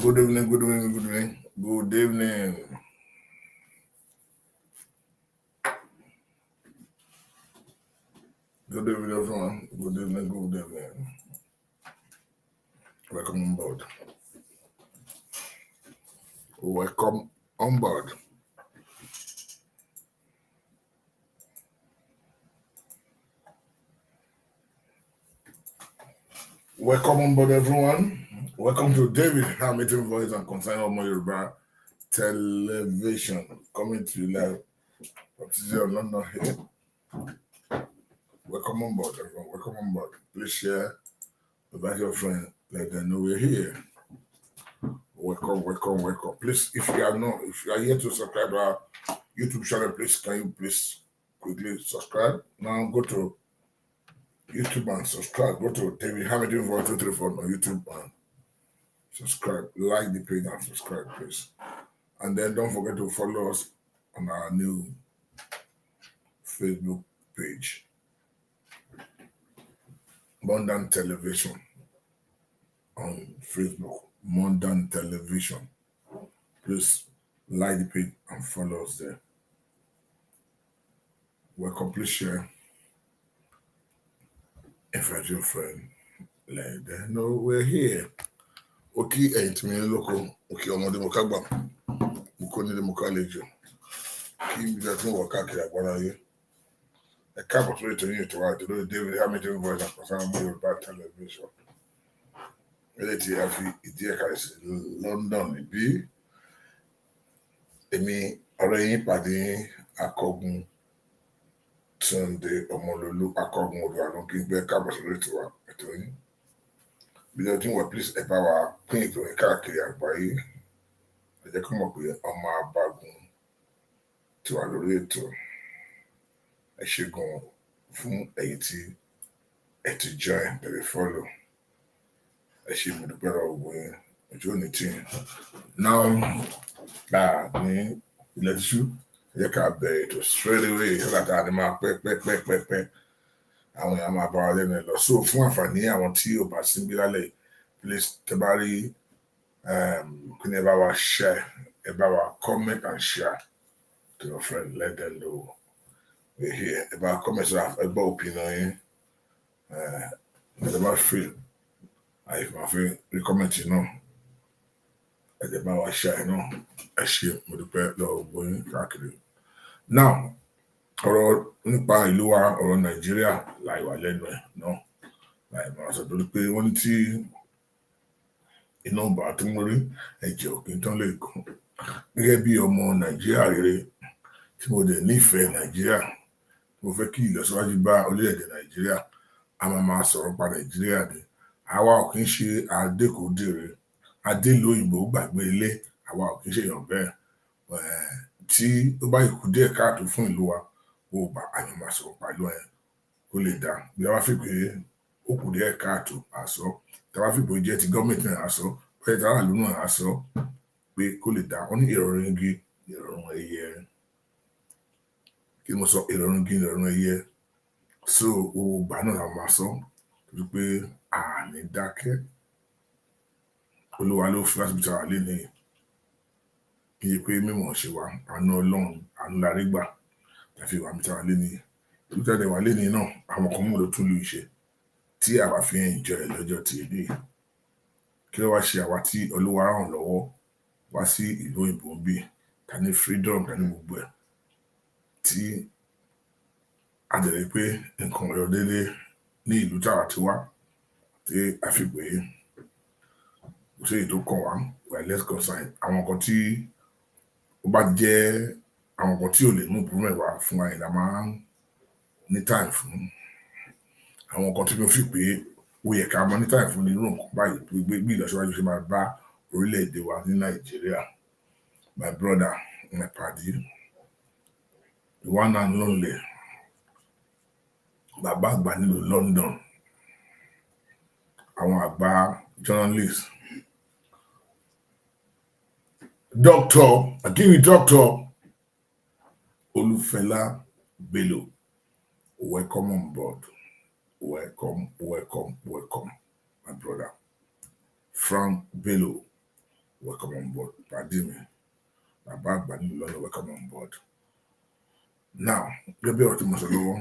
Good evening, good evening, good evening, good evening. Good evening, everyone. Good evening, good evening. Welcome on board. Welcome on board. Welcome on board, everyone. Welcome to David Hamilton Voice and Concern of Yoruba Television. Coming to you live from City of London here. Welcome on board, everyone. Welcome on board. Please share, invite your friend, let them know we're here. Welcome. Please, if you are here to subscribe to our YouTube channel, please can you please quickly subscribe? Now go to YouTube and subscribe. Go to David Hamilton Voice 234 on YouTube and subscribe. Like the page and subscribe, please. And then don't forget to follow us on our new Facebook page, Modern Television on Facebook. Modern Television. Please like the page and follow us there. Welcome, please share. Invite your friend. Let them know we're here. Okay, and to me, local. Okay, I'm on the Mokagba. Mukoni the Mokalejo. Keep that thing work out here. What are you? A couple to return to write to David Hamilton Voice and Concern Yoruba Television. Reality of Idiakas London, be. Èmi ọ̀rẹ́ yín pàdé akọgun Sunday Ọmọlólú akọgun olùwànú kí n gbé káàbọ̀ sórí ètò wa ètò yín. Bí lọ́ọ́ tí wọ́n please ẹ bá wa pín ètò yín káàkiri àgbáyé. Ẹ jẹ́ kí wọ́n mọ̀ pé ọmọ abágun ti wà lórí ètò. Ẹ ṣe gan fún ẹ̀yin tí ẹ ti join tẹ̀lé follow. Ẹ ṣe mo dúpẹ́ lọ́wọ́ gbogbo yín. Ojú ò ní tì yín. Now, ní ilẹ̀ tíṣú ẹ jẹ́ ká bẹ̀rẹ̀ ètò straight away látà ní máa pẹ́ àwọn èèyàn máa bá wa lẹ́nu ẹ̀ lọ. So fún àǹfààní àwọn tí ò bá sí bí lálẹ́ please tẹ́ bá rí kí ni ẹ bá wa share, ẹ bá wa comment and share to your friend, let them know we're here. Ẹ bá comment so ẹ gbọ́ opinion yín ẹ bá feel àyè máa fi rí comment yìí náà. Ẹ bá wa share náà. Ẹ ṣe mo dúpẹ́ lọ́wọ́ gbogbo yín káàkiri. Now, ọ̀rọ̀ nípa ìlú wa, ọ̀rọ̀ Nàìjíríà láì wà lẹ́nu ẹ̀ náà. Láì máa sọ torí pé wọ́n ní tí iná bá tó mú rí ẹ̀jẹ̀ òkè tán lè gùn. Gẹ́gẹ́ bí ọmọ Nàìjíríà rere tí mo dẹ̀ nífẹ̀ẹ́ Nàìjíríà, mo fẹ́ kí ìlọsíwájú bá orílẹ̀-èdè Nàìjíríà. A máa sọ̀rọ̀ pa Nàìjíríà ni. Àwa ò kí ń ṣe adékòdèrè, adélo òyìnbó gbàgbé ilé. Àwa ò kí ń ṣèyàn bẹ́ẹ̀. Tí ó bá ìkú díẹ̀ káàtó fún ìlú wa, ó bá àyàn máa sọ̀rọ̀ pàlú ẹ̀ kó lè dá. Bí a bá fi pé ó kù díẹ̀ káàtó àsọ, tí a bá fi pé jẹ́ ti gọ́ọ̀mẹ̀ntì náà àsọ, pé tí aráàlú náà àsọ pé kó lè dá. Wọ́n ní ìrọ̀rùn igi, ìrọ̀rùn ẹyẹ. Kí mo sọ ìrọ̀rùn igi, ìrọ̀rùn ẹyẹ. So owó gbà náà la máa sọ torí pé àní dákẹ́. Olúwa ló fi láti bí tàwa lé ní iye pé mímọ̀ ṣe wà, àánú Ọlọ́run, àánú la rí gbà láfi wà mítà wà lé ní ìlú tẹ́lẹ̀ wà lé ní náà. Àwọn kan mú ló tún lù ìṣe tí àwa fi ń jẹ lọ́jọ́ tí èdè. Kí ló wá ṣe àwa tí Olúwa ràn lọ́wọ́ wá sí ìlú òyìnbó bí ta ní freedom, ta ní gbogbo ẹ̀ tí a dẹ̀ rí pé nǹkan ọ̀rọ̀ dédé ní ìlú táwa ti wá tí a fi pé kò sí èyí tó kàn wá wà less concern. Àwọn kan tí ó bá jẹ́ àwọn kan tí ò lè mú improvement wá fún wa ìlà máa ń ní time fún. Àwọn kan tí mo fi pé ó yẹ ká mọ ní time fún nínú nǹkan báyìí tó gbé bí ìlọsíwájú ṣe máa bá orílẹ̀-èdè wa ní Nàìjíríà. My brother, my paddy, the one and only bàbá àgbà nílùú London, àwọn àgbà journalist, Doctor, I give you Doctor Olufela Bello. Welcome on board. Welcome, my brother. Frank Bello, welcome on board. Pàdé mi, bàbá àgbà nílùú London, welcome on board. Now, gẹ́gẹ́ bí ọ̀rọ̀ tí mo sọ lọ́wọ́,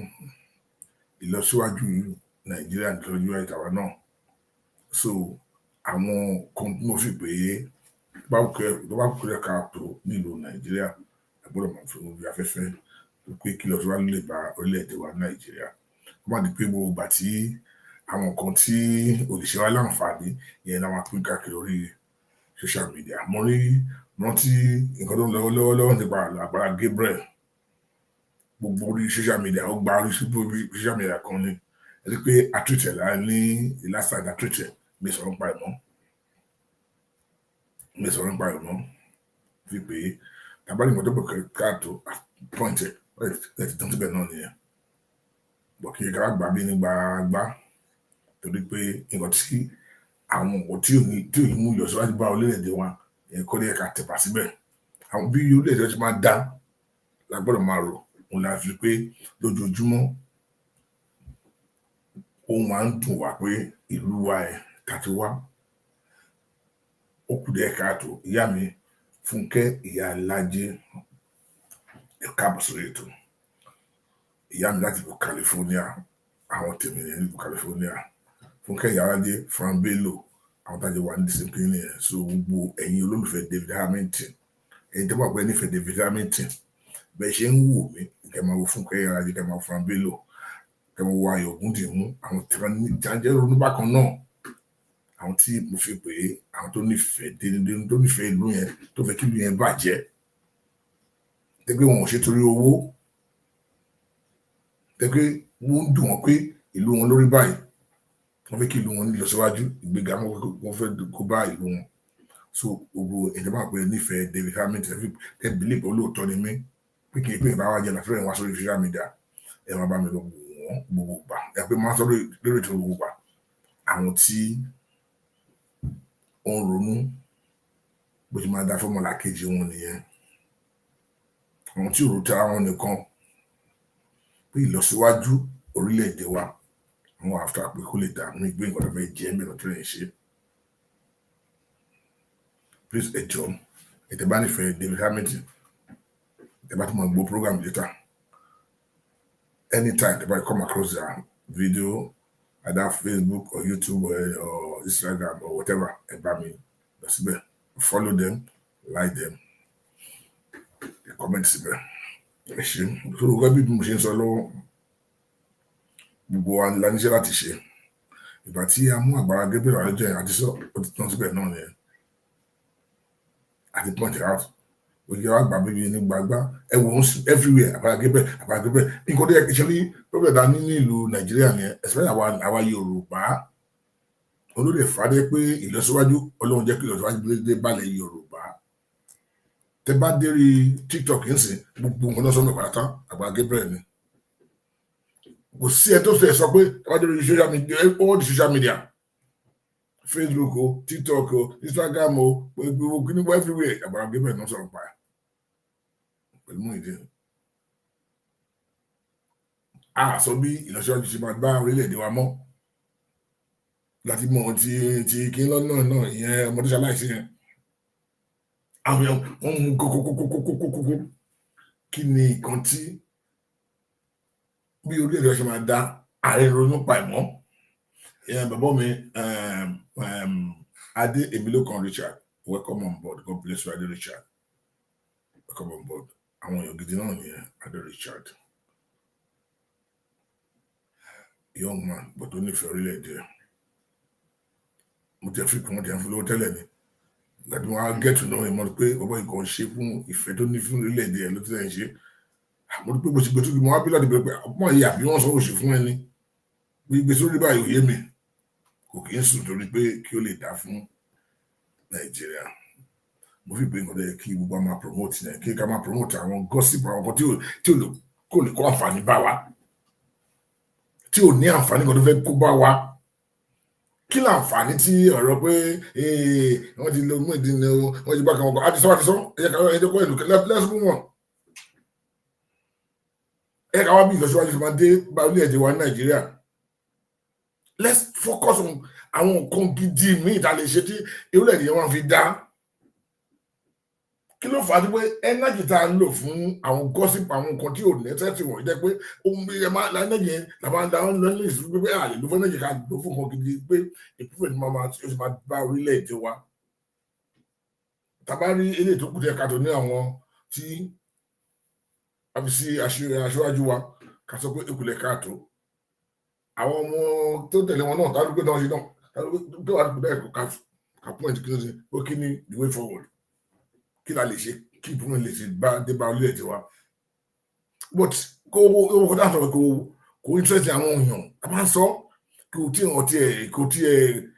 ìlọsíwájú Nàìjíríà ìlọsíwájú ìtàwá náà. So, àwọn kan tí mo fi pé tó bá kúrẹ́ ká tó nílùú Nàìjíríà, a gbọ́dọ̀ máa fi orí afẹ́fẹ́ tó pé kí ìlọsíwájú lè bá orílẹ̀-èdè wa Nàìjíríà. Ó má di pé gbogbo ìgbà tí àwọn nǹkan tí òṣìṣẹ́ wa láǹfààní yẹn náà máa pín káàkiri orí social media. Mo rántí nǹkan tó ń lọ́wọ́lọ́wọ́ nípa àgbàrá Gabriel. Gbogbo orí social media ó gba orí social media kan ni. Ẹni pé àtúntẹ̀ lá ní ìlàsàdà àtúntẹ̀ mi sọ̀rọ̀ nípa ìmọ̀. Fi pé tàbá ní nǹkan tó bọ̀ káàtó point ẹ̀ ẹ̀ ti tán síbẹ̀ náà nìyẹn. Bọ̀ kí ká gbà bí nígbà gbá torí pé nǹkan tí àwọn nǹkan tí ò ní mú ìlọsíwájú bá orílẹ̀-èdè wa kọ́ lé ẹ̀ka tẹ̀pà síbẹ̀. Àwọn bí orílẹ̀-èdè ti máa dá la gbọ́dọ̀ máa rò. Òun la fi pé lójoojúmọ́ ó máa ń dùn wá pé ìlú wa tàti wá. Ó kù díẹ̀ káàtó. Ìyá mi Fúnkẹ́ ìyá Lájé ẹ káàbọ̀ sórí ètò. Ìyá mi láti ìlú California, àwọn tèmi ní ìlú California. Fúnkẹ́ ìyá Lájé Frank Bello, àwọn tájọ wà ní discipline yẹn. So gbogbo ẹ̀yin olólùfẹ́ David Hamilton, ẹ̀yin tó bá pẹ́ nífẹ̀ẹ́ David Hamilton, bẹ́ẹ̀ ṣe ń wò mí kẹ́ máa wo Fúnkẹ́ ìyá Lájé, kẹ́ máa wo Frank Bello, kẹ́ máa wo Ayọ̀ Ògúndìmú, àwọn tí wọ́n ní jàǹjẹ́ ronú bákan náà. Àwọn tí mo fi pé àwọn tó nífẹ̀ẹ́ dénúdénú tó nífẹ̀ẹ́ ìlú yẹn tó fẹ́ kí ìlú yẹn bàjẹ́. Tẹ́gbẹ́ wọn ò ṣe torí owó. Tẹ́gbẹ́ wọ́n ń dùn wọ́n pé ìlú wọn lórí báyìí. Wọ́n fẹ́ kí ìlú wọn lọ síwájú, ìgbéga wọ́n fẹ́ kó bá ìlú wọn. So gbogbo ẹ̀jẹ̀ máa pẹ́ nífẹ̀ẹ́ David Hamilton tẹ́ bìlí pé olóòótọ́ ni mí pé kí n pè bá wa jẹ́ láfẹ́rẹ́ wá sórí social media. Ẹ máa bá mi lọ wọ́n gbogbo gbà. Ẹ pé máa sọ lórí ètò gbogbo gbà. Àwọn tí ó ń ronú bó ṣe máa dá fọ́mọ̀lá kejì wọn nìyẹn. Àwọn tí ò rò tara wọn nìkan pé ìlọsíwájú orílẹ̀-èdè wa àwọn after pé kó lè dà ní ìgbé nǹkan tó fẹ́ jẹ́ mẹ́rin tó lè ṣe. Please ẹ jọ̀ọ́ ẹ tẹ́ bá nífẹ̀ẹ́ David Hamilton, ẹ bá tún máa gbọ́ program later. Anytime ẹ bá come across their video, either Facebook or YouTube or Instagram or whatever, ẹ bá mi lọ síbẹ̀. Follow them, like them, comment síbẹ̀. Ẹ ṣé. So gẹ́gẹ́ bí mo ṣe ń sọ lọ́wọ́, gbogbo wa la níṣẹ́ láti ṣe. Ìgbà tí a mú àgbàrá Gabriel wá lọ́jọ́ yẹn àti sọ ó ti tán síbẹ̀ náà nìyẹn. Àti point out. Òye wa gbà bíbí ní gbàgbá. Ẹ wò ó everywhere àgbàrá Gabriel. Nǹkan tó yẹ kí ṣe ní pọ́blẹ̀ dání ní ìlú Nàìjíríà ni especially àwa Yorùbá. Olóde fàdé pé ìlọsíwájú Ọlọ́run jẹ́ kí ìlọsíwájú dé balẹ̀ Yorùbá. Tẹ́ bá dérí TikTok ń sìn gbogbo nǹkan náà sọ́nà pátá àgbàrá Gabriel ni. Kò sí ẹ tó sọ pé wọ́n dé social media, all the social media, Facebook o, TikTok o, Instagram o, gbogbo kíní wọ́n everywhere àgbàrá Gabriel náà sọ̀rọ̀ pa ẹ̀. Pẹ̀lú mú ìdí. A sọ bí ìlọsíwájú ṣe máa bá orílẹ̀-èdè wa mọ́. Láti mọ̀ ti kí lọ́nà náà ìyẹn ọmọdé ṣaláìsí yẹn. Àwọn èèyàn wọ́n mú kókókókókókókókó. Kí ni nǹkan tí bí orílẹ̀-èdè wa ṣe máa dá ààrẹ ronú pa ẹ̀mọ́? Bàbá mi Adé Emilokan Richard, welcome on board. God bless you, Adé Richard. Welcome on board. Àwọn èèyàn gidi náà nìyẹn, Adé Richard. Young man, but ó nífẹ̀ẹ́ orílẹ̀-èdè. Mo tẹ́ fi kún ọjà fún lówó tẹ́lẹ̀ ni. Ìgbà tí wọ́n á get to know him, mo rí pé ọgbọ́n ìkan ṣe fún ìfẹ́ tó ní fún orílẹ̀-èdè ẹ̀ ló ti lẹ́yìn ṣe. Mo rí pé bó ṣe gbé tó kí mo wá bí láti bẹ̀rẹ̀ pé ọmọ yìí àbí wọ́n sọ òṣì fún ẹni. Bí gbé sórí báyìí òye mi kò kí ń sùn torí pé kí ó lè dá fún Nàìjíríà. Mo fi pé nǹkan tó yẹ kí gbogbo máa promote yẹn, kí ká máa promote àwọn gossip àwọn nǹkan tí kò lè kó àǹfààní bá wa. Tí ò ní àǹfààní kan tó fẹ́ kó bá wa. Kí láǹfààní tí ọ̀rọ̀ pé wọ́n ti lo mú ìdílé wọ́n ti bá kan ọkọ̀ àti sọ ẹjọ́ kọ́ ìlú lẹ́sùn wọn. Ẹ ká wá bí ìlọsíwájú ti máa dé bá orílẹ̀-èdè wa ní Nàìjíríà. Let's focus on àwọn nǹkan gidi míì tá a lè ṣe tí orílẹ̀-èdè yẹn wọ́n fi dá. kí ló fà á pé energy tá a ń lò fún àwọn gossip àwọn nǹkan tí ò necessary wọ̀nyí jẹ́ pé ohun bí ẹ máa energy yẹn làwọn àdáwọn lọ́nà ìṣúná pé àlè ló fún energy ká lò fún nǹkan gidi pé improvement máa ó sì máa bá orílẹ̀-èdè wa. Tàbá rí eléyìí tó kù díẹ̀ ká tó ní àwọn tí a fi sí aṣíwájú wa ká sọ pé ìkùlẹ̀ káàtó àwọn ọmọ tó tẹ̀lé wọn náà tàbí pé náà ṣe náà tàbí pé wà á bẹ́ẹ̀ ká point kí ló ṣe ó kí ni the way forward kí la lè ṣe kí ìpínlẹ̀ lè ṣe dé bá orílẹ̀-èdè wa but kó owó kó dáhùn kó interest àwọn èèyàn a máa ń sọ kò tiẹ̀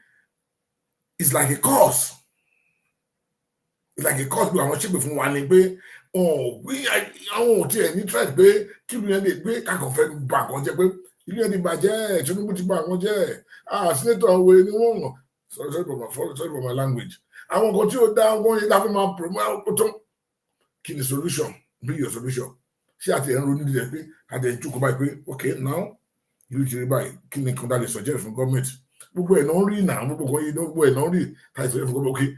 it's like a cause bí àwọn ṣègbè fún wa ni pé àwọn ò tiẹ̀ ní trend pé kí ìlú yẹn lè gbé kákan fẹ́ bà kan jẹ́ pé ìlú yẹn ti bàjẹ́ Tinubu ti bà kan jẹ́ senator òwe ni wọ́n wọ̀n sorry for my language àwọn nǹkan tí ó dá wọ́n yẹn láti máa promote tó kí ni solution be your solution ṣé àti ẹ̀ ń ronú díẹ̀ pé àti ẹ̀ ń jókòó báyìí pé okay now ìlú ti rí báyìí kí ni kan dá lè suggest fún gọ́ọ̀mẹ̀ntì gbogbo ẹ̀ náà rí náà gbogbo ẹ̀ náà rí táyì suggest fún gọ́ọ̀mẹ̀ntì okay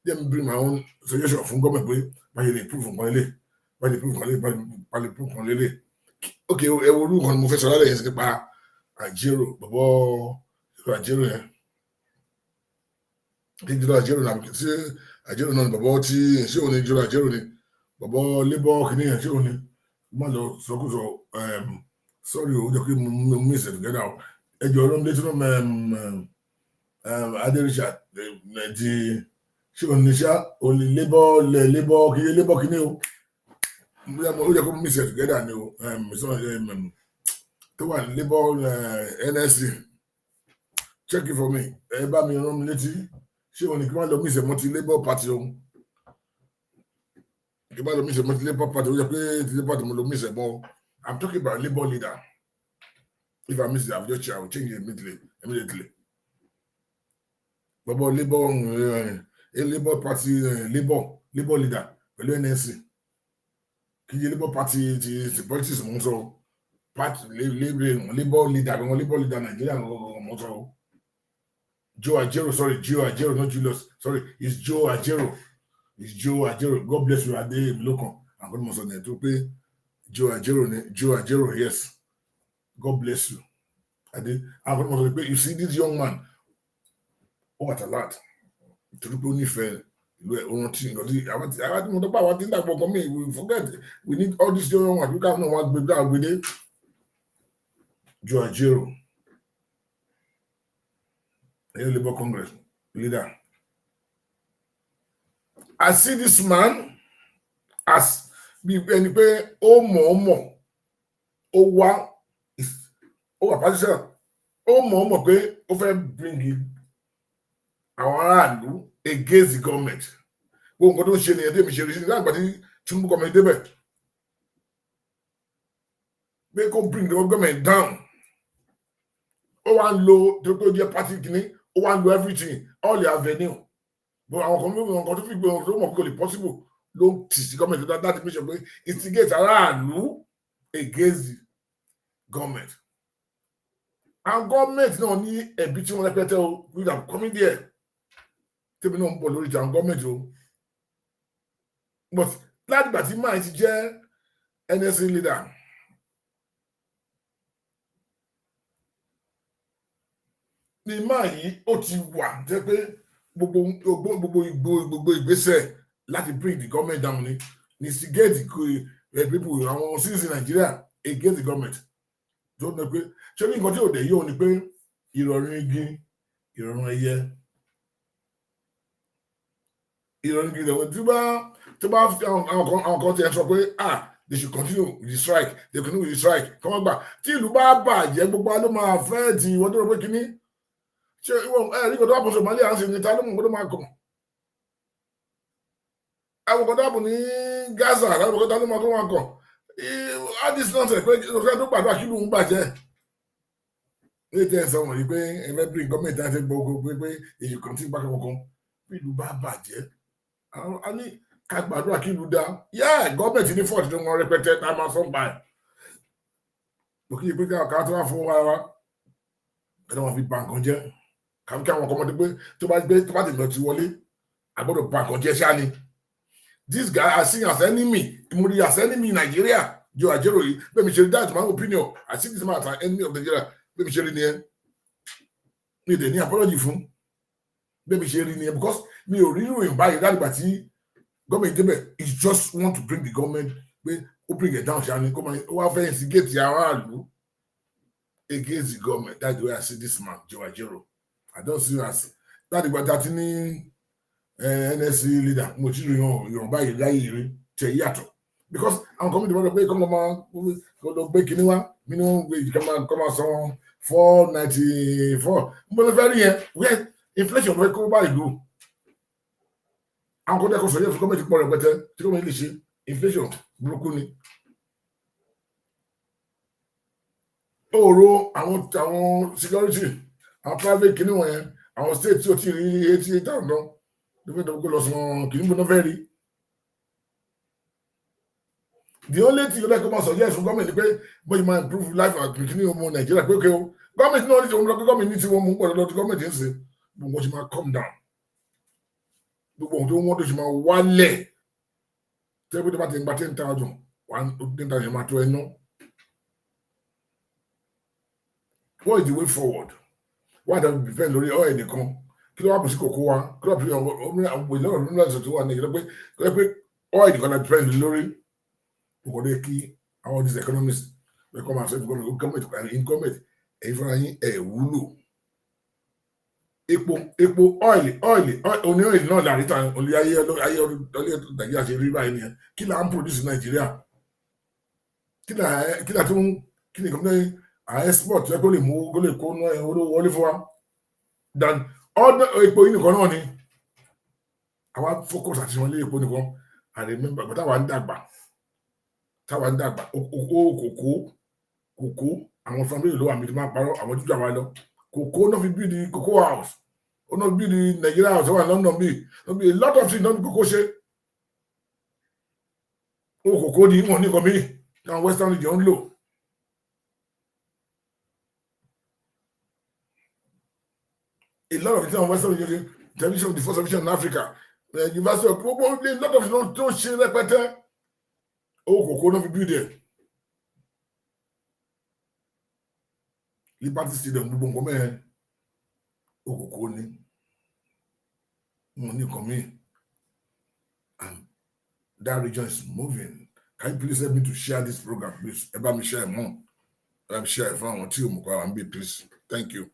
let me bring my own suggestion fún gọ́ọ̀mẹ̀ntì pé báyìí lè prove nǹkan lélẹ̀ báyìí lè prove nǹkan lélẹ̀ okay ẹ wo orúkọ ni mo fẹ́ sọ lálẹ́ yẹn sí nípa Ajero bọ̀bọ̀ Ajero yẹn ìjọba Ajero náà sí Ajero náà ni bọ̀bọ̀ tí ṣé òun ni ìjọba Ajero ni bọ̀bọ̀ labour kìnìyàn ṣé òun ni má lọ sọkúsọ sorry o jẹ́ pé mo miss it together ẹjọ́ ọlọ́run létí náà Adéríṣà di ṣé òun ni ṣá òun ni labour kìnì o ó jẹ́ pé mo miss it together ni o tó wà ní labour NSC check it for me ẹ bá mi rán mi létí ṣé òun ni kí wọ́n lọ miss it mọ́ ti labour party òun kí wọ́n lọ miss it mọ́ ti labour party ó jẹ́ pé ti labour party mo lọ miss it mọ́ I'm talking about labour leader. If I miss it, I will change it immediately. But Labour Party, Labour leader, pẹ̀lú NSC. Kí ni Labour Party ti politics mọ̀ sọ? Party Labour leader Nigeria mọ̀ sọ. Joe Ajero, not Julius. Sorry, it's Joe Ajero. God bless you, Ade Milokan. I'm going to say that to pay. Joe Ajero, yes. God bless you. You see this young man. Oh, what a lot. To the only fair. We forget. We need all these young ones. We can't know what we got with it. Joe Ajero. Labour Congress leader. I see this man as ẹni pé ó mọ̀ ó wá pàṣẹ ó mọ̀ pé ó fẹ́ bring àwọn aráàlú against the government gbogbo nǹkan tó ń ṣe nìyẹn tèmi ṣe rí sí lágbà tí Tinubu government débẹ̀ pé kó bring the government down ó wá ń lo tó jẹ́ party kìíní ó wá ń lo everything all the avenue but àwọn kan tó fi gbé wọn tó mọ̀ pé kò lè possible ló ń tì sí gọ́ọ̀mẹ̀ntì láti fi ṣe pé instigate aráàlú against the government. Àwọn gọ́ọ̀mẹ̀ntì náà ní ẹ̀bí tí wọ́n rẹpẹtẹ o with am coming there tèmi náà ń bọ̀ lórí ìjà gọ́ọ̀mẹ̀ntì o but láti gbà tí máa ti jẹ́ NSC leader ní máa yìí ó ti wà jẹ́ pé gbogbo ìgbésẹ̀ láti bring the government down ni instigate the people àwọn citizens in Nigeria against the government tó ní pé ṣé ní nǹkan tí ò dé yóò ní pé ìrọ̀rùn igi ìrọ̀rùn ẹyẹ ìrọ̀rùn igi ìrọ̀rùn tí bá àwọn kan ti ẹ sọ pé they should continue with the strike they continue with the strike kí wọ́n gbà tí ìlú bá bàjẹ́ gbogbo ló máa fẹ́ ti ìwọ́n tó rọ pé kínní ṣé ẹ̀rí kò tó wà fún Somalia à ń sìn ní ta ló mọ̀ kó tó máa kàn àwọn kan dáàbò ní Gaza àwọn kan dáàbò máa tó wọn kàn all this nonsense pé ọ̀sẹ̀ tó gbàdúrà kí ló ń bàjẹ́ ní ètò ẹ̀sán wọ̀nyí pé ẹ̀fẹ́ bí gọ́ọ̀mẹ̀ntì àti gbogbo pé èyí kan tí gbàgbọ́ kan bí ìlú bá bàjẹ́ a ní ká gbàdúrà kí ìlú dá gọ́ọ̀mẹ̀ntì ní fọ́ọ̀tì tó wọn rẹpẹtẹ tá a máa sọ gbà ẹ̀ kò kí ni pé ká tó wá fún wa ẹ̀dá wọn fi ba nǹkan jẹ́ kí àwọn ọmọdé pé tó bá tèmi ti wọlé àgbọ́dọ̀ ba nǹkan jẹ́ ṣáà ni This guy I see as enemy. Imuri as enemy in Nigeria. Joe Ajero. Let me share that my opinion. I see this man as an enemy of Nigeria. Let me share it here. Need any apology from. Let me share it here because me really invite that but government is just want to bring the government bring it down and come and instigate the against the government. That's the way I see this man, Joe Ajero. I don't see as that about that in NSC leader, Yoruba Ilayi Cheyato. Because I'm coming to the come on, back anyone, minimum wage come on, some 494. But very here, where inflation will come by do. I'm going to go for you come to borrow better to come in inflation, broken. Oh, I want security, our private canoe, our state so 88,000. The only thing you like to suggest from government is but you might improve life of Nigeria. Okay, government no need to government needs to the government is but what you might come down. Don't want to one leg. Tell me about 10,000. 10,000 matter no. What is the way forward? Why don't we depend on the oil they come? Kí ló wá bùsí kòkó wa kí ló bí ọmọ ìlú tó wà ní ìgbẹ́ pé oil kan láti depend lórí òkòdé kí all these economists wey come outside government in government èyí fúnra yín wúlò epo oil oní oil náà láàrin tàn olú ayé Nàìjíríà ṣe rí báyìí nìyẹn kí là ń produce Nàìjíríà kí là tún kí ni kọ́mọ́tẹ́ export ẹ kó lè mú kó lè kó owó wọlé fún wa dan ọdún epo yìí nìkan náà ni àwa focus àti wọn lé epo nìkan I remember but táwa ń dàgbà kòkó àwọn family ló wà mí tí máa parọ́ àwọn jíjọ àwa lọ kòkó náà fi build the cocoa house ó náà build the Nigeria house wà London bíi a lot of things náà ní kòkó ṣe kòkó ni wọn ní nǹkan mi táwọn western region ń lò. A lot of it on Western Union, television, the first television in Africa, the University of Global, a lot of it don't share like better. Oh, Coco, no be there. Liberty Stadium, Bubon Come, oh, Coco, money coming, and that region is moving. Can you please help me to share this program, please? About me share more. I'm share if I want you, and be please. Thank you.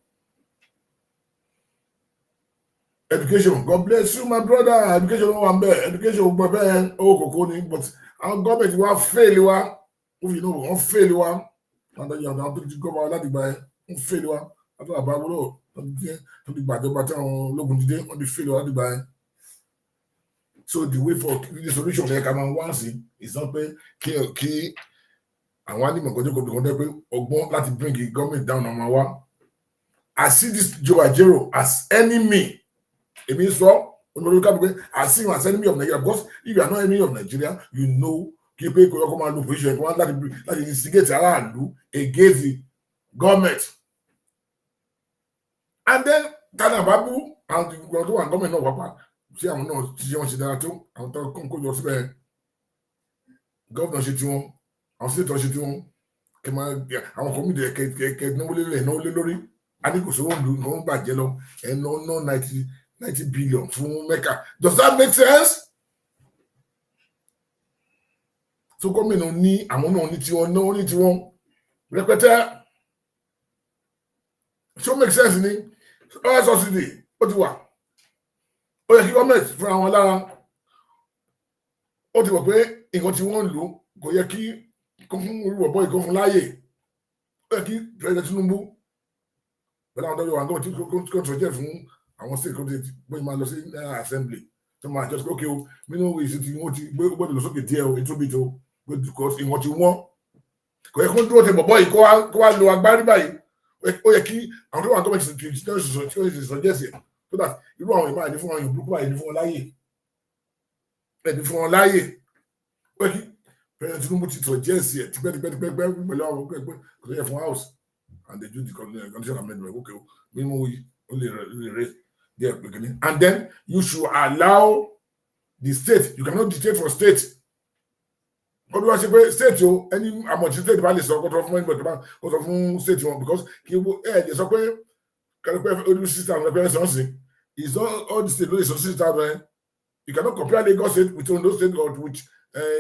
Education, God bless you, my brother. Education, one bear. Education, but our government will fail. You know, won't fail. And then you have to go about that by fail. I thought about on the failure. So the way for the solution like I'm once is not key. And one thing I'm going to bring the government down on my one. I see this Joe Ajero as enemy. It means so. I see him as enemy of Nigeria because if you are not enemy of Nigeria, you know you pay command position that instigate around against the government. And then Babu and the government no papa. See, I'm not see that too. I'm talking to governor shit I'm still shit I'm coming there no lórí. I think so no bad yellow and no 90 billion from Mecca. Does that make sense? So come in on ni àwọn náà ní tiwọn náà ní tiwọn rẹpẹtẹ. So make sense ni oil subsidy ó ti wà ó yẹ kí government fún àwọn lára ó ti wọ̀ pé nǹkan tí wọ́n ń lò kò yẹ kí kó fún olùwọ̀bọ̀ ìkó fún láàyè ó yẹ kí President Tinubu pẹ̀lú àwọn ọ̀dọ́ àwọn tí kò tó jẹ́ fún àwọn state kan bóyá máa lọ sí assembly tó máa jọ sí ókè o nínú ìsìn tí wọ́n ti gbọ́dọ̀ lọ sókè díẹ̀ o ètò bíi tó because ìwọ̀n ti wọ́n kò yẹ kó dúró tẹ bọ̀bọ̀ yìí kó wá lo agbárí báyìí ó yẹ kí àwọn tó wà gọ́ọ̀mẹ̀ntì tí ó ti sọjẹ́sì so that irú àwọn ìmáà ní fún wọn ìbúrúkú báyìí ní fún wọn láàyè ẹni fún wọn láàyè ó yẹ kí President Tinubu ti sọjẹ́sì ẹ̀ tipẹ́tipẹ́ pẹ̀lú àwọn pẹ́pẹ́ kò tó yẹ fún house and they do the condition amendment okay mímú yìí ó lè raise there beginning and then you should allow the state you cannot dictate for state. But we ṣe pé state o ẹni àmọ̀tí state bá lè sọ kó tó fún ẹni bọ̀dọ̀ kó tó fún state wọn because kí ẹ lè sọ pé kẹ́lẹ́pẹ́ ojú system rẹ̀ sọ sí it's not all the state ló lè sọ system rẹ̀ you cannot compare Lagos state with Ondo state or with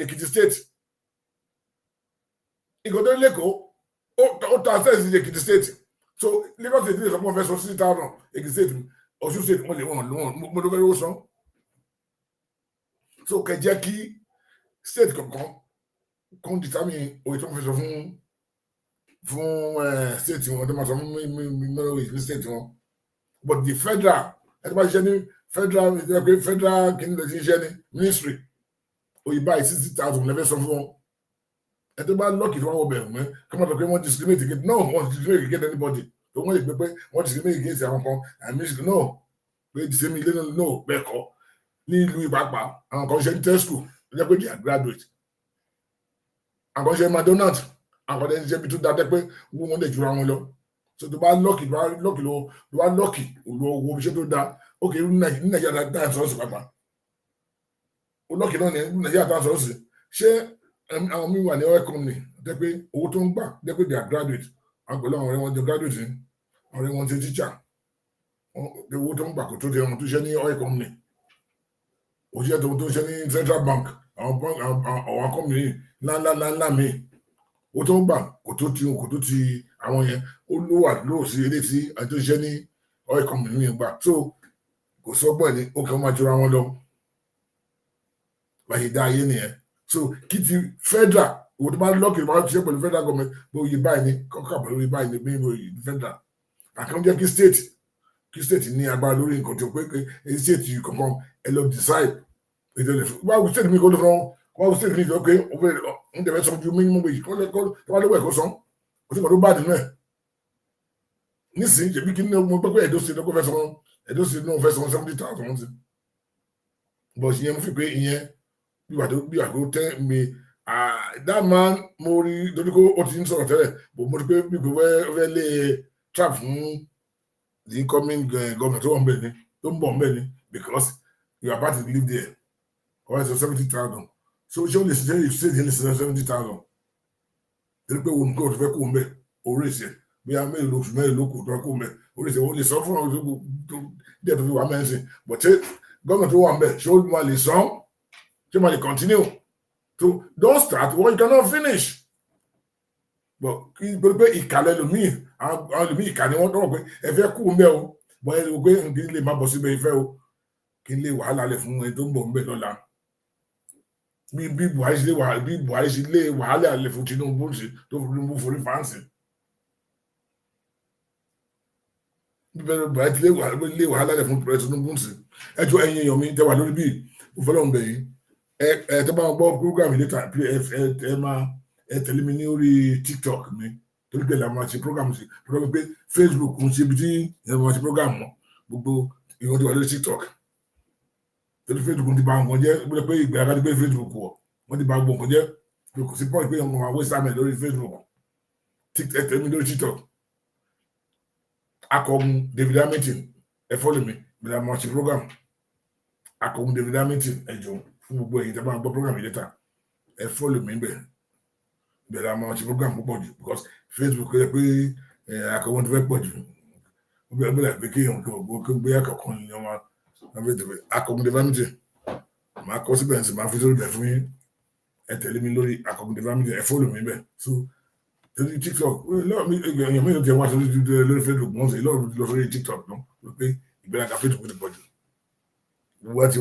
Ekiti state. Ìgòdó lẹ́kọ̀ọ́ ó ta access ní Ekiti state so Lagos state lè sọ pé wọ́n fẹ́ sọ 60,000 Ekiti state Ọ̀ṣun state wọ́n lè wọ́n mo ló fẹ́ ló sọ so kẹjẹ kí state kankan kún determine òye tó ń fi sọ fún state wọn tó máa sọ fún mẹ́rin ìpín state wọn but the federal ẹni bá ṣiṣẹ́ ní federal kìíní lè ti ṣiṣẹ́ ní ministry òyìnbá 60,000 lẹ́fẹ̀ẹ́ sọ fún wọn ẹni tó bá lọ́ọ̀kì tó wọ́n wọ bẹ̀rù mẹ́ kí wọ́n sọ pé wọ́n discriminate against no wọ́n discriminate against anybody tó wọ́n lè gbé pé wọ́n discriminate against àwọn kan and ministry no pé the same ilé náà no bẹ́ẹ̀ kọ́ ní ìlú ìpapà àwọn kan ṣe ní test school jẹ́ pé they are graduate àwọn kan ṣe McDonald àwọn kan ṣe bí tó dáa pé wọ́n lè jura wọn lọ so tó bá lọ́ọ̀kì olú owó iṣẹ́ tó dáa ok ní Nàìjíríà dáa sọ́ọ̀sì pápá ó lọ́ọ̀kì náà ní Nàìjíríà dáa sọ́ọ̀sì ṣé àwọn míì wà ní oil company jẹ́ pé owó tó ń gbà jẹ́ pé they are graduate àwọn pẹ̀lú àwọn ọ̀rẹ́ wọn jẹ́ graduate ní ọ̀rẹ́ wọn ṣe teacher owó tó ń gbà kò tó tẹ wọn tó ṣe ní oil company òṣìṣẹ́ tó ṣe ní central bank àwọn company ńláńlá míì owó tó ń gbà kò tó ti àwọn yẹn ó ló wà lóòsí eré tí àti tó ṣe ní oil company ní ìgbà so kò sọ́gbọ́n ní ó kàn máa jọra wọn lọ báyìí dá ayé nìyẹn so kí ti federal owó tó bá lọ́ọ̀kì máa ṣiṣẹ́ pẹ̀lú federal government bó yí báyìí ní kọ́kà pẹ̀lú yí báyìí ní bí yí federal àkàn jẹ́ kí state ní agbára lórí nǹkan tó pé èyí state yìí kankan ẹ lọ decide ètò ìlẹ̀ wáwù state mi kò lè fọ́n wáwù state mi sọ pé ń tẹ̀fẹ́ sọ ju minimum wage kọ́ wá lówó ẹ̀kọ́ sàn kò sí ìkọ̀dọ̀ bá dì náà nísìnyí ṣèbí kí ní mo gbẹ́gbẹ́ Ẹ̀dó state lọ́kọ́ fẹ́ sọ Ẹ̀dó state náà fẹ́ sọ 70,000 sí bọ̀ sí yẹn mo fi pé ìyẹn bí wà tó tẹ́ mi that man mo rí lórí kó ó ti ń sọ̀rọ̀ tẹ́lẹ̀ bò mo rí pé bí kò fẹ́ lé trap fún the incoming government tó ń bọ̀ ń bẹ̀ ni because you are about to live there or it's 70,000 so ṣé o lè ṣe ìṣe ìdílé 70,000 torí pé òun kò tó fẹ́ kó ń bẹ̀ orí ìṣe bí a mẹ́rin lóṣù mẹ́rin lókù tó fẹ́ kó ń bẹ̀ orí ìṣe o lè sọ fún àwọn tó díẹ̀ tó fi wà mẹ́rin but ṣé government tó wà ń bẹ̀ ṣé o máa lè sọ ṣé o máa lè continue to don't start what you cannot finish but kí n pé ìkàlẹ̀ lòmíì àwọn lòmíì ìkà ni wọ́n tọrọ pé ẹ fẹ́ kú ń bẹ̀ o bọ́ ẹ rò pé kí n lè má bọ̀ síbẹ̀ ìfẹ́ o kí n lè wàhálà lẹ̀ fún ẹni tó ń bọ̀ ń bẹ̀ lọ́la bí Buhari ṣe lé wàhálà lẹ̀ fún Tinubu sí tó fi Tinubu forí fáǹsì bí Buhari ti lé wàhálà lẹ̀ fún Tinubu sí ẹjọ́ ẹ̀yin èèyàn mi tẹ́wà lórí bíi òfòlọ́hùn bẹ̀yìn ẹ tẹ́ bá wọn gbọ́ program yìí létà ẹ tẹ̀lé mi ní orí TikTok mi torí pé la máa ṣe program sí program pé Facebook ń ṣe ibi tí ẹ máa ṣe program mọ́ gbogbo ìwọ́n ti wà lórí TikTok torí Facebook ti ba nǹkan jẹ́ pé ìgbéraga ti pé Facebook wọ́n ti ba gbogbo nǹkan jẹ́ kò sí point pé ọmọ àwọn ìsàmì lórí Facebook ẹ tẹ̀lé mi lórí TikTok akọgun David Hamilton ẹ fọ́lẹ̀ mi bí la máa ṣe program akọgun David Hamilton ẹ jọ fún gbogbo ẹ̀yin tí a bá gbọ́ program yìí lẹ́tà ẹ fọ́lẹ̀ mi bẹ̀rẹ̀ àwọn ọmọ program púpọ̀ jù because Facebook yẹ pé akọ̀wọ́n ti fẹ́ pọ̀ jù ó bẹ̀rẹ̀ pé kí èèyàn kó gbé akọ̀kan ní ọmọ akọ̀kùn devamity máa kọ́ síbẹ̀ sí máa fi sórí bẹ̀ fún yín ẹ tẹ̀lé mi lórí akọ̀kùn devamity ẹ fọ́lù mi bẹ̀ so torí TikTok èèyàn mélòó ti wá sórí Facebook wọ́n sì lọ́rùn lọ sórí TikTok náà ló pé ìgbéraga Facebook ti pọ̀ jù wọ́n ti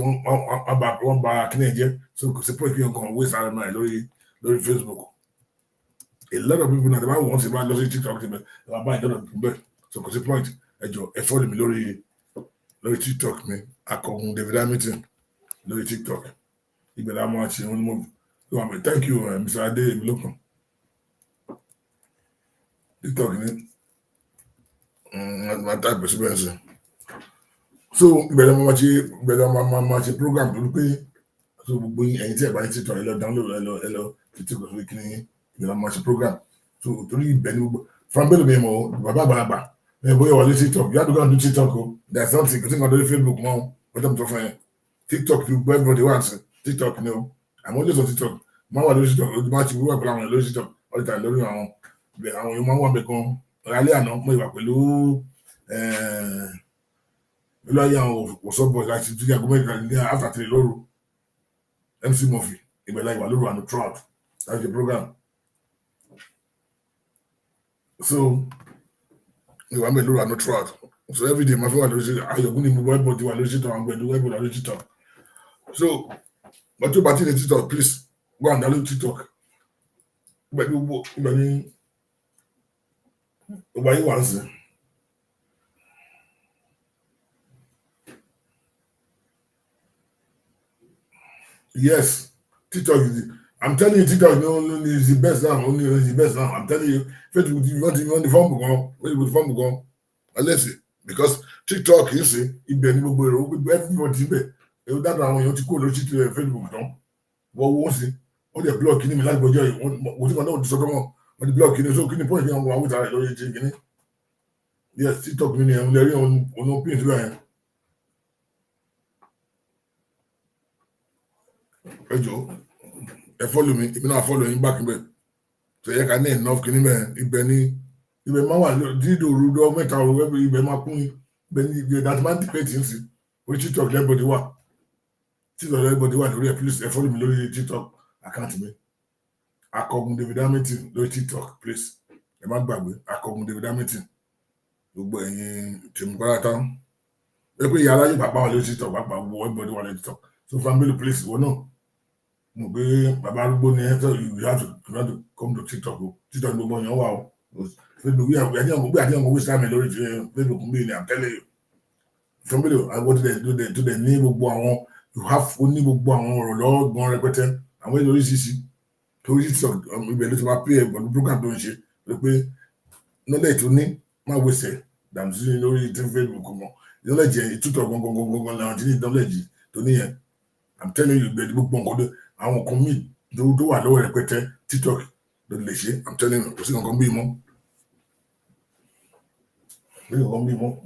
wọ́n ba kíní ẹ̀ jẹ́ so kò sí pọ̀ kí nǹkan wé sára náà lórí Facebook. A lot of people now they want to buy losing TikTok they buy a lot of people so cause the point ẹ follow me lórí TikTok mi akọgun David Hamilton lórí TikTok ìgbẹ̀lá máa ṣe wọn move so thank you Mr. Ade Emilokun TikTok ni máa type síbẹ̀ sí so ìgbẹ̀lá máa ṣe program tó pé so gbogbo ẹ̀yin tí ẹ̀ bá ní TikTok ẹ lọ download ẹ lọ TikTok lórí kíní yín ìgbà máa ṣe program so torí ibẹ̀ ni gbogbo fanbẹ́lì mi mọ̀ bàbá àgbàlagbà ẹ bóyá wà lórí TikTok you have to go and do TikTok o there is something kò sí nǹkan lórí Facebook mọ́ ọjọ́ mi tó fún yẹn TikTok you everybody wants TikTok ni o. I'm always on TikTok. Máa wà lórí TikTok, ojú máa ti wúwà pẹ̀lú àwọn èèyàn lórí TikTok, all the time lórí àwọn èèyàn máa ń wà bẹ̀ gan. Alẹ́ àná mo ìwà pẹ̀lú pẹ̀lú ayé àwọn òṣọ́bọ̀ láti tún yàgò mẹ́ta ní after 3 lóru. MC Murphy, ìbẹ̀lẹ̀ ìwà lóru and throughout. That's the program. So, ìwà mẹ́ lóru and throughout. So every day my phone was ayọ̀gún ni mo everybody wà lórí TikTok, àwọn gbẹ̀dú everybody wà lórí TikTok. So, but to party the TikTok, please go and download TikTok. But you why you want to? Yes, TikTok is. I'm telling you, TikTok is the best now. Only is the best now. I'm telling you, Facebook, you want the phone go, Facebook phone go. Unless because TikTok, you see, if everybody be, that one you want to call Facebook don't. What was it? All the block in me like what you want to talk what the block in so can you point me on what I do. Yes, TikTok me on page right. Follow me, if you not follow him back in so you can name enough kini me ibẹ̀ máa wà dídò rúdọ mẹ́ta òru ibẹ̀ máa kún ibẹ̀ that man debate nsi orí TikTok everybody wà lórí please follow me lórí TikTok account mi Akọgun David Hamilton lórí TikTok please ẹ má gbàgbé Akọgun David Hamilton gbogbo ẹ̀yin tèmi pátá ẹ pé ìyá aláyé bàbá wà lórí TikTok bàbá gbogbo everybody wà lórí TikTok so family please ìwọ náà mo gbé bàbá arúgbó ni ẹ tọ you have to come to TikTok o TikTok gbogbo yẹn wà o Facebook àti waste time lórí Facebook mi ni I'm telling you family I want to the ní gbogbo àwọn you have ó ní gbogbo àwọn ọ̀rọ̀ lọ́wọ́ gan rẹpẹtẹ àwọn èlò oríṣiríṣi torí TikTok ibẹ̀ ló ti máa pay pẹ̀lú program tó ń ṣe pé knowledge tó ní máa waste dàmú sí lórí Facebook mọ́ knowledge yẹn TikTok gangan làwọn ti ní knowledge tó ní yẹn I'm telling you ibẹ̀ gbogbo nǹkan àwọn kan míì tó wà lọ́wọ́ rẹpẹtẹ TikTok ló lè ṣe I'm telling you kò sí nǹkan bí mọ́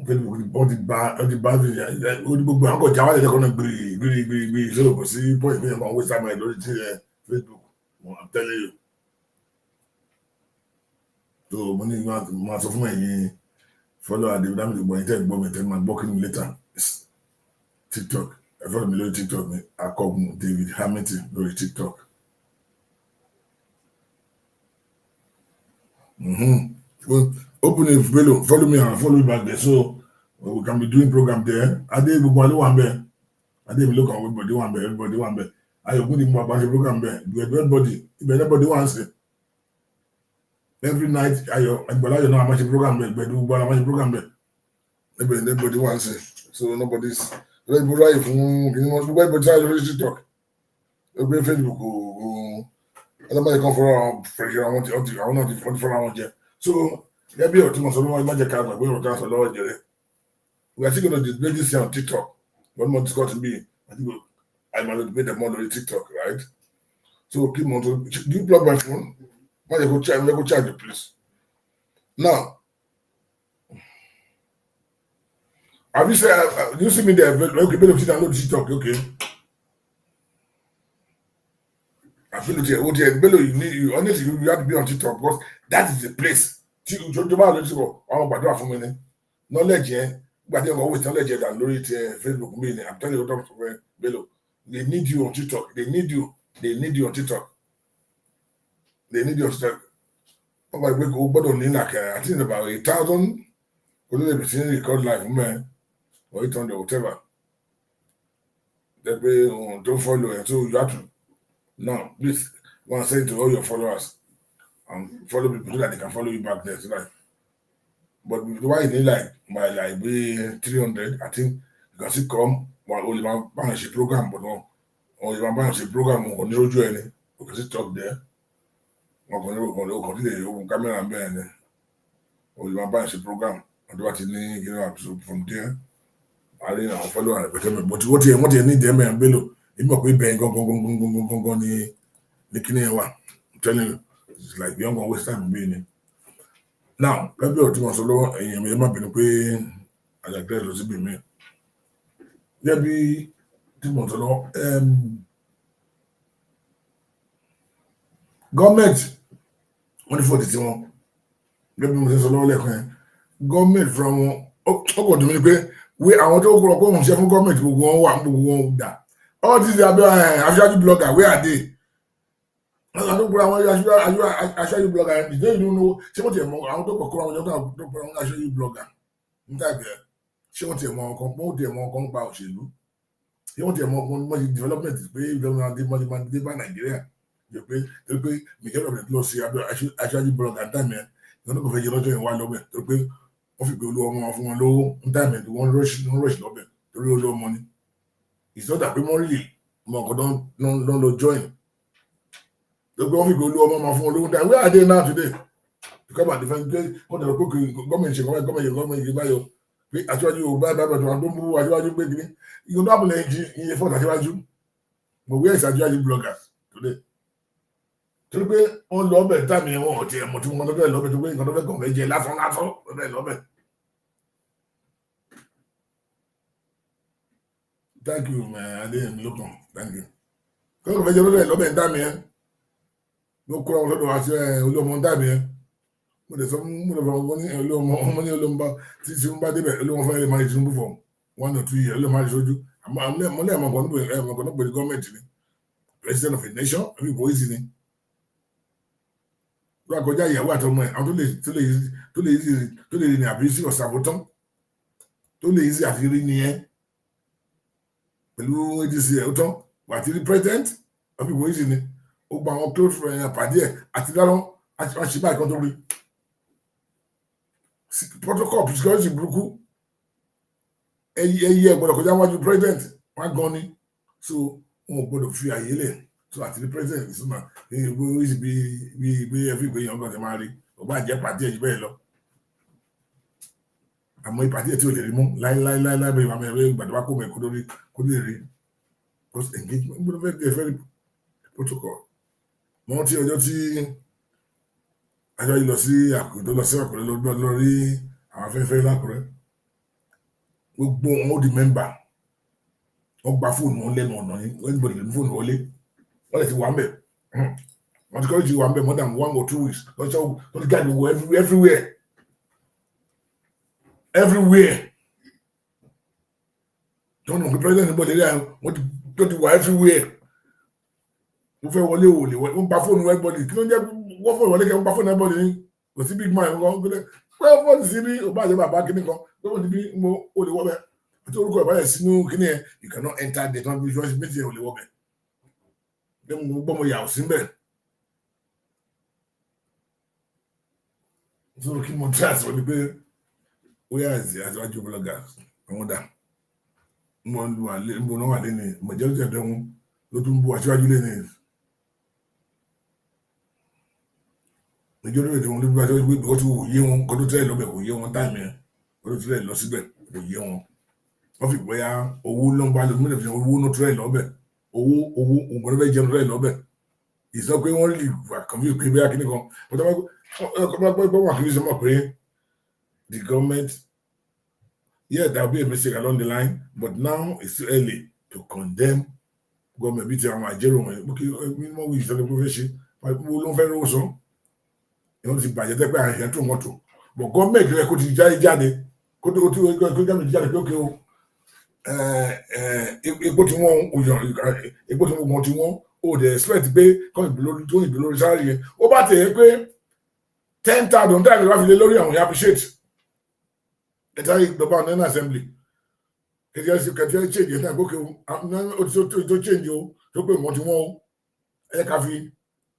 Facebook bọ́ ti bá ó ní gbogbo àwọn ọjà wálé lẹ́kọ̀ọ́ náà gbìrì sọ̀rọ̀ kò sí point ìpínyẹ̀ kan waste time lórí Facebook I'm telling you so mo ní máa sọ fún ẹ̀yin follow David Hamilton gbọ́ ẹ̀yin tẹ́ gbọ́ mi tẹ́ máa gbọ́ kí ni later TikTok ẹ follow mi lórí TikTok mi Akọgun David Hamilton lórí TikTok. Well, open it, Bello, follow me and follow me back there so we can be doing program there. Ade gbogbo alo one be. Ade mi look at everybody one be. Ayo good in about the program there. Do everybody, if everybody wants it. Every night, ayo, everybody know how much program there, but do how much program there. Everybody wants it. So nobody's everybody everybody try to talk. Every Facebook everybody come for our pressure. I want to for our here. So be or two months ago, imagine car we were cancel law. We are still going to debate this here on TikTok. One more discuss to me. I think I might debate the more on TikTok, right? So keep on to do you plug my phone? Why you go charge it, please? Now, have you said you see me there? Okay, better download TikTok, okay. I feel it. Bello, you honestly you have to be on TikTok because that is the place. Knowledge always knowledge than lórí Facebook me. I'm telling you Dr. Bello. They need you on TikTok. They need you on TikTok. They need you on TikTok. Oh my God, but only like I think about 1,000 could be seen record live man or 800 whatever. That way don't follow and so you have to now please want to say to all your followers and follow people so that they can follow you back there. So like, but why they like my like be 300, I think you can still come while only one partnership program, but no only one partnership program on the journey. You can still talk there. On camera and then only one partnership program. And what you need, so from there, I didn't follow and but what you need them and below. It might be bang go I'm telling you, it's like young one waste time being now. Let me to solo and you may not be paying as a great to be me. There be tí mo sọ lọ gọ́ọ̀mẹ̀ntì wọ́n ní fòdì tí wọ́n gẹ́gẹ́ bí mo ṣe sọ lọ́wọ́ lẹ́ẹ̀kan yẹn gọ́ọ̀mẹ̀ntì fúnra wọn ó kọ̀ dùn mí ni pé wé àwọn tó kọ̀ pé wọ́n ṣe fún gọ́ọ̀mẹ̀ntì gbogbo wọn wà gbogbo wọn dà all these abẹ́ aṣáájú blogger where are they? àwọn tó kọ̀ àwọn aṣáájú blogger ìdílé ìlú ní ṣé wọ́n ti mọ àwọn tó kọ̀ àwọn ọjọ́ tó kọ̀ àwọn aṣáájú blogger níta ìbẹ̀rẹ̀ ṣé wọ́n ti mọ ọkàn pa òṣèlú ṣé wọ́n ti mọ ọkàn development pé ìjọba dé bá Nàìjíríà jẹ́ pé majority lọ sí aṣáájú blogger dáàmì ẹ̀ ìjọba kò fẹ́ yẹ lọ́jọ́ yẹn wá lọ́bẹ̀ tó pé wọ́n fi pé olówó wọn fún wọn lówó dáàmì ẹ̀ wọ́n rush lọ́bẹ̀ torí olówó wọn ni ìsọdà pé wọ́n rí mọ ọkọ̀ lọ́n lọ join tó pé wọ́n fi pé olówó wọn fún wọn lówó dáàmì where are they now today to come and defend pé wọ́n tẹ̀lé pé gọ́ọ̀mẹ̀ntì ṣe gọ́ọ̀mẹ̀ntì báyọ̀ pé aṣáájú ò bá tó wọn tó ń bú aṣáájú pé kìíní ìgbọ́n tó àbúlẹ̀ iye fọ́ọ̀tà aṣáájú mo wí ẹ̀sìn aṣáájú bloggers today torí pé wọ́n lọ ọbẹ̀ tàmí wọn ò tiẹ̀ mọ̀ tí wọ́n lọ́bẹ̀ lọ́bẹ̀ tó pé nǹkan tó fẹ́ kàn fẹ́ jẹ lásán lọ́bẹ̀. Thank you adéyẹmí lókàn thank you kọ́kọ́ fẹ́ jẹ lọ́bẹ̀ tàmí ẹ ló kó àwọn lọ́dọ̀ wá sí olóòmọ tàmí ẹ mo lè sọ mo ní olóòmọ tí Tinubu bá débẹ̀ olóòmọ fẹ́ lè máa Tinubu for 1 or 2 years olóòmọ máa ṣojú àmọ́ àmọ́lẹ́ àmọ́kàn náà pẹ̀lú gọ́ọ̀mẹ̀ntì ni president of a nation every voice ni ló àkọjá ìyàwó àtọmọ ẹ àwọn tó lè rí ní àbí sí ọ̀sàbótán tó lè yí sí àti rí nìyẹn pẹ̀lú adc ẹ̀ ó tán wà á ti rí president every voice ni ó gba àwọn close friend àpàdé ẹ̀ àti dáná àṣìbá ìkan tó rí protocol security burúkú ẹyẹ gbọ́dọ̀ kọjá wájú president wọn gan ni so wọn ò gbọ́dọ̀ fi àyè lẹ̀ so àti the president ìsúná ìgbó ìsì bí ẹfí ìgbé yẹn ọgbọ̀n ti máa rí ọgbà jẹ́ pàdé ẹ̀yìn bẹ́ẹ̀ lọ àmọ́ ìpàdé ẹ̀ tí ò lè rí mú láíláíláí bẹ́ẹ̀ máa mẹ́rin gbàdúrà kó mẹ́ kó lè rí post engagement gbọ́dọ̀ fẹ́ gẹ̀ fẹ́rí protocol wọ́n ti ọjọ́ tí àjọ yìí lọ sí Àkúrẹ́ lórí àwọn afẹ́fẹ́ lákùrẹ́ gbogbo wọn ó di mẹ́mbà wọ́n gba fóònù wọn lẹ́nu ọ̀nà yìí wọ́n ti bọ̀dẹ̀ lẹ́nu fóònù wọlé wọ́n lè ti wà ń bẹ̀ wọ́n ti kọ́ ìjì wà ń bẹ̀ more than 1 or 2 weeks wọ́n ti gáàdì wọ everywhere tí wọ́n nù pé president bọ̀dẹ̀ rí àwọn wọ́n ti wà everywhere wọ́n fẹ́ wọlé òòlè wọ́n gba fóònù everybody kí ló ń jẹ́ wọ́n fóònù wọlé kẹ́ wọ́n gba fóònù everybody ní kò sí big man kan gbé pé fóònù sí ní òbá àjẹbà bá kíní kan pé wọ́n ti bí mo olè wọ́ bẹ́ẹ̀ àti orúkọ ìbálẹ̀ sínú kíní ẹ̀ you cannot enter the country because méjì olè wọ́ bẹ́ẹ̀ gbọ́ mo yà ọ́ sí bẹ́ẹ̀ so kí mo tẹ́ àṣọ ni pé ó yà àti àtiwájú blogger àwọn dà mo náà wà lẹ́nu majority of them ló tún bú aṣíwájú lẹ́nu majority of them ló bú aṣíwájú pé ó ti wò yé wọn kó tó tẹ́lẹ̀ lọ́bẹ̀ kò yé wọn táìmì ẹ̀ kó tó tẹ́lẹ̀ lọ síbẹ̀ kò yé wọn wọ́n fi bóyá owó lọ́nba lómi lè fi owó náà tẹ́lẹ̀ lọ́bẹ̀ owó nǹkan tó fẹ́ jẹun tẹ́lẹ̀ lọ́bẹ̀ ìsọ pé wọ́n rí confuse pé bóyá kíní kan wọ́n wà kí sọmọ pé the government there will be a mistake along the line but now it's too early to condemn government bíi ti àwọn Ajero wọn mímọ́ wí ìsọ̀rọ̀ pé fẹ́ ṣe wọ́n ló ń fẹ́ rówó sọ ìwọ́n ti bàjẹ́ tẹ́ pé àyàn tó wọ́n tó but government rẹ kó ti jáde kó jáde jáde pé ókè o epo tí wọ́n ti wọ́n o dey expect pé kọ́ ìgbé lórí sáré yẹn ó bá tẹ̀ pé 10,000 táìmì wá fi lé lórí àwọn appreciate ẹ̀ta ìjọba nínú assembly kẹ̀kẹ́ change ẹ̀ta ìgbókè o tó change o tó pé wọ́n ti wọ́n o ẹ̀ka fi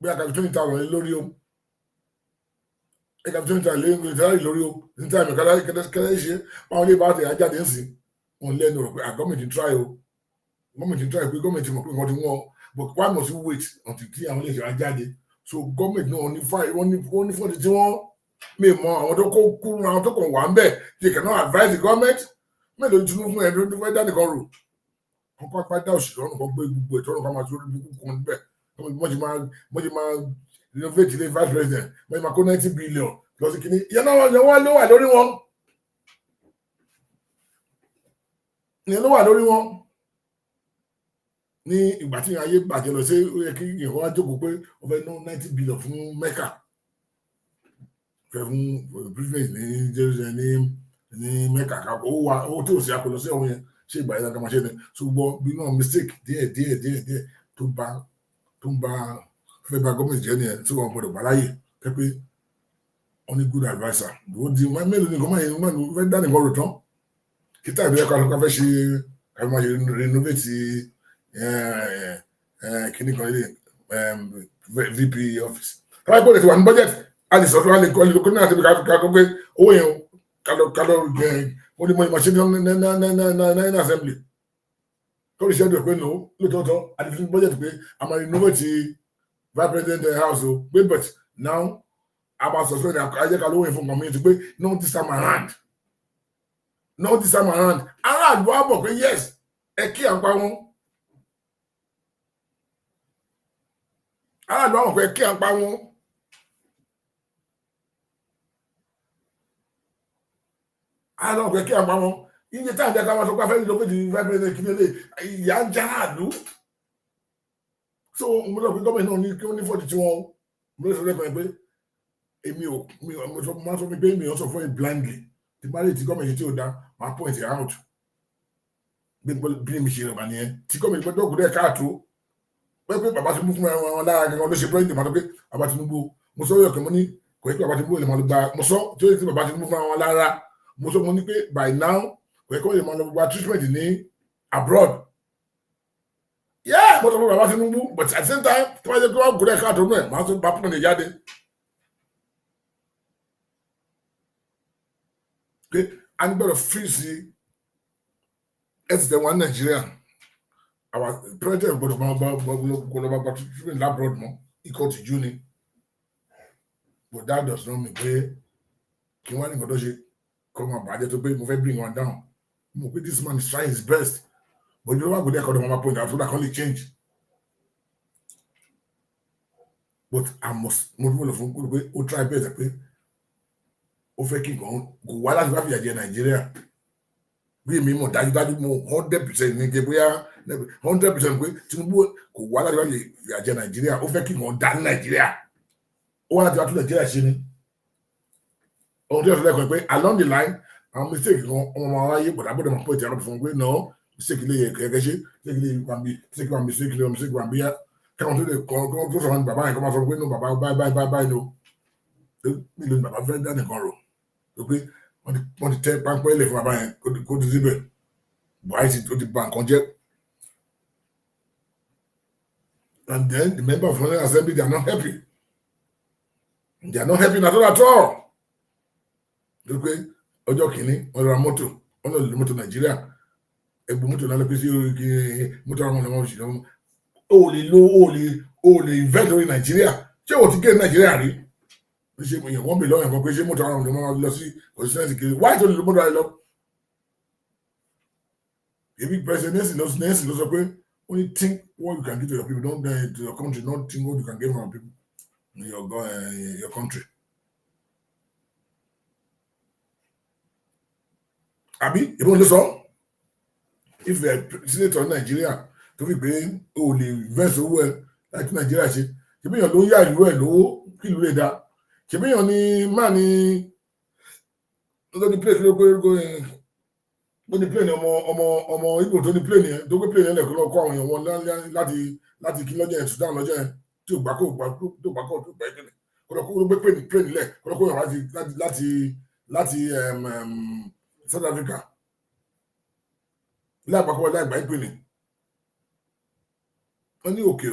20,000 lórí o ẹ̀ka fi 20,000 lórí o ní táìmì kẹ́lẹ́ ṣe báwọn lè bá tẹ̀ ajáde ń sìn wọn lẹ́nu rẹ̀ pé gọ́ọ̀mẹ̀ntì try o gọ́ọ̀mẹ̀ntì try pé gọ́ọ̀mẹ̀ntì mọ̀ pé wọ́n ti wọ́n o but why must you wait until tí àwọn ilé ìṣẹ̀wá jáde so gọ́ọ̀mẹ̀ntì náà wọ́n ní fọ́ọ̀tì tí wọ́n lè mọ àwọn tó kó kúrú àwọn tó kàn wà ń bẹ̀ they cannot advise the government mélòó Tinubu fún ẹ̀dùn tó fẹ́ dá nìkan rò wọ́n pápá dá òṣìṣẹ́ ọ̀nà kan gbé gbogbo ètò ọ̀nà kan máa tó rí gbogbo kan níbẹ̀ wọ́n ti máa renovate ilé vice president wọ́n ti máa kó 90 billion lọ sí kínní ìyẹn ló wà lórí wọn ìyẹn ló wà lórí wọn ní ìgbà tí ayé bàjẹ́ lọ sí ó yẹ kí ìyẹn wá jókòó pé ó fẹ́ ná 90 billion fún Mecca fẹ́ fún president ní Jerusalem ní Mecca owó tí ò sí akọlọ sí ọ̀hún yẹn ṣé ìgbà yẹn ká máa ṣe ni ṣùgbọ́n bí náà mistake díẹ̀ tó ń bá fẹ́ bá gọ́ọ̀mẹ̀ntì jẹ́ nìyẹn tí wọ́n gbọ́dọ̀ gbà láàyè pé wọ́n ní good adviser ó di mélòó ni gọ́ọ̀mẹ̀ntì yẹn fẹ́ dá nìkan rò tán kí táìbí ẹ̀ka ló fẹ́ ṣe ká máa ṣe renovate kíní kan ilé VP office káwá gbọ́dọ̀ ti wà ní budget a lè sọ̀rọ̀ a lè kọ́ ilé náà síbi ká kọ́ pé owó yẹn kálọ̀ ó ní mọ̀ ṣe ní assembly tó lè ṣẹ́dọ̀ pé no lóòótọ́ a lè fi budget pé a máa renovate vice president house o pé but now a máa sọ̀rọ̀ ní ajẹ́ká lówó yẹn fún community pé no this time around around wà bọ̀ pé yes ẹ kí à ń pa wọn around wà bọ̀ pé ẹ kí à ń pa wọn around wà bọ̀ pé kí à ń pa wọn iye tí àjẹká wọn sọ pé afẹ́lẹ́ lókè di vice president kí lélẹ̀ ìyá ń já àlú so mo lọ pé gọ́ọ̀mẹ̀ntì náà ní kí wọ́n ní fọ́ọ̀tì tí wọ́n mo lọ sọ lẹ́kọ̀ọ́ pé èmi ò máa sọ pé èmi ò sọ fún ẹ blindly tí bá lè ti gọ́ọ̀mẹ̀ntì tí ò dá máa point it out bí mi ṣe rẹ̀ wà nìyẹn tí gọ́ọ̀mẹ̀ntì pẹ́ tó kù dẹ́ káàtó pé bàbá Tinubu fún wọn lára gẹ́gẹ́ ló ṣe president máa tó pé bàbá Tinubu mo sọ yọ̀kẹ́ mo ní kò yẹ kí bàbá Tinubu lè máa lọ gba mo sọ tí ó yẹ kí bàbá Tinubu fún wọn lára mo sọ mo ní pé by now kò yẹ kí wọ́n lè máa lọ gba treatment ní abroad mo sọ fún bàbá Tinubu but at the same time tí wọ́n yẹ kí wọ́n kù dẹ́ káàtó náà máa tó bá pọ̀ ní jáde pé a ní gbọ́dọ̀ freeze ẹsẹ̀ wọn Nàìjíríà our president gbọ́dọ̀ máa treatment labroad mọ́ ikọ̀ tìjú ni but that does not mean pé kí wọ́n ní nǹkan tó ṣe kọ́ máa bàjẹ́ tó pé mo fẹ́ bring one down mo pé this man is trying his best but you know what go there kọ́ ló máa point out so that can only change but I must mo dúró lọ fún kúrò pé ó try best pé ó fẹ́ kí nǹkan kò wá láti wá fìyà jẹ Nàìjíríà bí èmi mọ̀ dájúdájú mo 100% ní ike bóyá 100% pé Tinubu kò wá láti wá fìyà jẹ Nàìjíríà ó fẹ́ kí nǹkan dá ní Nàìjíríà ó wá láti wá tún Nàìjíríà ṣe ni ohun tí wọ́n sọ lẹ́kọ̀ọ́ pé along the line àwọn mistake kan ọmọ aráyé gbọ́dọ̀ máa pọ̀ ìtì àwọn fún un pé no mistake ilé kẹ̀kẹ́ ṣe mistake wà bí yá kẹ́wọ́n tó lè kọ́ tó sọ̀rọ̀ ní bàbá yẹn kọ́ máa sọ pé no bàbá báyìí no nílò ní bàbá fẹ́ dá nìkan rò tó pé wọ́n ti tẹ́ pápẹ́ ilẹ̀ fún bàbá yẹn kó ti síbẹ̀ Buhari ó ti ba nǹkan jẹ́ and then the member of the assembly they are not happy at all tó pé ọjọ́ kìíní wọ́n ra mọ́tò wọ́n lọ lè mọ́tò Nàìjíríà ẹgbẹ́ mọ́tò náà lọ pé sí mọ́tò àwọn ọmọ òṣìṣẹ́ o lè invest lórí Nàìjíríà ṣé o ti gé Nàìjíríà rí ṣe èèyàn wọ́n bè lọ́wọ́ ẹ̀kọ́ pé ṣé mọ́tò àwọn ọmọ lọ sí constituency kiri wáyé tó lè lo mọ́tò ayé lọ ebi president Nancy ló sọ pé only think what you can give to your people don't to your country not think what you can give from people in your country. àbí ìbọn ló sọ if a senator Nàìjíríà tó fi pé o lè invest owó ẹ láti Nàìjíríà ṣe ṣebí èèyàn ló ń yá ìlú ẹ lówó kí ìlú lè dá ṣebí èèyàn ni máa ní lóní plane ló ní plane ọmọ Ìgbò tó ní plane yẹn tó gbé plane yẹn lẹ́kọ̀ọ́ lọ kó àwọn èèyàn wọn láti kí lọ́jọ́ yẹn Sudan lọ́jọ́ yẹn tí ò gbákò tó gbá ìpínlẹ̀ kó gbé plane lẹ̀ kó kó yàn láti South Africa lápapọ̀ láìgbà ìpínlẹ̀ wọ́n ní òkè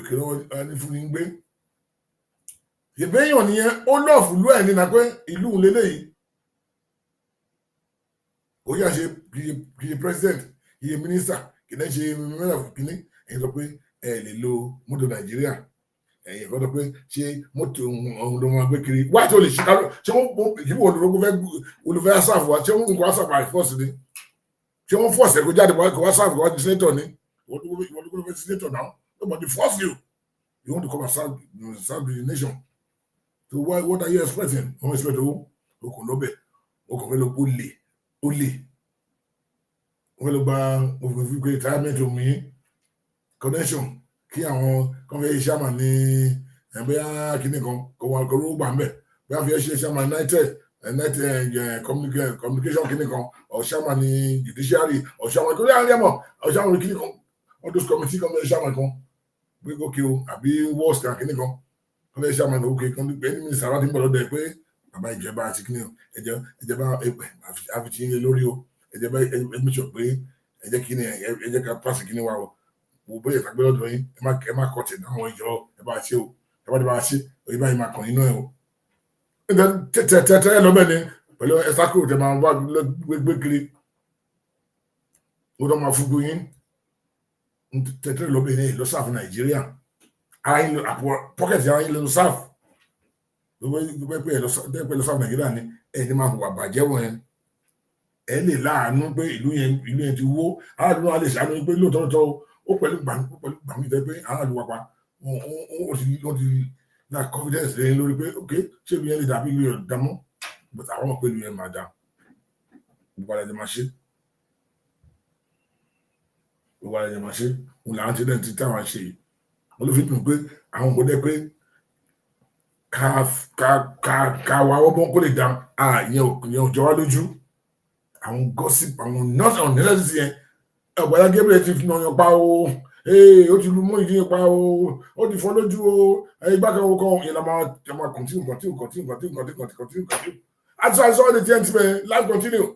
náà ní fún ní gbé ìbéèyàn nìyẹn ó lọ́ọ̀fù lú ẹ̀ nínú pé ìlú lélẹ́yìí ó yà ṣe kìí president kìí minister kìí náà ṣe mẹ́rà fún kìíní ẹ̀yìn sọ pé ẹ lè lo mọ́tò Nàìjíríà ẹ̀yìn kan sọ pé ṣé mọ́tò ọ̀hún ló máa gbé kiri wáyé tó lè ṣe kárò ṣé wọ́n olùfẹ́ asáfù wa ṣé wọ́n nǹkan asáfù àìfọ́ọ̀sì ni ṣé wọ́n fọ́ọ̀sì ẹ̀kọ́ jáde kó wá sáfù wá di senator ni wọ́n ló fẹ́ senator now nobody force you want to come and serve the nation so what are you expecting wọ́n expect owó okùn lọ́bẹ̀ okùn fẹ́ lọ kó lè ó lè wọ́n lọ gba òfin pé retirement omi connection kí àwọn kan fẹ́ chairman ní ẹgbẹ́ kínní kan kó wọn kó ló gbà ń bẹ̀ bí wọ́n fi ṣe chairman united communication kínní kan or chairman ní judiciary or chairman kó lè àárẹ̀ mọ̀ or chairman kínní kan all those committee kan fẹ́ chairman kan pé gòkè o àbí wars kan kínní kan kan fẹ́ chairman gòkè kan ní ẹni mínísítà láti ń bọ̀ lọ́dọ̀ ẹ̀ pé bàbá ìjọba àti kínní ẹ̀jẹ̀ bá àfitì yín lórí o ẹ̀jẹ̀ bá ẹ̀mí sọ pé ẹ̀jẹ̀ kínní ẹ̀jẹ̀ ká pàṣẹ kínní wa o wo bóyá ìtàgbé lọ́dọ̀ yín ẹ má kọ́ tẹ̀ àwọn ìjọ ẹ bá ṣe o ẹ bá ti bá ṣe òye báyìí máa kàn yín náà o. tẹ́tẹ́ lọ́bẹ̀ ni pẹ̀lú ẹ̀sà kúrò tẹ̀ máa wá gbé kiri ó dọ́ máa fúgbó yín tẹ́tẹ́ lọ́bẹ̀ ni lọ sáfù Nàìjíríà pọ́kẹ̀tì ara yín lọ sáfù gbogbo pé lọ sáfù Nàìjíríà ni ẹni máa hùwà bàjẹ́ wọ̀nyẹn ẹ lè láàánú pé ìlú yẹn ti wó aláàánú alẹ́ ṣàánú pé lóòótọ́ ó pẹ̀lú gbàmí jẹ́ pé aráàlú wa pa wọ́n ti na confidence lẹ́yìn lórí pé ok ṣé ìlú yẹn lè dàbí ìlú yẹn dámọ́ but àwọn ọmọ pé ìlú yẹn máa dá gbogbo àlejò máa ṣe òun làwọn ti dẹ́n ti táwọn ṣe yìí wọ́n ló fi dùn pé àwọn kò dẹ́ pé ká wà wọ́n kó lè dá ìyẹn ò jọ wá lójú àwọn gossip àwọn nọ́ọ̀sì àwọn nẹ́lẹ́sì yẹn ọ̀gbọ̀dá Gabriel ti fi ọyàn pa o ó ti lu mú ìdí pa o ó ti fọ́ lójú o ìgbàkan kan ìyẹn la máa continue àti àìsàn ọ̀dẹ̀ tí ẹ̀ ń ti bẹ̀ life continue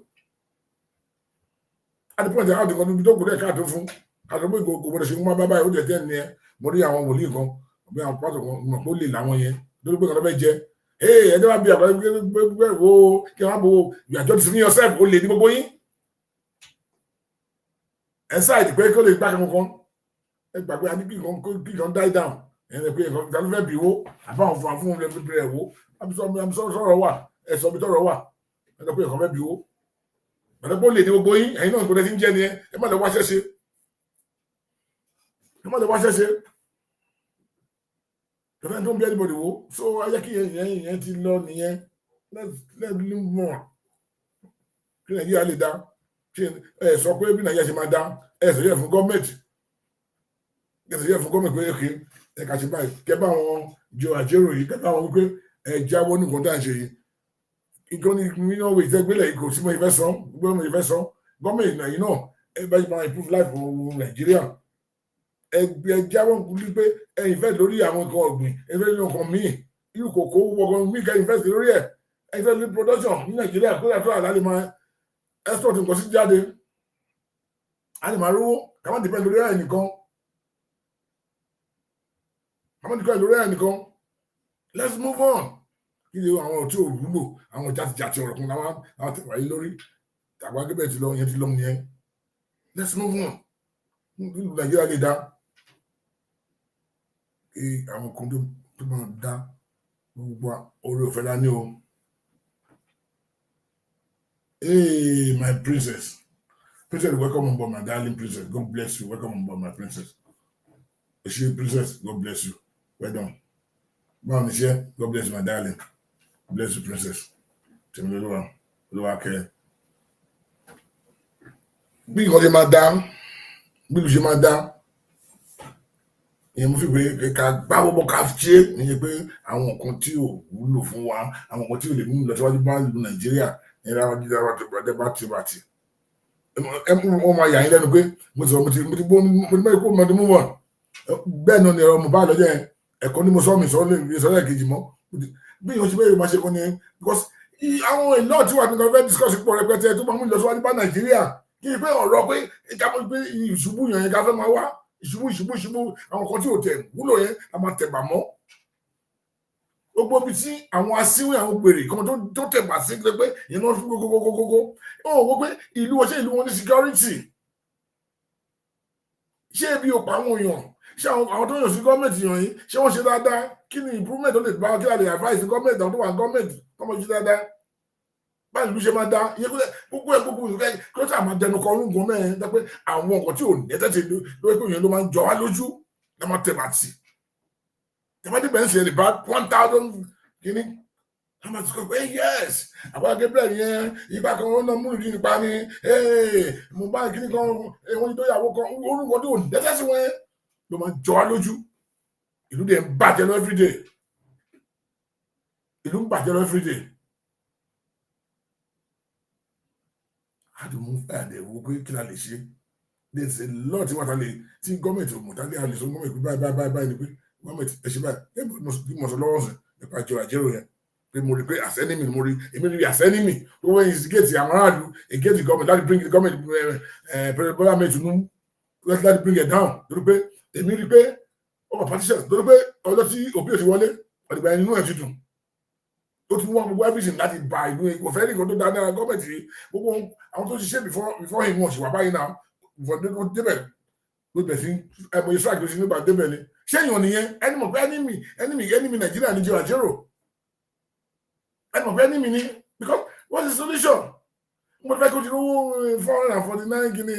at the point ẹ̀ àti kan níbi tó kù dẹ̀ káàtó fún káàtó pé kò gbọdọ̀ ṣe fún má bábáyé ó jẹ́ tẹ́ ni ẹ mo rí àwọn wòlíì kan bí àwọn pásọ kan mọ̀ pé ó lè làwọn yẹn lórí pé kọ́ńtà bẹ́ẹ̀ jẹ́ ẹjọ́ bá bí àgbàdo gbé wo kí wọ́n á bo ìyàjọ́ ti fi yourself ó lè ní gbogbo yín inside pé kó lè gbá kankan ẹ gbàgbé àní kí kan die down ẹni pé nǹkan fẹ́ bí wo àbáwọn fún rẹ̀ wo sọ̀rọ̀ wà ẹ sọ bí tọ̀rọ̀ wà ẹni pé nǹkan fẹ́ bí wo ẹni pé ó lè ní gbogbo yín ẹ̀yin náà gbọdọ̀ ti ń jẹ́ ni ẹ má lè wáṣẹ́ ṣe ẹ̀fẹ́ tó ń bí anybody wo so ayé kí yẹn ti lọ nìyẹn let's live more kí Nàìjíríà lè dá ẹ sọ pé bí Nàìjíríà ṣe máa dá ẹ sọ yẹ fún gọọmenti pé ok ẹ kà ṣe báyìí kẹ bá wọn jọ Ajero yìí kẹ bá wọn wípé ẹ jáwọ́ ní nǹkan tá à ń ṣe yìí ìkànnì mílíọ̀nù wèé ìtẹ́gbélẹ̀ yìí kò sí mọ́ ìfẹ́ sàn gọọmenti náà yìí náà ẹ bá máa improve life of Nàìjíríà ẹ jáwọ́ ní pé ẹ invest lórí àwọn nǹkan ọ̀gbìn ẹ fẹ́ lórí nǹkan míì irú kòkó wọ̀gàn míì kẹ́ invest lórí ẹ fẹ́ lórí production ní Nàìjíríà kó yàtọ̀ àlá lè máa export nǹkan sí jáde a lè máa rówó ká má dìpẹ́ lórí ẹ̀ nìkan let's move on kí ni àwọn tí ò wúlò àwọn jàtìjàtì ọ̀rọ̀ kan láwọn tẹ̀wá yìí lórí tàbá gẹ́gẹ́ ti lọ yẹn ti lọ nìyẹn let's move on nílùú Nàìjíríà lè dá kí àwọn kan tó máa dá gbogbo orí òfẹ́ dání o. Hey, my princess, welcome on board, my darling princess. God bless you. Welcome on board, my princess. She princess, God bless you. Well done. Mom is here. God bless you, my darling. Bless you, princess. Tell me okay. Bí nǹkan ṣe máa dá, bí ìlú ṣe máa dá, ìyẹn mo fi pé ká gbá gbogbo ká ṣe ìyẹn pé àwọn nǹkan tí ò wúlò fún wa, àwọn nǹkan tí ò lè mú ìlọsíwájú bá ìlú Nàìjíríà ẹ̀rọ àwọn jíjá wa ti bàtì wọ́n máa yà yín lẹ́nu pé mo ti mẹ́rin kó mọ́tò mú wọn bẹ́ẹ̀ náà ni ẹ̀rọ mo bá lọ́jọ́ yẹn ẹ̀kọ́ ní mo sọ mi ìsọ̀rọ̀ kejì mọ́ bí ìyẹn ṣe bẹ́ẹ̀ máa ṣe kọ́ ni because àwọn ìlú tí wà nínú ọ̀fẹ́ discuss pọ̀ rẹpẹtẹ tó máa mú ìlọsíwájú bá Nàìjíríà kí ni pé ọ̀rọ̀ pé ìṣubú yẹn ká fẹ́ máa wá ìṣubú àwọn kan tí ò tẹ̀ wúlò yẹn a máa tẹ̀ bà mọ́ gbogbo ibi tí àwọn asínwé àwọn gbèrè kan tó tẹ̀gbà sí pé ìyẹn náà fún gógógógógó ó wọ́n pé ìlú wọn ní security ṣé ebi ò pa àwọn èèyàn ṣé àwọn tó yàn sí gọ́ọ̀mẹ̀ntì yàn yìí ṣé wọ́n ṣe dáadáa kí ni improvement tó lè bá kí lè advice gọ́ọ̀mẹ̀ntì àwọn tó wà gọ́ọ̀mẹ̀ntì tó mọ̀ ṣe dáadáa báyìí ìlú ṣe máa dá iye gbogbo ìlú kí ló tà máa dẹnu kọ orúngún mẹ́rin dá pé àwọn nǹkan tí ò ní ẹ̀tẹ́tẹ̀ lórí pé ìyẹn ló máa ń jọ wá lójú ẹ máa tẹ̀ bàtì tẹ̀mọ́tì bẹ́ẹ̀ ń ṣe lè bá 1,000 kìíní a máa ti kọ́ pé yes àwọn Gabriel yẹn ìgbà kan wọn náà múlù kí nípa ni mo bá kìíní kan wọn tó yàwó kan orúkọ tó dẹ́sẹ̀ sí wọn ló máa jọ wá lójú ìlú dẹ̀ ń bàjẹ́ lọ everyday ìlú ń bàjẹ́ lọ everyday how to move and wo pé kí la lè ṣe there's a lot tí wọ́n ta lè tí gọ́ọ̀mẹ̀ntì òmùtálẹ́ àlè sọ gọ́ọ̀mẹ̀ntì báyìí ni pé gọ́ọ̀mẹ̀ntì ẹ ṣe báyìí bí mo sọ lọ́wọ́ sùn nípa Ajero yẹn pé mo rí pé àsẹ́nìmì mo rí èmi rí àsẹ́nìmì tó wọ́n instigate àwọn aráàlú against the government láti bring the government President Bola Ahmed Tinubu láti bring it down lórí pé èmi rí pé ọkọ̀ partitions lórí pé ọjọ́ tí òbí òsì wọlé ọ̀dìgbà ẹni inú ẹ̀ ti dùn ó ti wọ́n gbogbo everything láti ba ìlú kò fẹ́ nìkan tó dáadáa gọ́ọ̀mẹ̀ntì gbogbo àwọn tó ṣiṣẹ́ before him wọ́n ṣì wà báyìí náà ó débẹ̀ ló bẹ̀ sí ẹ̀mọ̀ ìṣúra kìí ṣe nígbà débẹ̀ ni ṣé èèyàn nìyẹn ẹni mọ̀ pé enemy Nàìjíríà ní Ajero ẹni mọ̀ pé enemy ni because what's the solution mo fẹ́ kó ti rówó 449 kìíní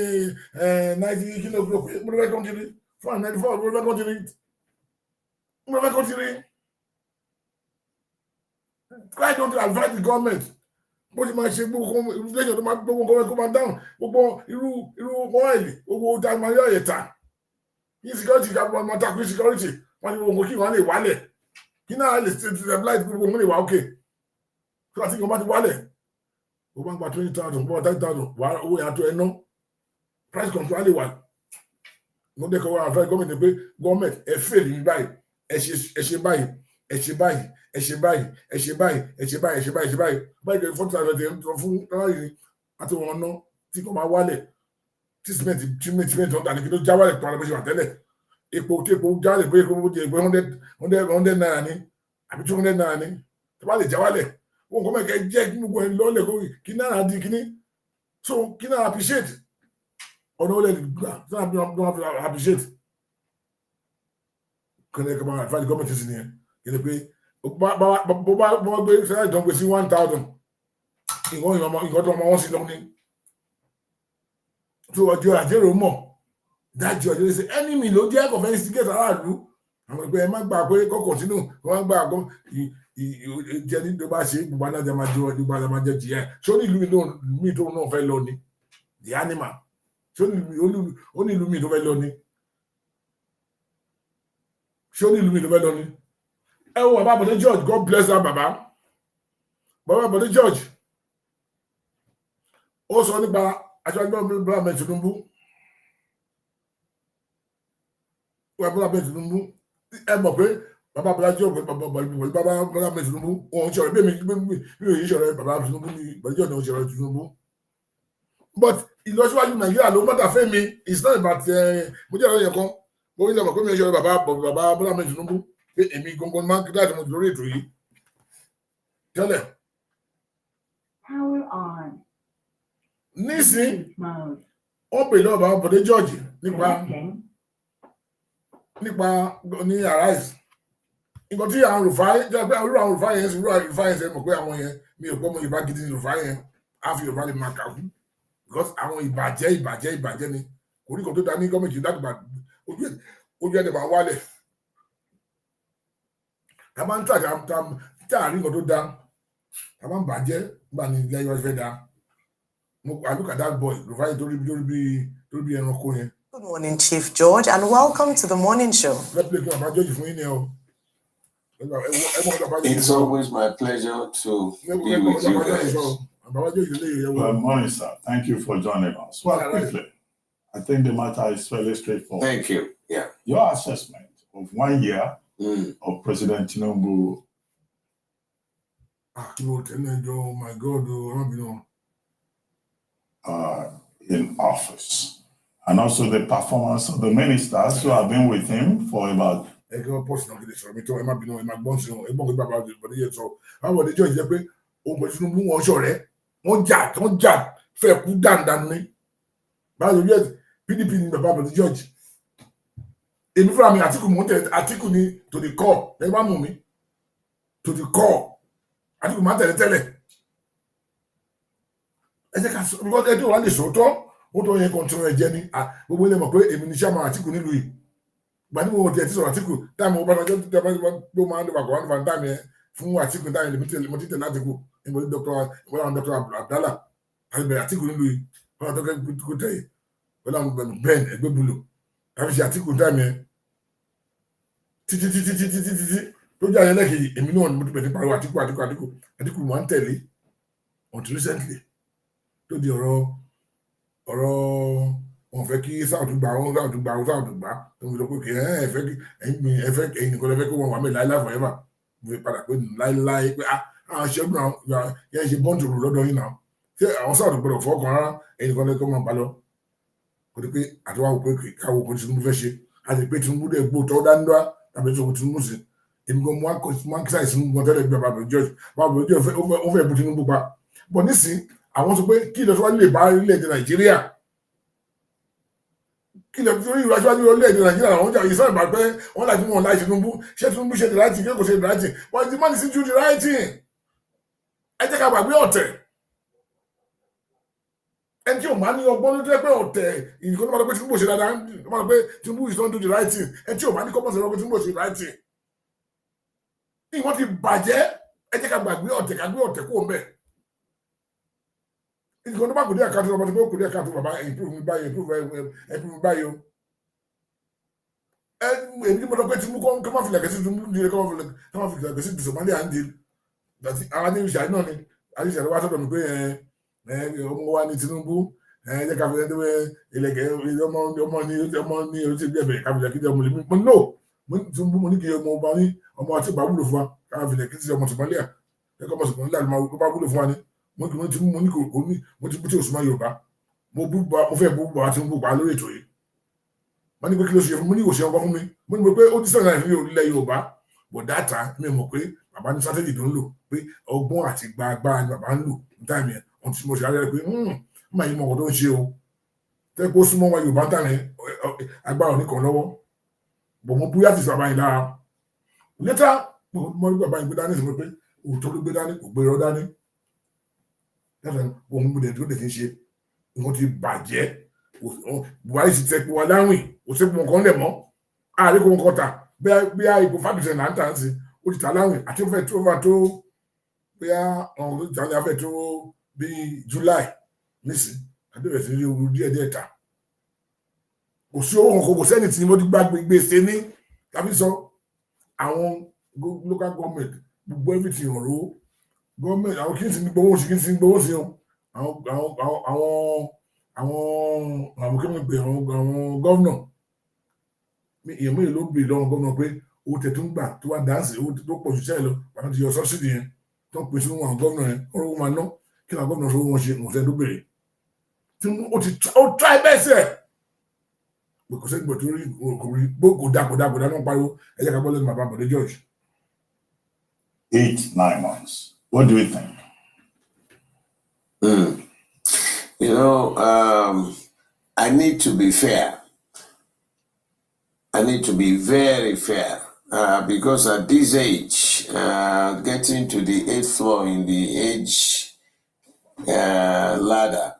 90 kìíní òkúrò pé mo fẹ́ kó ti rí 494 mo fẹ́ kó ti rí mo fẹ́ kó ti rí. Why don't you advise the government? Bó ti máa ṣe gbogbo lẹ́yìn tó máa gbogbo government kó máa dáhùn gbogbo irú ọ́ìlì gbogbo tá a máa yọ ẹ̀ta insecurity ká máa takú insecurity wọ́n ti gbogbo kí wọ́n lè wálẹ̀ kí náà lè stabilize gbogbo wọn lè wá òkè kí wọ́n ti gbọ́n bá ti wálẹ̀ ó bá ń gba 20,000 bọ́ 30,000 wà owó yàtọ̀ ẹ̀ná price control lè wà mo dẹ́kọ̀ wọ́n àfẹ́ gọ́ọ̀mẹ̀ntì pé gọ́ọ̀mẹ̀ntì ẹ fèlè ní báyìí ẹ ṣe báyìí ẹ ṣe báyìí ẹ ṣe báyìí ẹ ṣe báyìí ẹ ṣe báyìí ẹ ṣe báyìí ẹ ṣe báyìí báyìí kẹ́ 40,000 ẹ̀ ń tọ́ fún ráyè àti wọn ná tí kò máa wálẹ̀ tí cement ọ̀tà ní kí ló já wálẹ̀ tó ara bó ṣe wà tẹ́lẹ̀ epo tí epo jálẹ̀ pé epo jẹ ìgbẹ́ 100 naira ní àbí 200 naira ní tó bá lè já wálẹ̀ wọn kọ́ mẹ́kẹ́ jẹ́ kí gbogbo ẹ̀ lọ́lẹ̀ kí náírà di kíní so kí náírà appreciate ọ̀nà olè gbà tí wọ́n fi appreciate kọ́ni ẹ̀ka máa advise gọ́ọ̀mẹ̀ntì sí nìyẹn kìí pé bó bá gbé sẹ́yìn tó ń gbé sí 1,000 nǹkan tó ọmọ wọn sí lọ ní tó ọjọ́ Ajero mọ̀ dájú Ajero ṣe enemy ló jẹ́ kọ̀fẹ́ instigate aráàlú àwọn ẹgbẹ́ ẹ má gbà pé kọ́kọ́ sínú wọ́n gbà kọ́ jẹ́ ní tó bá ṣe gbogbo alájà máa jẹ́ ọdún gbàdá máa jẹ́ jìyà ṣó ní ìlú mi tó náà fẹ́ lọ ní the animal ṣó ní ìlú mi tó fẹ́ lọ ní ṣó ní ìlú mi tó fẹ́ lọ ní. Ẹ wo bàbá Bọ̀dé George, God bless that bàbá Bọ̀dé George ó sọ nípa aṣáájú Bola Ahmed Tinubu ẹ mọ̀ pé bàbá Bọ̀dé George bàbá Bola Ahmed Tinubu wọn ń ṣọ̀rọ̀ bí mi ò yí ṣọ̀rọ̀ bàbá Tinubu ní Bọ̀dé George náà ṣọ̀rọ̀ Tinubu but ìlọsíwájú Nàìjíríà ló mọ́ta fẹ́ mi it's not about mo jẹ́ ọ̀rọ̀ yẹn kan mo ní ọmọ pé mi ò ṣọ̀rọ̀ bàbá Bola Ahmed Tinubu pé èmi gangan máa ń kí láti mo lórí ètò yìí tẹ́lẹ̀. nísìn wọ́n pè lọ́wọ́ bàbá Bọ̀dé George nípa ní Arise nǹkan tí àwọn Rufai jẹ́ pé àwọn Rufai yẹn ṣe mọ̀ pé àwọn yẹn mi ò gbọ́ mọ Yorùbá gidi ní Rufai yẹn á fi Yorùbá lè máa kà fún because àwọn ìbàjẹ́ ni kò ní kò tó dá ní gọ́ọ̀mẹ̀ntì láti gbà ojú ẹ̀ máa wálẹ̀ ta máa ń tà tí àárín nǹkan tó dá ta máa ń bàjẹ́ nígbà ní ilé ayé fẹ́ dá I look at that boy Rufai torí bí ẹranko yẹn. Good morning, Chief George, and welcome to the morning show. It's always my pleasure to be with you guys. Good morning, sir. Thank you for joining us. Well, quickly, I think the matter is fairly straightforward. Thank you. Yeah. Your assessment of 1 year of President Tinubu. Oh my God, in office, and also the performance of the ministers who have been with him for about. PDP ní bàbá Bọ̀dé George èmi fúnra mi Àtíkù ní to the core ẹ bá mú mi to the core Àtíkù máa tẹ̀lé tẹ́lẹ̀ ẹ jẹ́ ká sọ because ẹ tí wọ́n lè sòótọ́ ó tó yẹ kọ́ńtínú ẹ jẹ́ ní gbogbo ilé mọ̀ pé èmi ní sàmà Àtíkù nílùú yìí gbà ní mo tiẹ̀ ti sọ̀rọ̀ Àtíkù táàmù ọba náà tó bá máa ń dọ̀bà kọ́ wọn táàmù yẹn fún Àtíkù táàmù yẹn mo ti tẹ̀lé Àtíkù ìmọ̀ Dr. Abdallah àti bẹ̀rẹ̀ Àtíkù nílùú yìí wọ́n tó kẹ́ kó tẹ̀yẹ pẹ̀lú àwọn Ben ẹgbẹ́ bulo tàbí ṣe Àtíkù táìmù yẹn títí tó jẹ́ àyẹ̀lẹ́ kejì èmi náà ni mo ti bẹ̀rẹ̀ pariwo Àtíkù mo ń tẹ̀lé until recently tó di ọ̀rọ̀ wọn fẹ́ kí South gbà tó ń fi sọ pé ẹ fẹ́ kí ẹ̀yin nìkan lẹ fẹ́ kí wọ́n wà mí láíláí forever mo fi padà pé láíláí pé àwọn ṣẹ́gun àwọn yẹn ṣe bọ́ǹdù rò lọ́dọ̀ yín náà ṣé àwọn South gbọdọ̀ fọ́ọ̀kan rárá ẹ̀yin nìkan lẹ kọ́ máa bá lọ kò ní pé àtiwá wò pé káwọ́ kò Tinubu fẹ́ ṣe àti pé Tinubu dẹ̀ gbó tọ́ dáńdá tàbí tó Tinubu sí èmi gan mo á kíláì Tinubu gan tẹ́lẹ̀ bí bàbá George ó fẹ́ bu Tinubu pa bọ̀ nísìn àwọn sọ pé kí ìlọsíwájú lè bá orílẹ̀-èdè Nàìjíríà kí ìlọsíwájú orílẹ̀-èdè Nàìjíríà làwọn jà yìí sọ̀rọ̀ bá pé wọ́n láti mú wọn láì Tinubu ṣé Tinubu ṣe the right thing kí kò ṣe the right thing but the man is still the right thing ẹ jẹ́ ká gbàgbé ọ̀tẹ̀ ẹni tí o máa ní ọgbọ́n ló jẹ́ pé ọ̀tẹ̀ ìkọ́ tó máa lọ pé Tinubu ṣe dáadáa tó máa lọ pé Tinubu is not do the right thing ẹni tí o máa ní kọ́mọ̀sì lọ pé Tinubu ṣe the right thing ní wọ́n ti bàjẹ́ ẹ jẹ́ ká gbàgbé ọ̀tẹ̀ ká gbé ọ̀tẹ̀ kó o mẹ́ ìkọ́ tó bá kò dé àkáàtì ọmọ tó bá kò dé àkáàtì bàbá improve mi báyìí o èmi ní mo lọ pé Tinubu kọ́ máa fi lẹ̀kẹ́ sí Tinubu ní kọ́ máa fi lẹ̀kẹ́ sí Somalia and deal àwọn adé ìṣàlẹ̀ náà ni adé ìṣàlẹ̀ wá sọ́dọ̀ mi pé ọmọ wa ní Tinubu jẹ́ ká fi ilẹ̀kẹ̀ ọmọ ní orí ẹ̀bẹ̀ ká fi lẹ̀kẹ́ ọmọ lèmi mo no Tinubu mo ní kí ọmọ ọba ní ọmọ àti ìgbà wúlò fún wa ká fi lẹ̀kẹ́ sí ọmọ Somalia ẹ̀kọ́ ọmọ Somalia ló bá wúlò fún wa ní mo ní kò ní mo ti búté òṣùmá Yorùbá mo fẹ́ bú bàbá Tinubu pa lórí ètò yìí wọ́n ní pé kí ló ṣe fún mo ní ìwòsàn ọkọ fún mi mo ní pé ó ti sọ̀rọ̀ ní orílẹ̀ Yorùbá bọ̀ dáta mi mọ̀ pé bàbá ní strategy tó ń lò pé ọgbọ́n àti gbàgbà ni bàbá ń lò ní táìmì yẹn wọ́n ti mo ṣe àárẹ̀ pé má yí mọ̀ ọ̀kọ̀ tó ń ṣe o tẹ́ kó súnmọ́ wa Yorùbá tàn ní agbára oníkan lọ́wọ́ bọ̀ mo búyà ti bàbá yìí lára létà mo rí bàbá yìí gbé dání sí mi pé òótọ́ ló gbé dání kò gbé irọ́ dání yàtọ̀ ohun gbọdọ̀ tó lè fi ṣe wọ́n ti bàjẹ́ Buhari ti tẹ́ pé wọn láwìn kò sí pọ̀ nǹkan lẹ̀ mọ́ ààrẹ kò nǹkan tà bí i ipò 5% là ń tà ń sí ó ti tà láwìn àti ó fẹ́ tó bí i ọ̀hún tó jà ní afẹ́ tó bí July nísìn àdébẹ̀ sí rí oru díẹ̀ tà kò sí owó kankan kò sẹ́ni tí mo ti gbàgbé gbèsè ní tàbí sọ àwọn local government gbogbo everything ọ̀rọ̀ government àwọn kí n sì ní gbowó sí o àwọn kí wọ́n pè àwọn gọ́vnọ̀ èèyàn mélòó ló bè lọ́wọ́ gọ́vnọ̀ pé owó tẹ̀ tó ń gbà tó wá dáǹsì owó tó pọ̀ jù sẹ́yìn lọ pàtó ti yọ sọ́sídì yẹn tó ń pè sínú àwọn gọ́vnọ̀ yẹn ọ̀rọ̀ wọn máa ná kí làwọn gọ́vnọ̀ sọ́wọ́ wọn ṣe òun tó bèrè tí ó try bẹ́ẹ̀ sẹ̀ pé kò sẹ́gbẹ̀ tó rí kò dá náà pariwo ẹ jẹ́ ká bọ́ lẹ́nu bàbá Bọ̀dé George. 8-9 months. What do you think? You know, I need to be fair. I need to be very fair because at this age, getting to the 8th floor in the age ladder,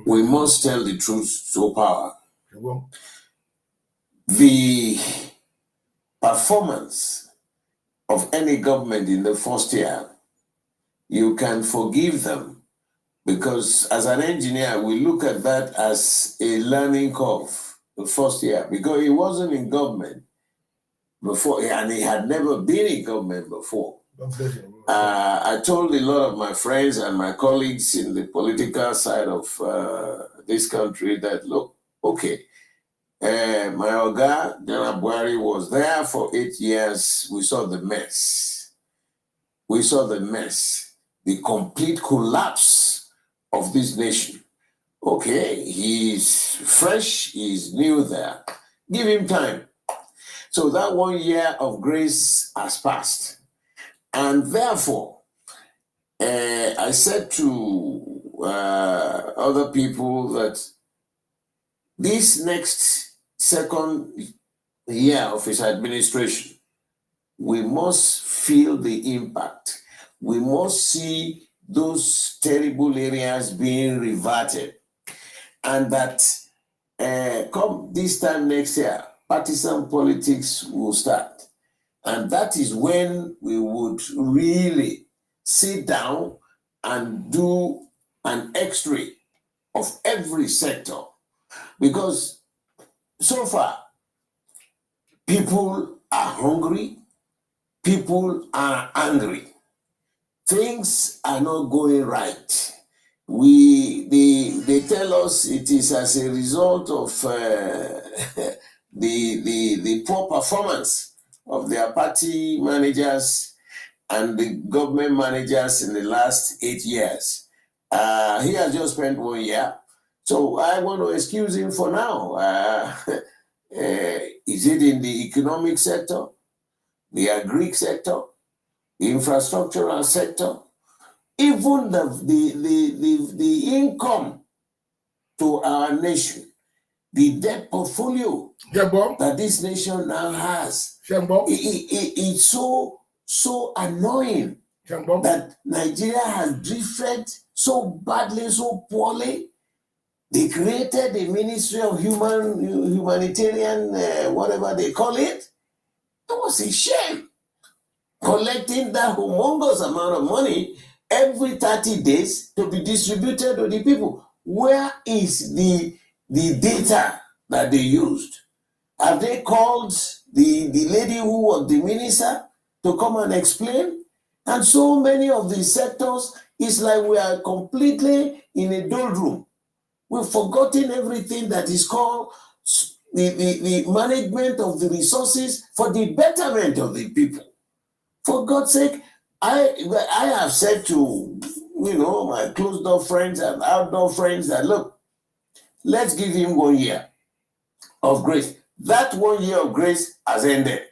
we must tell the truth to power. The performance of any government in the first year, you can forgive them because as an engineer, we look at that as a learning curve, the first year, because he wasn't in government before and he had never been in government before. I told a lot of my friends and my colleagues in the political side of this country that, look, okay, my Oga, General Buhari, was there for 8 years. We saw the mess. The complete collapse of this nation. Okay, he's fresh, he's new there. Give him time. So that 1 year of grace has passed. And therefore, I said to other people that this next second year of his administration, we must feel the impact. We must see those terrible areas being reverted. And that come this time next year, partisan politics will start. And that is when we would really sit down and do an X-ray of every sector. Because so far, People are hungry. People are angry. Things are not going right. They tell us it is as a result of the poor performance of their party managers and the government managers in the last 8 years. He has just spent 1 year, so I want to excuse him for now. Is it in the economic sector, the agri sector, the infrastructural sector, even the income to our nation, the debt portfolio that this nation now has? It's so annoying that Nigeria has drifted so badly, so poorly. They created the Ministry of Humanitarian, whatever they call it. It was a shame. Collecting that humongous amount of money every 30 days to be distributed to the people. Where is the data that they used? Have they called the lady who was the minister to come and explain? And so many of the sectors, it's like we are completely in a doldrum. We've forgotten everything that is called the management of the resources for the betterment of the people. For God's sake, I have said to my closed door friends and outdoor friends that, look, let's give him 1 year of grace. That 1 year of grace has ended.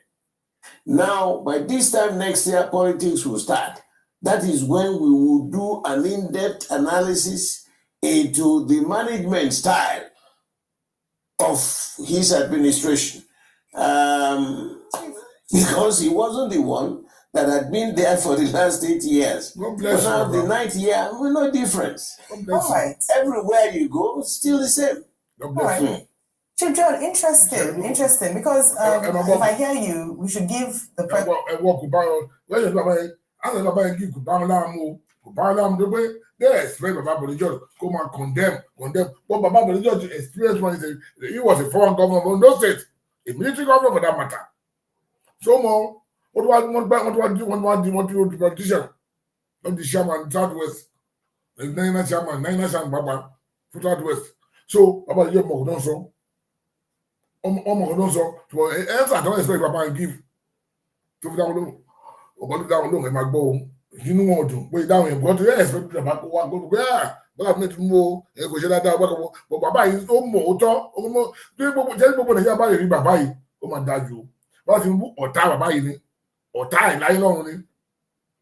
Now, by this time next year, politics will start. That is when we will do an in-depth analysis into the management style of his administration. Because he wasn't the one that had been there for the last 8 years. God bless but now you, the 9th year, we're no difference. God bless All right. Everywhere you go, it's still the same. God All bless right. Chief John, interesting, because if I hear you, we should give the they expect Baba Bonijo come and condemn. But Baba Bonijo experience one is he was a foreign governor of Ondo State, a military governor for that matter. So more, what do the politician, not the chairman, Southwest, the Nine chairman, Baba, for Southwest. So Baba Bonijo more don't so. To answer, I don't expect Baba and give. So down low, or down low, and my bow. You know what to wait down and go to expect Baba go there. But I've met more, and go share that. But Baba is almost people here about it. Baba, oh my dad, you. But you or time Baba in it, or time lying on it.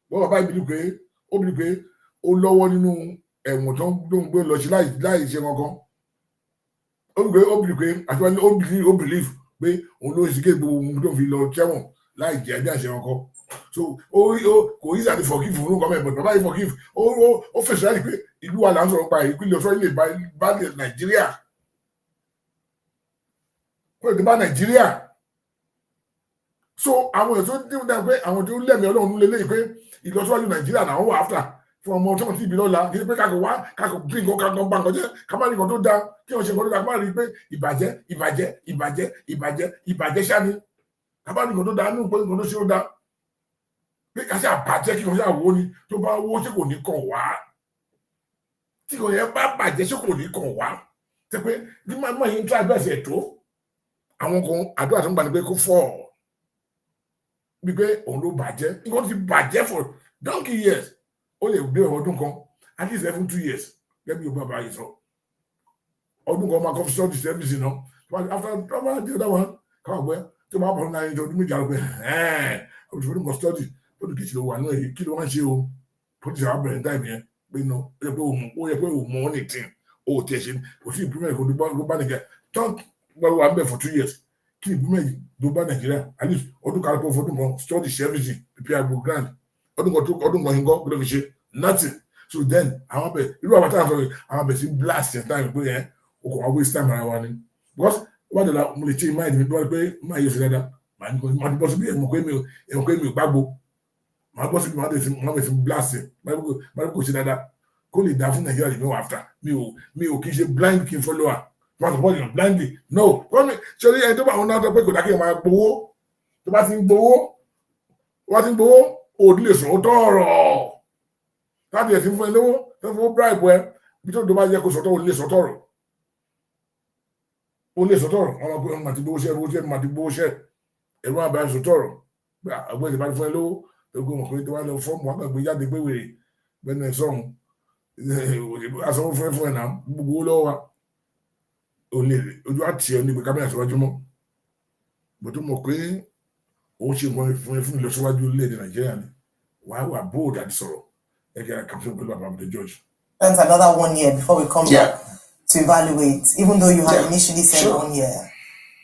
What Baba be pay, oh low one, and what don't go lodge like young. Obìnrin àti wọn believe pé òun ló ṣe kéde ohun tó fi lọ jẹ́wọ̀n láì jẹ́ ẹgbẹ́ àṣẹ wọn kọ́. So kò yí sàti forgive fún orúkọ mẹ́rin, but bàbá yìí forgive ó fèsì láti pé ìlú wa là ń sọ̀rọ̀ pa ìpínlẹ̀ ọ̀ṣọ́ ilé bá Nàìjíríà. Kó lè bá Nàìjíríà. So àwọn èèyàn tó dín dáa pé àwọn tó lẹ́mìí Ọlọ́run lélẹ́yìí pé ìlọsíwájú Nàìjíríà náà wà after fún ọmọ tí wọn ti bí lọ́la kí pé kákò bí nǹkan kankan bá nǹkan jẹ́ ká má rí nǹkan tó dáa kí wọ́n ṣe nǹkan tó dáa ká má rí pé ìbàjẹ́ ṣáni ká má rí nǹkan tó dáa nínú pé nǹkan tó ṣe ó dáa pé ká ṣe àbàjẹ́ kí wọ́n ṣe àwo ni tó bá wó ṣé kò ní kàn wá tí kò yẹn bá bàjẹ́ ṣé kò ní kàn wá ṣe pé bí máa yín tó àgbẹ̀sẹ̀ tó àwọn kan àdúrà tó ń gbà ní pé kó fọ́ bí pé òun ló bàjẹ́ nǹkan ti bàjẹ́ for donkey years. Ó lè gbé ọdún kan at least 2 years gẹ́gẹ́ bí o bàbá yìí sọ ọdún kan máa kọ́ fi sọ́ọ̀dì sẹ́fìsì náà after the other one káwọn gbé tó máa bọ̀ náà ẹjọ́ ọdún méjì àlọ́ pé olùfọ́dún kan sọ́ọ̀dì ó lè kìí ṣe wà náà èyí kí ló wá ń ṣe o pọ́tìṣà àbẹ̀rẹ̀ táìmù yẹn pé iná ó yẹ pé òun mọ̀ ọ́ nìtìn ó tiẹ̀ ṣe kò sí improvement kò ló bá nìkẹ́ tó gbọ́dọ̀ wà ń bẹ̀ for 2 years kí improvement ló bá Nàìjíríà at least ọdún kan àlọ́ fọ́dún kan sọ́ọ̀dì sẹ́fìsì prepare go grand ọdún kan yín kọ́ kí ló fi ṣe nothing. So then àwọn bẹ irú àwọn táwọn sọ̀rọ̀ àwọn bẹ sí blast yẹn táwọn pé yẹn o kò wá waste time ara wa ni because wọ́n dẹ̀ la mo lè change mind mi tó wá pé máa yẹ sí dáadáa màá ní bọ́ síbi ẹ̀mọ̀ pé mi ò gbàgbó màá bọ́ síbi máa bẹ̀ sí blast yẹn máa kò ṣe dáadáa kó lè dá fún Nàìjíríà lè mẹ́wàá after mi ò kì í ṣe blind kí n follower Wọ́n support you blindly. No. Ṣé ẹni tó bá àwọn náà tó pé kò dákẹ́ máa gbowó? Tó bá ti ń gbowó, òdì lè sọ̀rọ̀ tọ̀rọ̀. Láti ẹ̀sìn fún ẹ lówó, tó fún bribe ẹ, bí tó bá yẹ kó sọ̀tọ̀ òdì lè sọ̀tọ̀rọ̀. Ó lè sọ̀tọ̀rọ̀, àwọn ọmọ máa ti gbowó ṣẹ́, máa ti gbowó ṣẹ́. Ẹ̀rọ àbá sọ̀tọ̀rọ̀. Àgbẹ̀ ìbá fún ẹ lówó, tó gbé wọn pé tó bá lọ fọ́ọ̀mù wọn kàn gbé jáde pé wèrè gbẹ́nu ẹ̀ sọ̀run. Asanwó fún ẹ náà gbogbo lọ́wọ́ wa. Ojú àti ẹ̀ níbi kámẹ́rà síwájú mọ́. Bó tó mọ̀ pé òun ṣe nǹkan fún ìlọsíwájú orílẹ̀-èdè Nàìjíríà ni. Wàá wà bold àti sọ̀rọ̀. Campaign pẹ̀lú àbámu the judge. Spends another 1 year before we come back to evaluate, even though you had initially said 1 year.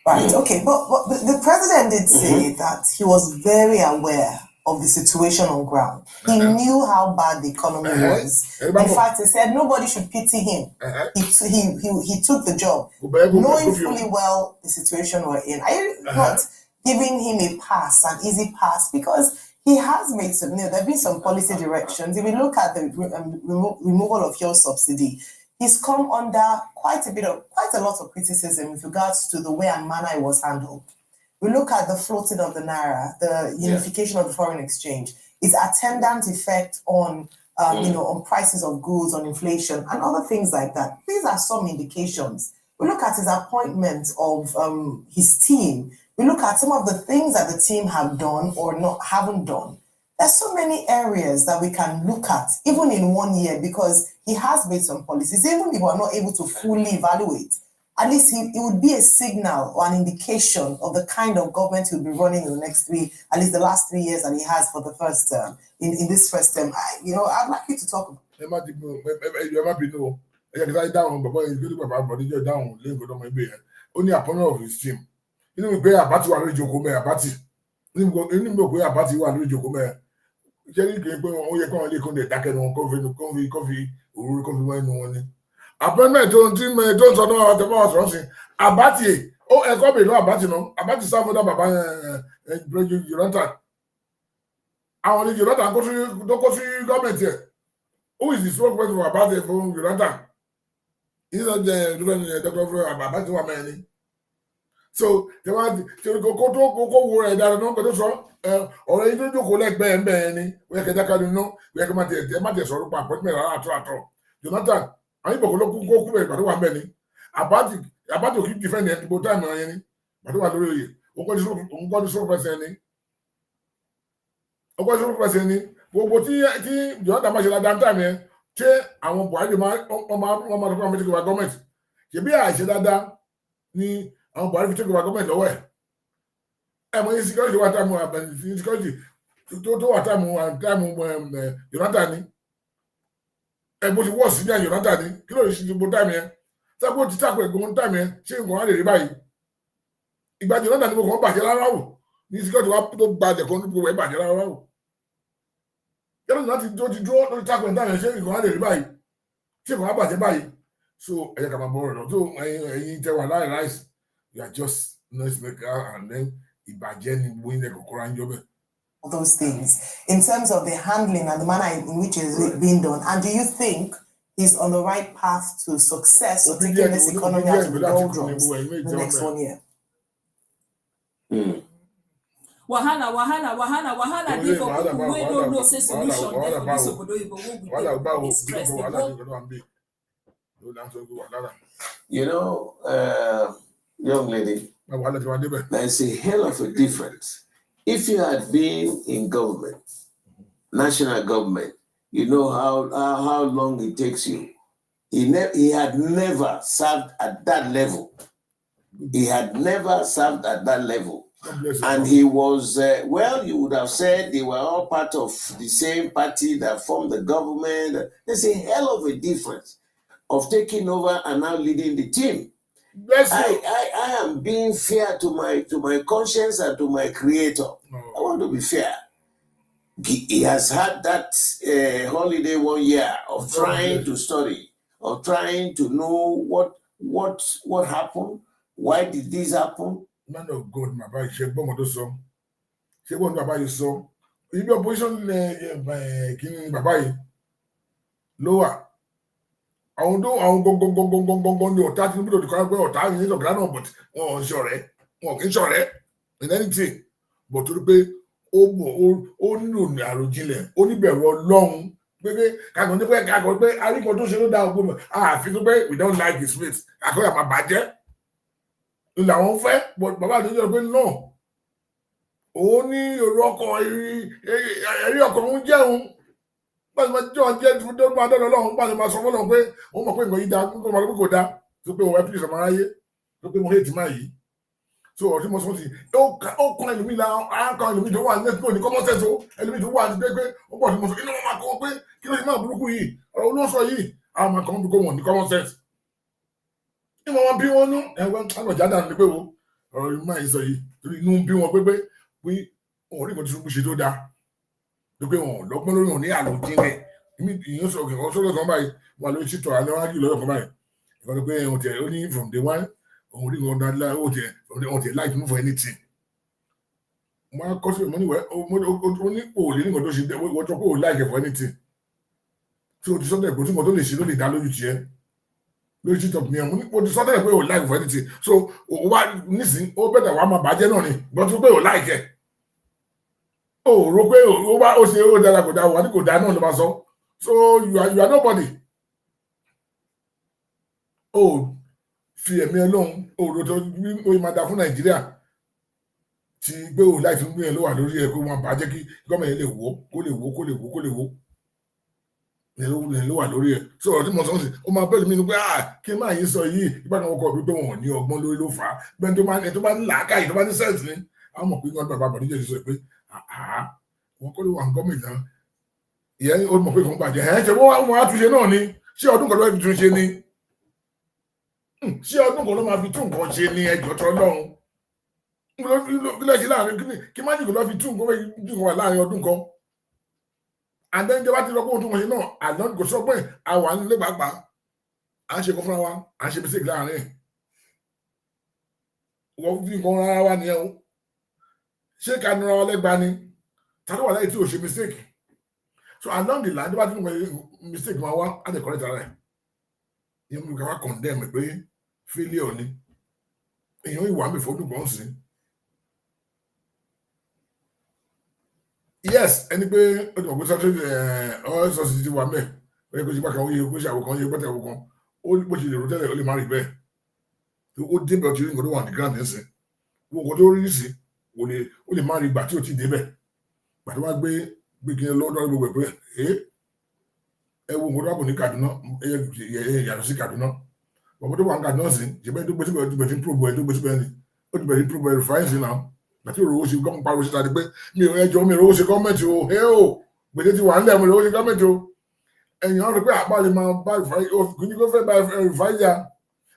Right, okay, but the president did say that he was very aware of the situation on ground. He knew how bad the economy was. In fact, he said nobody should pity him. He took the job, knowing fully well the situation we're in. Are you not giving him a pass, an easy pass? Because he has made some, there have been some policy directions. If we look at the removal of fuel subsidy, he's come under quite a lot of criticism with regards to the way and manner it was handled. We look at the floating of the naira, the unification of the foreign exchange, its attendant effect on, on prices of goods, on inflation, and other things like that. These are some indications. We look at his appointment of his team. We look at some of the things that the team have done or haven't done. There's so many areas that we can look at, even in 1 year, because he has made some policies. Even if we're not able to fully evaluate, at least it would be a signal or an indication of the kind of government he'll be running in the next at least the last 3 years that he has for the first term, in this first term. I'd like you to talk about it. Only appointment of his team. Inú mi pé àbátì wà lórí ìjókòó mẹ́ àbátì. Inú mi pé àbátì wà lórí ìjókòó mẹ́. Ṣé ní kí n pé ó yẹ kí wọ́n lè kó lè dákẹ́ ní wọn kọ́fí òwúrọ̀ kọ́fí wọ́n inú wọn ni. Appointment tó ń sọ náà àtẹ̀mọ́ ọ̀sán sí. Àbátì ó ẹ̀kọ́ bèèrè náà àbátì náà. Àbátì sáfọ́dà bàbá Jonathan. Àwọn ní Jonathan tó kó sí gọ́ọ̀mẹ̀ntì ẹ̀. Who is the spokesperson for Àbátì fún Jonathan? He's not the Dr. Àbátì wà mẹ́rin. So they want to go where I don't know, but also or you don't go like Ben, where can I know where come at the matters or appointment at all. Jonathan, I go look but one penny. About to keep defending at both time or any, but what really? What is so person? What is so person? What the other much at time here? I won't buy the man on government. You be I said that ni àwọn Buhari fi take over government lọ́wọ́ ẹ̀. Ẹ̀mọ insecurity wà táìmù insecurity tó wà táìmù Jonathan ni. Ẹ̀mọ ti wọ́ọ̀sì ní Jonathan ni. Kí ló lè ṣe gbogbo táìmù yẹn? Sábò ti tàkùn ẹ̀gbọ́n táìmù yẹn ṣé nǹkan á lè rí báyìí? Ìgbà Jonathan ni mo kàn bàjẹ́ rárá wò. Ní insecurity wa tó bàjẹ́ kan tó gbogbo ẹ̀ bàjẹ́ rárá wò. Yẹ́nì láti tó ti dúró lórí tàkùn táìmù yẹn ṣé nǹkan á lè rí báyìí? Ṣé nǹkan á bàjẹ́ báyìí? So ẹ̀yẹ kà máa bọ̀ ọ̀rọ̀ tó ẹ̀yin tẹ wà láì láìsí. You are just noise maker and then ibajen winning the all those things in terms of the handling and the manner in which it is being done. And do you think he's on the right path to success or taking this economy out of the doldrums the next 1 year? Wahala. Dey for people wey don't know say solution dey for this obodo Igbo wey we dey stress Young lady, there's a hell of a difference. If you had been in government, national government, you know how long it takes you. He had never served at that level. And he was, you would have said they were all part of the same party that formed the government. There's a hell of a difference of taking over and now leading the team. I am being fair to my conscience and to my creator. I want to be fair. He has had that holiday 1 year of trying to study, of trying to know what happened, why did this happen. Man of God, my boy, she born with some. She born my boy so. If your position, King Babai, lower. àwọn gbọngbọngbọngbọngbọngbọn ní ọ̀tá Tinubu tó dìkọ́ pé ọ̀tá yìí ní ọ̀gá náà but wọn ò ń ṣọ̀rẹ́ wọn kì í ṣọ̀rẹ́ in anything but torí pé ó nílò àròjinlẹ̀ ó níbẹ̀rù Ọlọ́run pé kàkọ́ ní pé aríkan tó ṣe ló dá ọgbọ́n mọ̀ àfi tó pé we don't like his face àkọ́yà máa bàjẹ́ làwọn fẹ́ but bàbá àdéjọ́ pé náà òun ní èrò ọkọ̀ ẹ̀rí ọkọ̀ òun jẹun báyìí máa jọ jẹ́ tó máa dọ́dọ̀ lọ́hùn báyìí máa sọ fọ́lọ́hùn pé òun mọ̀ pé nǹkan yìí dáa kó máa lọ pé kò dáa tó pé òun ẹ̀ pílíṣ ọmọ aráyé tó pé mo hate máa yìí so ọ̀rọ̀ tí mo sọ sí ó kan ẹlòmíì la kan ẹlòmíì tó wà ní ẹgbẹ́ òní common sense o ẹlòmíì tó wà ní pé ó pọ̀ sí mo sọ kí ló máa kọ́ pé kí ló máa burúkú yìí ọ̀rọ̀ olóńsọ yìí àwọn máa kàn ń dúkọ́ wọn ní common sense ní wọn bí wọn nú ẹgbẹ́ àgbàjá dànù ní pé wo ọ̀rọ̀ yìí máa yìí sọ yìí torí inú bí wọn pé òun rí nǹkan tuntun ṣe tó dáa tó pé wọn lọ́gbọ́n lórí òun ní àlòjinlẹ̀ ìyẹn sọ kìkan sọ́dọ̀ kan báyìí wà lórí títọ̀ aláwájú lọ́dọ̀ kan báyìí ìkan tó pé òun tẹ̀ ó ní from day one òun rí nǹkan dáadáa òun tẹ̀ láì move for anything wọn kọ́ sí ìmọ̀ níwẹ̀ ó ní òòlì nǹkan tó ṣe wọ́n tó pé òun láì kẹ̀ for anything tí o ti sọ́dọ̀ ẹ̀kọ́ tí nǹkan tó lè ṣe ló lè dá lójú tiẹ̀ lórí títọ̀ ní ẹ̀mú o ti sọ́dọ̀ ẹ̀ pé òun láì for anything so òun wá nísìnyí ó bẹ̀rẹ̀ wá máa bàjẹ́ náà ni gbọ́n tó pé òun láì kẹ̀ ó rò pé ó ṣe ó dára kò dáa wà ní kò dáa náà ló máa sọ so you are nobody ó fi ẹ̀mí Ọlọ́run ó rò tó ó máa da fún Nàìjíríà tí gbé òun láì fi ń gbé yẹn ló wà lórí ẹ̀ pé wọ́n bá jẹ́ kí gọ́ọ̀mẹ̀ yẹn lè wó kó lè wó yẹn ló wà lórí ẹ̀ so ọ̀rọ̀ tí mo sọ sí ó máa bẹ̀rẹ̀ mi ni pé kí n máa yín sọ yìí ìbátan ọkọ̀ mi pé wọn ò ní ọgbọ́n lórí ló fà á bẹ́ẹ̀ tó bá ní làákàyè tó bá ní sẹ́ǹsì ni àwọn mọ̀ pé wọ́n bàbá àbọ̀díjẹ́ ti sọ pé wọn kọ́ ló wà ní gọ́ọ̀mẹ̀ntì náà ìyẹn ó mọ̀ pé kò ń bàjẹ́ ṣe wọ́n á túnṣe náà ni ṣé ọdún kan ló fi túnṣe ni ṣé ọdún kan ló máa fi tún nǹkan ṣe ni ẹjọ́ tó lọ́run kí ló ṣe láàrin kí má jìkọ̀ ló fi tún nǹkan wà láàrin ọdún kan and then ìjọba ti lọ pé òun tún wọ̀nyí náà àná kò sọ pé àwa nílé pàápàá à ń ṣe kó fúnra wa à ń ṣe mistake láàrin wọ́n fi nǹkan rárá wa nìyẹn o ṣé ká nira wa lẹ́gbàá ni tàbí wà láyé tí ò ṣe mistake so along the line tó bá tún wọ mistake máa wá á lè correct ara ẹ̀ yẹn mú ká wá condemn pé failure ni èèyàn ìwà mi fọdún kan sí yes ẹni pé ó ti mọ̀ pé sọ́tún oil subsidy ti wà mẹ́ ó yẹ kó ṣe bá kan ó yẹ kó ṣe àwòkan ó yẹ kó ṣe àwòkan ó bó ṣe lè rò tẹ́lẹ̀ ó lè má rí bẹ́ẹ̀ ó débẹ̀ ọtí nǹkan tó wà ní grand nísìn nǹkan tó rí sí ó lè má rí ìgbà tí ó ti débẹ̀ ìgbà tó wá gbé kí n lọ́dọ̀ gbogbo ẹ̀ pé ẹ wo nǹkan tó wà bò ní Kaduna ẹ yàtọ̀ sí Kaduna bọ̀bọ̀ tó wà ní Kaduna sí ṣẹbẹ́ tó gbé síbẹ̀ tó bẹ̀ tí ń probo ẹ̀ tó gbé síbẹ̀ ni ó ti bẹ̀ tí probo ẹ̀ rìfáìn sí náà àti òrówó ṣe gọ́ọ̀mù pariwo síta ni pé mi ò ẹjọ́ mi òrówó ṣe gọ́ọ̀mẹ̀ntì o gbèdé ti wà nílẹ̀ mi òrówó ṣe gọ́ọ̀mẹ̀ntì o ẹ̀yìn ọ̀rọ̀ pé àpá lè máa bá rìfáìn kò fẹ́ bá rìfáìn ya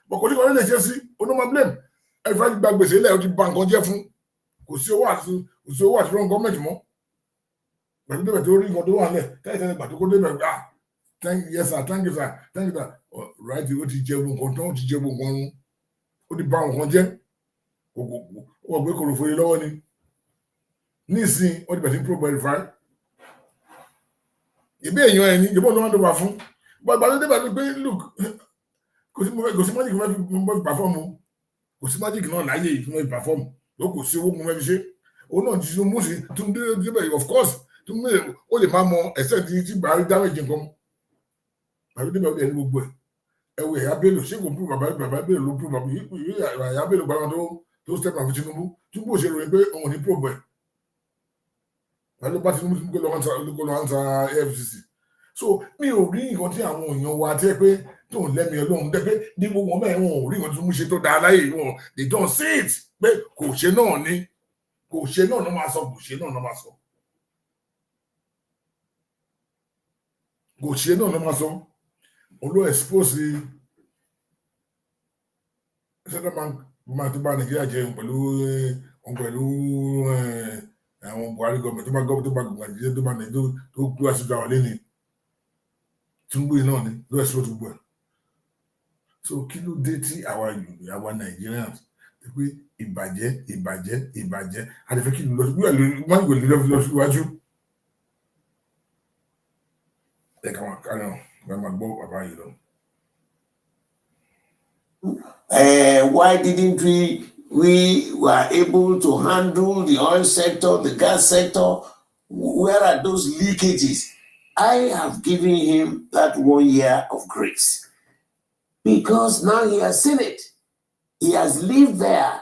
bọ̀ kò ní kọ́ lè ṣe sí onímọ̀ blame rìfáìn gba gbèsè ilẹ̀ ó ti ba nǹkan jẹ́ fún kò sí owó àti rán gọ́ọ̀mẹ̀ntì mọ́ pẹ̀lú débẹ̀ tó rí nǹkan tó wà nílẹ̀ tẹ́lẹ̀ gbà tó kó débẹ̀ yes sir thank you sir right ó ti jẹ gbogbo nǹkan tán ó ti jẹ gbogbo nǹkan rún ó ti ba nǹkan jẹ́ ó wọ̀ pé kò rò fòye lọ́wọ́ ni nísìn ó ti bẹ̀ sí pro verify ìbí èèyàn ẹni ìjọba ló wá dọ̀bà fún gbàgbà ló débà ní pé look kò sí májìkì máa fi pàfọ́ọ̀mù kò sí májìkì náà láyé yìí máa fi pàfọ́ọ̀mù ló kò sí owó máa fi ṣe òun náà ti mú sí tó ń débẹ̀ of course tó ń débẹ̀ ó lè máa mọ ẹ̀sẹ̀ tí bàárí dáwẹ́jì nǹkan bàbá débẹ̀ ó lè ní gbogbo ẹ̀ ẹ̀wọ̀ ẹ̀yà Bello ṣé kò prú bàbá Bello ló prú bàbá ẹ̀yà Bello gbàgbà tó step out fún Tinubu ṣe ròyìn pé òun ní probe ẹ̀ pẹ̀lú bá Tinubu kó lọ ansa AFCC so mi ò rí nǹkan tí àwọn èèyàn wa tẹ́ pé tó ń lẹ́mi Ọlọ́run tẹ́ pé ní gbogbo wọn bẹ́ẹ̀ wọn ò rí nǹkan tó mú ṣe tó dáa láyé wọn they don't see it pé kò ṣe náà ni kò ṣe náà ló máa sọ kò ṣe náà ló máa sọ kò ṣe náà ló máa sọ òun ló expose central bank máa tó bá Nàìjíríà jẹun pẹ̀lú àwọn Buhari gọọmenti tó bá gbogbo Nàìjíríà tó bá Nàìjíríà tó kú àṣìjọ àwọn lẹ́ni Tinubu náà ni ló ẹ̀sọ́ tó gbọ́ ẹ̀ so kí ló dé tí àwa Nigerians pé ìbàjẹ́ àdìfẹ́ kí lọ wọ́n ìwé lọ síwájú ẹ̀ka wọn kárí wọn máa gbọ́ bàbá yìí lọ. Why didn't we were able to handle the oil sector, the gas sector? Where are those leakages? I have given him that 1 year of grace because now he has seen it. He has lived there.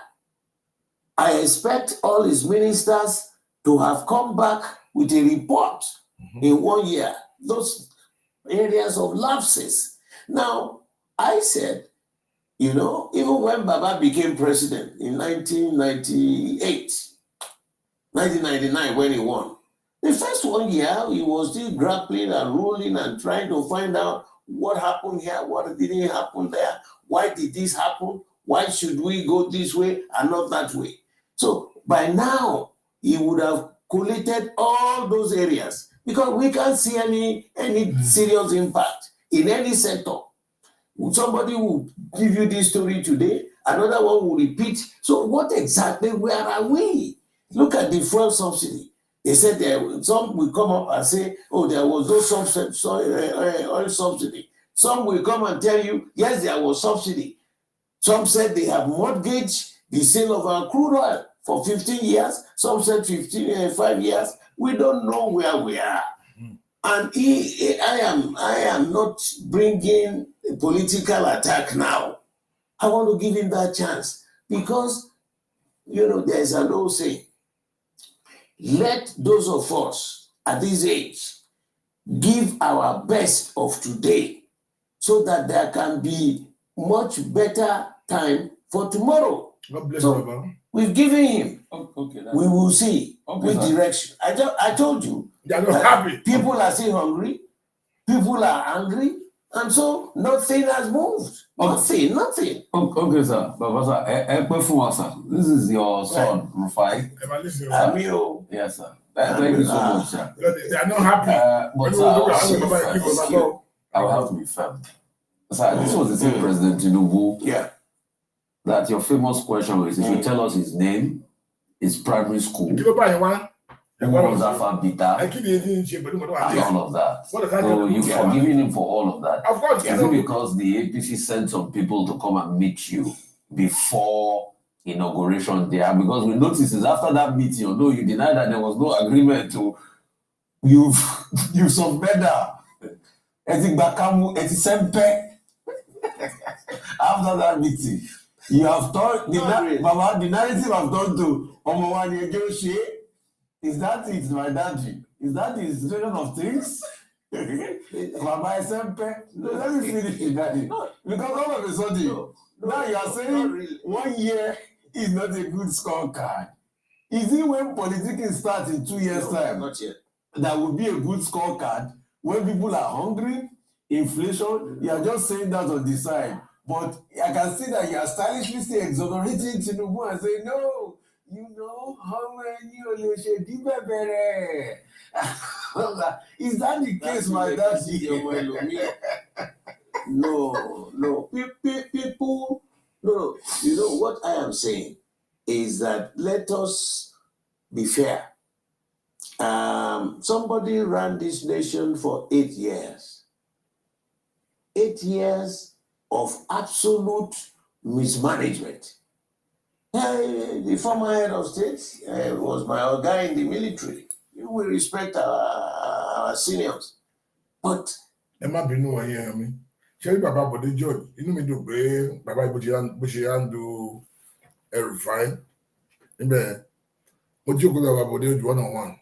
I expect all his ministers to have come back with a report in 1 year, those areas of lapses. Now, I said, even when Baba became president in 1999, when he won, the first 1 year, he was still grappling and rolling and trying to find out what happened here, what didn't happen there, why did this happen, why should we go this way and not that way. So by now, he would have collated all those areas because we can't see any serious impact in any sector. Somebody will give you this story today, another one will repeat. So what exactly, where are we? Look at the fuel subsidy. They said some will come up and say, oh, there was no oil subsidy. Some will come and tell you, yes, there was subsidy. Some said they have mortgaged the sale of our crude oil for 15 years. Some said 5 years. We don't know where we are. And I am not bringing a political attack now. I want to give him that chance because, there's an old saying, let those of us at this age give our best of today so that there can be much better time for tomorrow. God bless So, you, Baba. We've given him. Okay. We will see which sir. direction. I told you. They are not happy. People are still hungry. People are angry. And so nothing has moved. Nothing. Okay, sir. Baba, sir. This is your son, Rufai. Amio. Yes, sir. Thank you so much, sir. They are not happy. But sir, I will have to be firm. Sir, this was the same President Tinubu. Yeah. That your famous question was, if you tell us his name, his primary school, who was Alphabeta, and all of that. So you've forgiven him for all of that. Of course. Is it because the APC sent some people to come and meet you before inauguration there? Because we noticed is after that meeting, although you denied that there was no agreement to, you've submitted after that meeting. You have turned the narrative have turned to Omowani Ejoshi. Is that it, my daddy? Is that the situation of things? Baba Esempe. No, let me finish it, daddy. Because all of a sudden, now you are saying really. 1 year is not a good scorecard. Is it when politics starts in 2 years' time? Not yet. That would be a good scorecard when people are hungry, inflation. You are just saying that on the side. But I can see that you are stylishly still exonerating Tinubu and saying, no, how many is that the case, my daddy? No. People, no. What I am saying is that let us be fair. Somebody ran this nation for 8 years. 8 years of absolute mismanagement. The former head of state was my guy in the military. We respect our seniors. But Baba Bode George, mi dùn pé Baba bó ṣe handle Rufai. Mo jókòó Baba Bode George 1-on-1.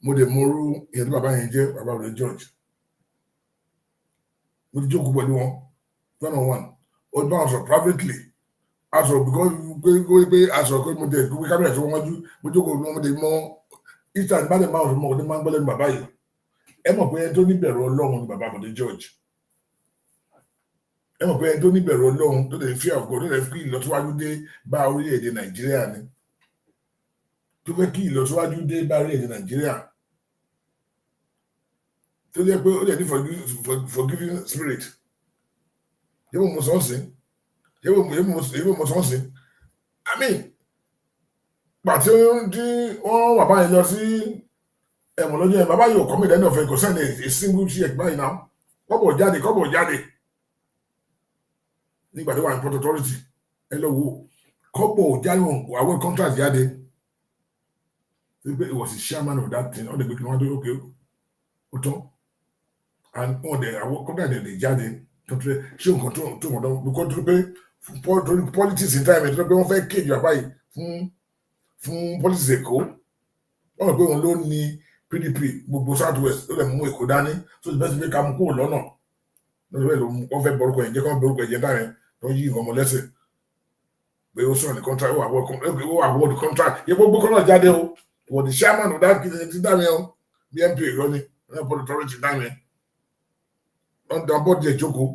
Mo dẹ̀ mọrú ìyẹn tí bàbá yẹn jẹ́ Baba Bode George. Mo ti jókòó pẹ̀lú wọn 1-on-1. Ó bá wọn sọ privately. Aṣọ because pé aṣọ pé mo dẹ̀ gbé kámẹ́rà tí wọ́n wájú mo jókòó mo dẹ̀ mọ Eastern bá dẹ̀ máa ń mọ̀ ọdún máa ń gbọ́lẹ́nu bàbá yìí. Ẹ mọ̀ pé ẹni tó níbẹ̀rù Ọlọ́run ni Baba Bode George. Ẹ mọ̀ pé ẹni tó níbẹ̀rù Ọlọ́run tó lè fi àgọ́ tó lè fi ìlọsíwájú dé bá orílẹ̀-èdè Nàìjíríà ni. Tó fẹ́ kí ìlọsíwájú dé bá orílẹ̀-èdè Nàìjíríà. Tó jẹ́ pé ó lè ní forgiving spirit. Yẹ́n mo sọ́ọ̀sì. I mean, pàtí tí wọ́n wà báyìí lọ sí ẹ̀wọ̀n lọ́jọ́ yẹn bàbá yóò kọ́ mi lẹ́nu ọ̀fẹ́ kò sẹ́ni a single check báyìí náà kọ́bọ̀ jáde nígbà tó wà ní Port Authority ẹ lọ wo kọ́pọ̀ jáwọn àwọn contract jáde it was the chairman of that thing all the big one do okay ó tán and all the àwọn contract dey jáde tó ṣe nǹkan tó mọ̀ because tó pé politics in time ẹ̀ tó pé wọ́n fẹ́ kéde bàbá yìí fún politics Èkó wọ́n mọ̀ pé òun ló ní PDP gbogbo South West ó lè mú Èkó dání so the best way ká mú kúrò lọ́nà lọ́dọ̀ wọ́n fẹ́ borúkọ yẹn jẹ́ kọ́ borúkọ yẹn dáhùn tó yí nǹkan ọmọ lẹ́sẹ̀ pé ó sọ̀rọ̀ ní contract ó award contract yẹ gbogbo kan náà jáde o wọ́n the chairman of that ti dáhùn yẹn o BNP ìrọ́ ni wọ́n Port Authority dáhùn yẹn wọ́n dán bọ́ọ̀dù ẹ̀ jókòó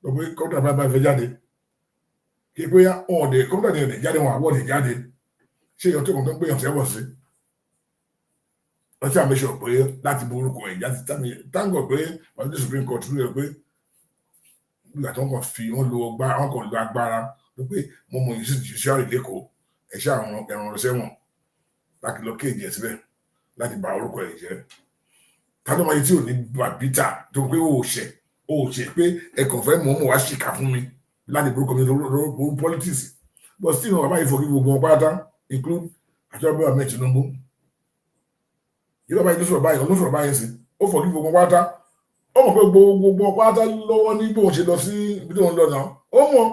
lọ pé contract bá fẹ́ jáde kí pé ọ̀dẹ̀ contract yẹn jáde wọn award jáde ṣé èèyàn tó kàn tó ń gbéyàn sẹ́wọ̀n sí wọ́n ti àmì sọ pé láti borúkọ ẹ̀ jáde táǹgọ̀ pé wọ́n ti Supreme Court rẹ̀ pé nígbà tó ń kàn fi wọ́n lo agbára pé mo mọ ìṣe judiciary lẹ́kọ̀ọ́ ẹ̀ṣẹ́ àwọn ẹ̀rọ sẹ́wọ̀n láti lọ kéèjì ẹ̀ síbẹ̀ láti bà orúkọ ẹ̀ jẹ́ tádọ́ máa yẹ tí ò ní bàbítà tó pé ó ṣe pé ẹ̀kàn fẹ́ mọ̀ wá ṣìkà fún mi láti borúkọ mi lórí politics but still bàbá yìí fọ̀kí gbogbo wọn pátá include àjọyọ̀ Ahmed Tinubu yìí bàbá yìí ló sọ̀rọ̀ báyìí sí ó fọ̀kí gbogbo wọn pátá ó mọ̀ pé gbogbo pátá lọ́wọ́ ní bóun ṣe lọ sí ibi tó ń lọ náà ó mọ̀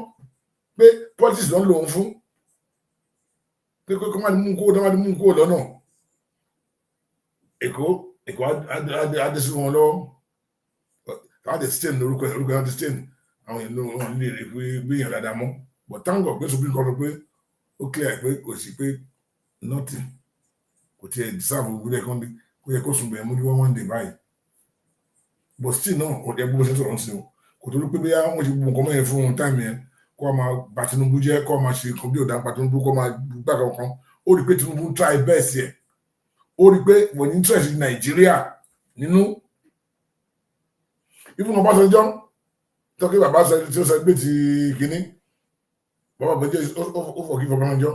pé politics ló ń lò ó fún pé kó má mú kó lọ́nà Èkó adé sí wọn lọ́wọ́ adé stain lórúkọ adé stain àwọn èèyàn wọn lè rí pé gbéyàn dáadáa mọ́ but thank God pé Supreme Court pé ó clear pé kò sí pé nothing kò tiẹ̀ deserve gbogbo kan kó yẹ kó sùn bẹ̀rẹ̀ mú ní one day báyìí but still náà kò jẹ́ gbogbo ṣe sọ̀rọ̀ sí o kò tó ló pé bí wọ́n ṣe gbogbo nǹkan mẹ́rin fún un táìmù yẹn kó a máa bà Tinubu jẹ́ kó a máa ṣe nǹkan bí ò dáa pa Tinubu kó a máa gbà kankan ó rí pé Tinubu ń try best yẹ ó rí pé wọ́n ní interest ní Nàìjíríà nínú ibùdó Ọbásanjọ́ tọ́kí bàbá tí ó sọ gbé ti kínní bàbá bẹ̀jẹ̀ ó forgive Ọbásanjọ́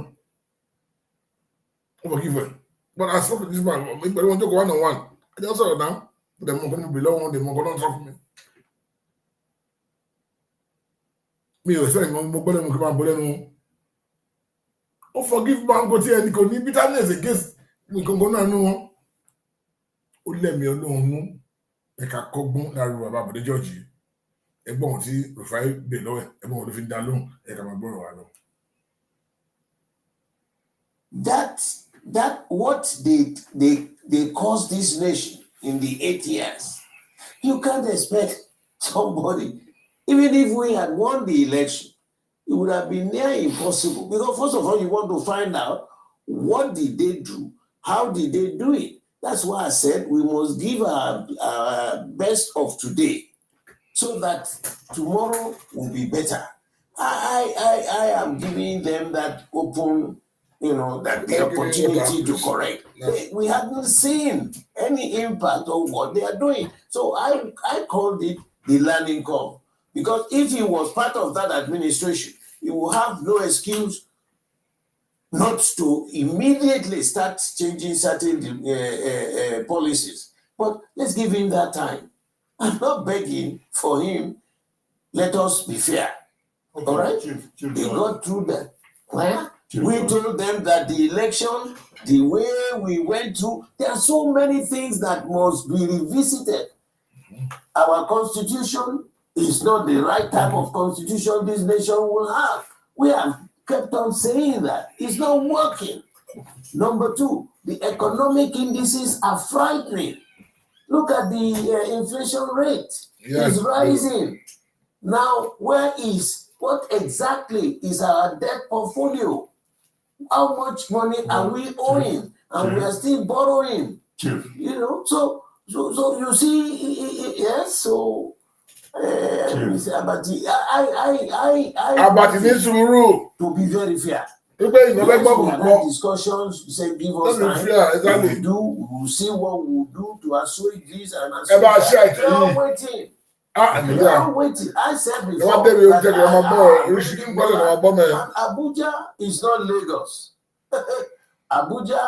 ó forgive ẹ̀ but as for this man pẹ̀lú wọn jókòó 1-on-1 ẹjọ́ sọ̀rọ̀ náà dẹ̀ mọ̀ nǹkan níbi lọ́wọ́ dẹ̀ mọ̀ nǹkan náà sọ fún mi. Mi ò sẹ́yìn mo gbọ́ lẹ́nu kí n máa bọ́ lẹ́nu ó forgive banko tí ẹni kò ní bitterness against nǹkan náà nú wọn ó lẹ́mìí Ọlọ́run nú ẹ̀ka kọ́gbọ́n láàrin bàbá àbọ̀dé George ẹgbọ́n wọn tí Rufai bè lọ́wọ́ ẹgbọ́n wọn ló fi ń dá lóhùn ẹ̀ka máa gbọ́rọ̀ wá lọ. That what they caused this nation in the 8 years. You can't expect somebody, even if we had won the election, it would have been near impossible. Because first of all, you want to find out what did they do, how did they do it. That's why I said we must give our best of today, so that tomorrow will be better. I am giving them that open, that the opportunity to correct. We haven't seen any impact of what they are doing. So I called it the learning curve. Because if he was part of that administration, he will have no excuse not to immediately start changing certain policies. But let's give him that time. I'm not begging for him. Let us be fair. Okay, all right? They got through that. Where? We told them that the election, the way we went through, there are so many things that must be revisited. Our constitution is not the right type of constitution this nation will have. We have kept on saying that. It's not working. Number two, the economic indices are frightening. Look at the inflation rate. Yes. It's rising. Now, what exactly is our debt portfolio? How much money are we owing? And we are still borrowing. So you see, yes, so Abati ní sùúrù. To be very fair. We had discussions, you said give us time. We will see what we will do to assuage this and assuage that. We are waiting. We are waiting. I said before that Abuja is not Lagos. Abuja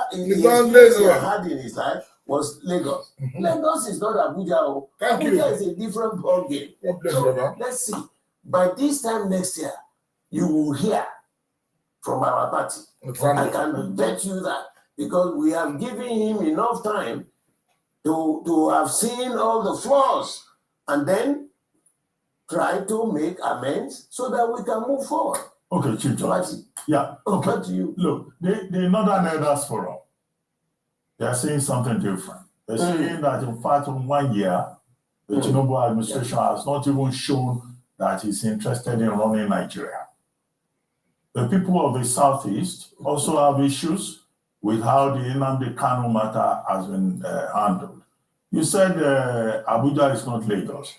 had in his life was Lagos. Mm-hmm. Lagos is not Abuja. Abuja is a different ball game. So let's see. by this time next year, you will hear from our party. I can bet you that, because we have given him enough time to have seen all the flaws and then try to make amends so that we can move forward. Okay, Chief Justice. Yeah. Okay. Over to you. Look, the Northern Elders Forum, they are saying something different. They're saying that, in fact, in 1 year, the Tinubu administration has not even shown that it's interested in running Nigeria. The people of the Southeast also have issues with how the Nnamdi Kanu matter has been handled. You said Abuja is not Lagos.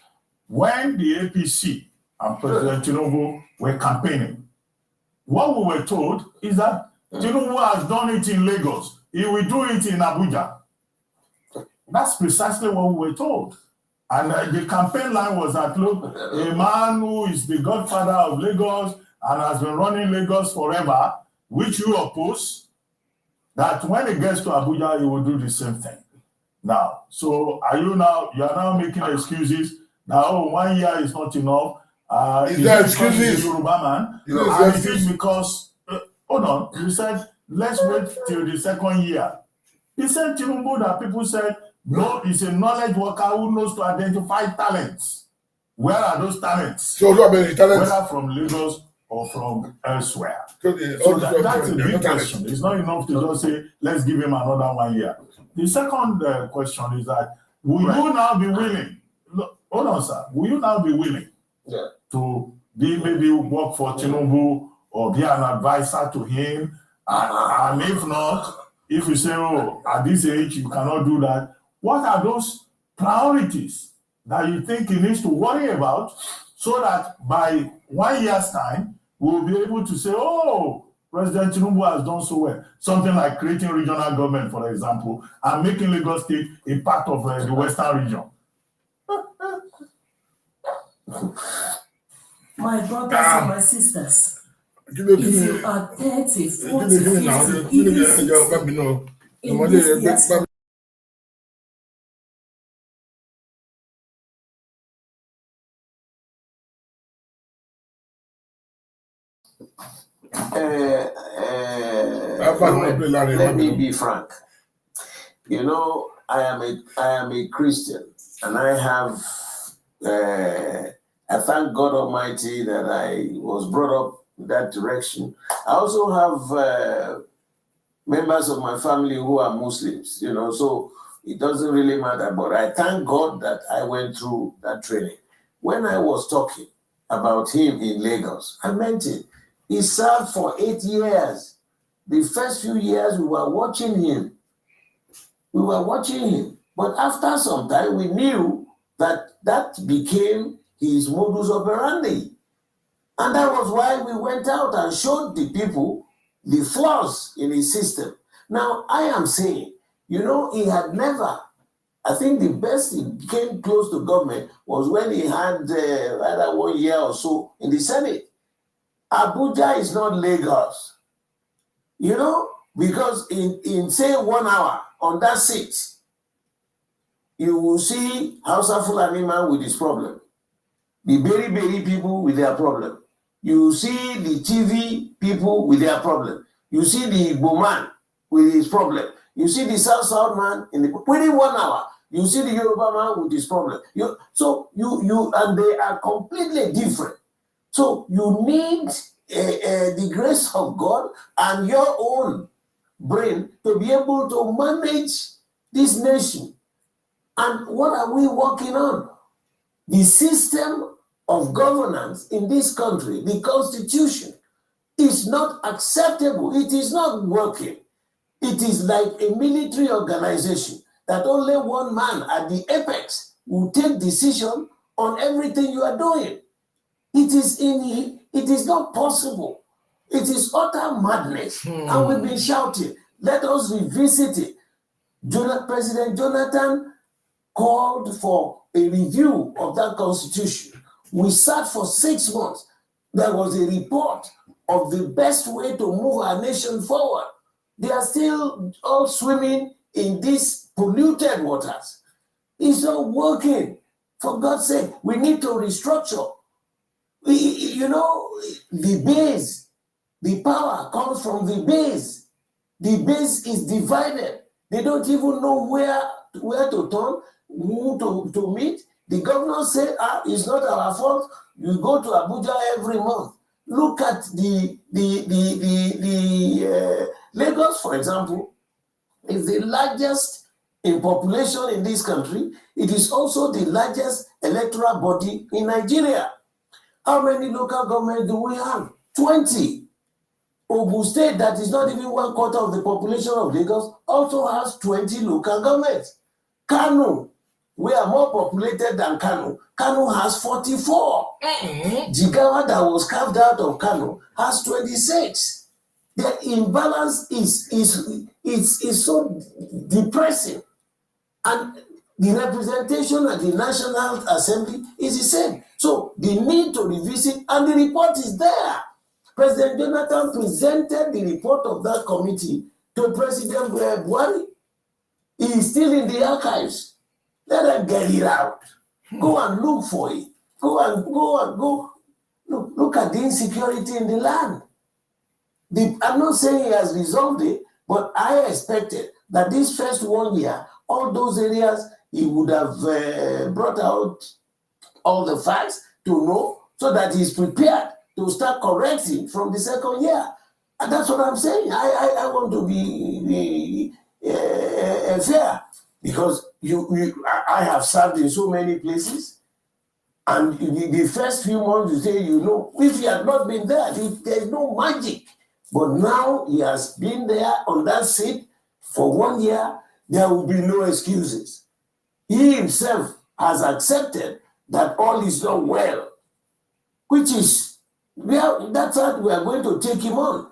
When the APC and President Tinubu were campaigning, what we were told is that Tinubu has done it in Lagos. He will do it in Abuja. That's precisely what we were told. And the campaign line was that, look, a man who is the godfather of Lagos and has been running Lagos forever, which you oppose, that when he gets to Abuja, he will do the same thing. Now, so you are now making excuses that, oh, 1 year is not enough. Is there excuses? Yoruba man? And it is because, hold on, you said, let's wait till the second year. He said Tinubu that people said, no, he's a knowledge worker who knows to identify talents. Where are those talents? So whether from Lagos or from elsewhere. So that's a big question. It's not enough to just say, let's give him another 1 year. The second question is that, will you now be willing, look, hold on, sir, will you now be willing to maybe work for Tinubu or be an advisor to him? And if not, if you say, oh, at this age, you cannot do that, what are those priorities that you think he needs to worry about so that by 1 year's time, we'll be able to say, oh, President Tinubu has done so well. Something like creating regional government, for example, and making Lagos State a part of the Western region. My brothers and my sisters, if you are 30, 40, 50, even 60, in this diaspora, let me be frank. You know, I am a Christian, and I have I thank God Almighty that I was brought up in that direction. I also have members of my family who are Muslims, you know, so it doesn't really matter. But I thank God that I went through that training. When I was talking about him in Lagos, I meant it. He served for 8 years. The first few years, we were watching him. But after some time, we knew that that became his modus operandi. And that was why we went out and showed the people the flaws in his system. Now, I am saying, you know, he had never, I think the best he came close to government was when he had either 1 year or so in the Senate. Abuja is not Lagos, you know, because in say 1 hour on that seat, you will see Hausa Fulani man with his problem, the Beri people with their problem. You will see the TV people with their problem. You see the Igbo man with his problem. You see the South man within 1 hour. You see the Yoruba man with his problem. And they are completely different. So you need the grace of God and your own brain to be able to manage this nation. And what are we working on? The system of governance in this country, the constitution, is not acceptable. It is not working. It is like a military organization that only one man at the apex will take decision on everything you are doing. It is not possible. It is utter madness. And we've been shouting, let us revisit it. President Jonathan called for a review of that constitution. We sat for 6 months. There was a report of the best way to move our nation forward. They are still all swimming in these polluted waters. It's not working. For God's sake, we need to restructure. You know, the base, the power comes from the base. The base is divided. They don't even know where to turn, who to meet. The governor said, it's not our fault. You go to Abuja every month. Look at the Lagos, for example, is the largest in population in this country. It is also the largest electoral body in Nigeria. How many local governments do we have? 20. Ogun State, that is not even 1/4 of the population of Lagos, also has 20 local governments. Kano, we are more populated than Kano. Kano has 44. Jigawa, that was carved out of Kano, has 26. The imbalance is so depressing. And the representation at the National Assembly is the same. So the need to revisit, and the report is there. President Jonathan presented the report of that committee to President Buhari. He is still in the archives. Let them get it out. Go and look for it. Go. Look at the insecurity in the land. I'm not saying he has resolved it, but I expected that this first 1 year, all those areas, he would have brought out all the facts to know, so that he's prepared to start correcting from the second year. And that's what I'm saying. I want to be fair, because I have served in so many places, and in the first few months you say, if he had not been there, there's no magic. But now he has been there on that seat for 1 year, there will be no excuses. He himself has accepted that all is not well, which is, that's what we are going to take him on.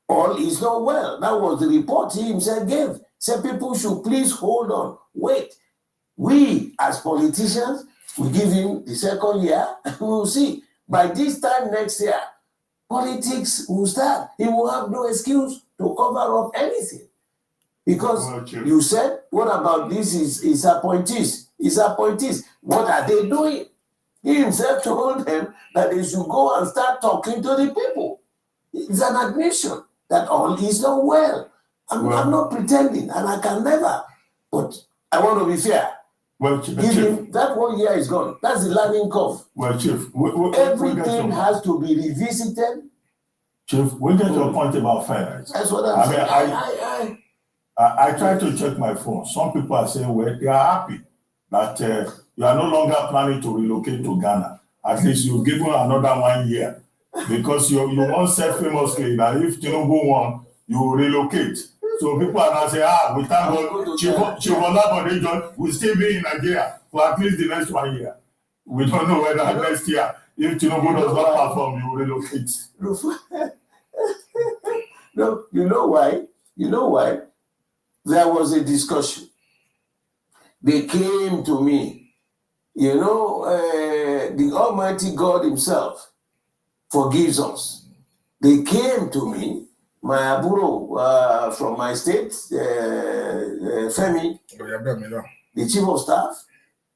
All is not well. That was the report he himself gave. Said people should please hold on, wait. We, as politicians, we give him the second year, we will see. By this time next year, politics will start. He will have no excuse to cover up anything. Because you said, what about this is appointees? His appointees, what are they doing? He himself told them that they should go and start talking to the people. It's an admission that all is not well. I'm not pretending, and I can never. But I want to be fair. Well, Chief, that 1 year is gone. That's the learning curve. Well, Chief, everything has to be revisited. Chief, we get your point about fairness. That's what I'm saying. I try to check my phone. Some people are saying, well, they are happy that you are no longer planning to relocate to Ghana. At least you've given another 1 year. Because you once said famously that if Tinubu won, you will relocate. So people are now saying, we thank God, Chibola will still be in Nigeria for at least the next 1 year. We don't know whether next year, if Tinubu does not perform, you will relocate. No, you know why? There was a discussion. They came to me. The Almighty God himself forgives us. They came to me, my Ajero from my state, Femi, the chief of staff,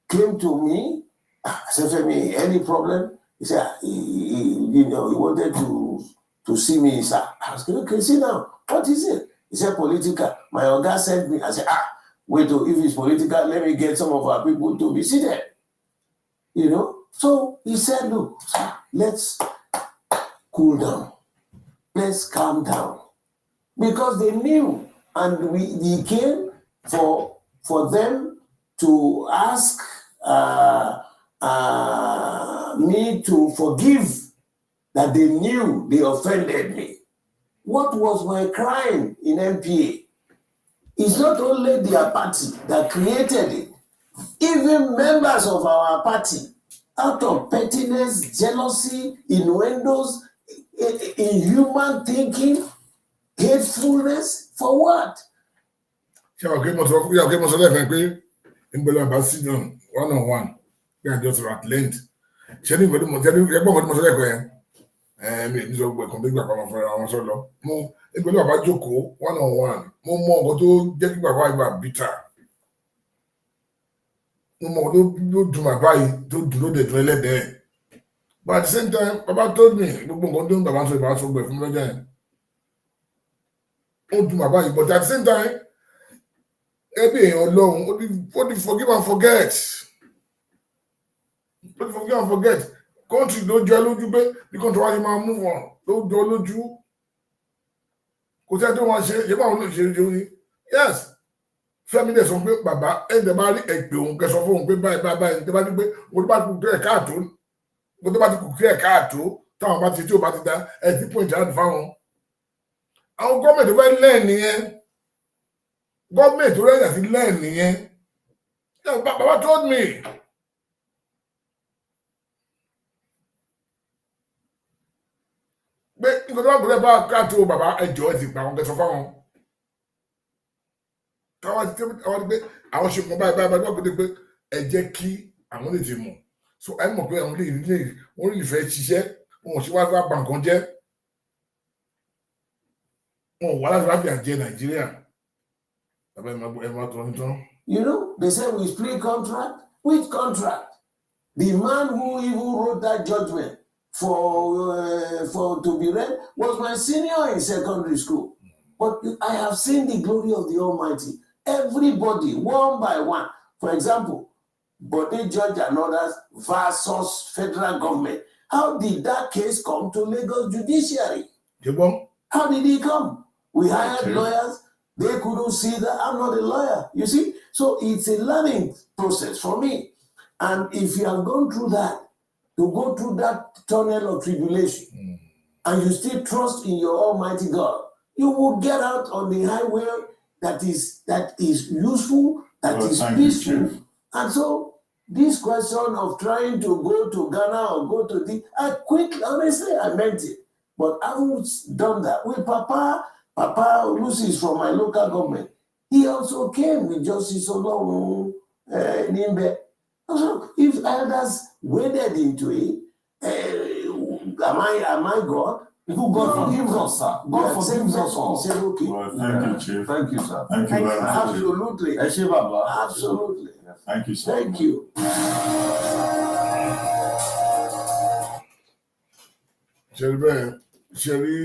came to me. I said, Femi, any problem? He said, he wanted to see me, sir. I was going, okay, see now, what is it? He said, political. My Oga sent me. I said, wait, if it's political, let me get some of our people to be seated. So he said, look, sir, let's cool down. Let's calm down. Because they knew, and we came for them to ask me to forgive that they knew they offended me. What was my crime in MPA? It's not only their party that created it. Even members of our party, out of pettiness, jealousy, innuendos, inhuman thinking, hatefulness, for what? One-on-one. We are just at length. Mi ní sọ gbogbo ẹ̀kan tó gbà pa wọn fẹ́ra wọn sọ́lọ́ mo ìgbẹ́lú bàbá jókòó 1-on-1 mo mọ ọkọ̀ tó jẹ́ kí bàbá ìgbà bìtà mo mọ ọkọ̀ tó dùn bàbá yìí tó dùn ló dẹ̀ dùn ẹlẹ́dẹ̀ẹ́ But at the same time, Baba told me, Baba so from again. But at the same time, every alone, what do forgive and forget? What forgive and forget? Country don't jalo you be because why man move on. Don't jalo you. Because I don't want to say, you want to say, yes. Family sọ pé bàbá ẹ̀ǹdẹ̀ máa rí ẹ̀pẹ̀ òun kẹsàn fún òun pé báyìí tẹ́ bá ní pé mo tó bá ti kù kí ẹ̀ káàtó mo tó bá ti kù kí ẹ̀ káàtó táwọn bá ti tí ò bá ti dá ẹ̀ ti pọ̀ ìjà fáwọn. Àwọn gọ́ọ̀mẹ̀ntì tó fẹ́ lẹ́ẹ̀ nìyẹn gọ́ọ̀mẹ̀ntì tó fẹ́ yà sí lẹ́ẹ̀ nìyẹn. Bàbá told me. Pé nǹkan tó bá gbọ́dọ̀ bá káàtó bàbá ẹ̀jọ̀ ẹ̀ ti pa àwọn kẹsàn fáwọn. Káwọn ti pé àwọn ṣe kan báyìí wọ́n gbọ́dọ̀ pé ẹ jẹ́ kí àwọn lè ti mọ̀ so ẹ mọ̀ pé àwọn wọ́n lè fẹ́ ṣiṣẹ́ wọn ò ṣe wá bá nǹkan jẹ́ wọn ò wá láti láti àjẹ Nàìjíríà bàbá ẹ máa tọ́ ní tán. You know, they say we split contract. Which contract? The man who even wrote that judgment for to be read was my senior in secondary school. But I have seen the glory of the Almighty. Everybody, one by one. For example, Bode Judge and others versus federal government. How did that case come to Lagos judiciary? How did it come? We hired lawyers. They couldn't see that. I'm not a lawyer, you see? So it's a learning process for me. And if you have gone through that, to go through that tunnel of tribulation, and you still trust in your Almighty God, you will get out on the highway that is useful, that is peaceful. And so this question of trying to go to Ghana or go to I quickly, honestly, I meant it. But I haven't done that. With Papa Lucy is from my local government. He also came with Justice Olorun Nimbe. So if elders waded into it, am I God? Who God forgives us, sir. God forgives us all. He said, okay. Well, thank you, Chief. Thank you, sir. Thank you very much. Absolutely. Absolutely. Thank you so Thank much. you. Ṣẹ̀rí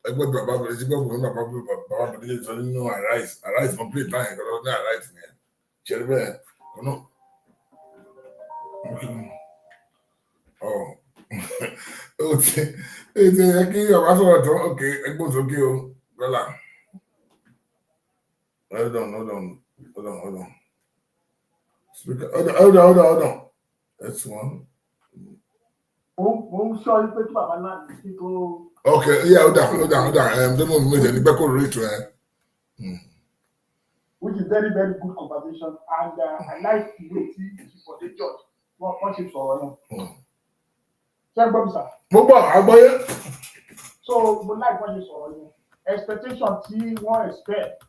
ẹgbẹ́ bàbá bẹ̀rẹ̀ sí gbọ́gbọ̀n náà bàbá bẹ̀rẹ̀ sọ nínú arise complete náà ẹ̀kọ́ lọ́wọ́ ní arise ni ṣẹ̀rí bẹ́ẹ̀ ọ̀nà ó ti yẹ kí ọba sọ̀rọ̀ tán òkè ẹgbọ́n sókè o dọ́là hold on speaker hold on that's one. Okay, yeah, hold on. Don't move me. Any back on reach, which is very, very good conversation, and I like the way for the judge. What you saw, so we like what you saw. Expectation, one expect,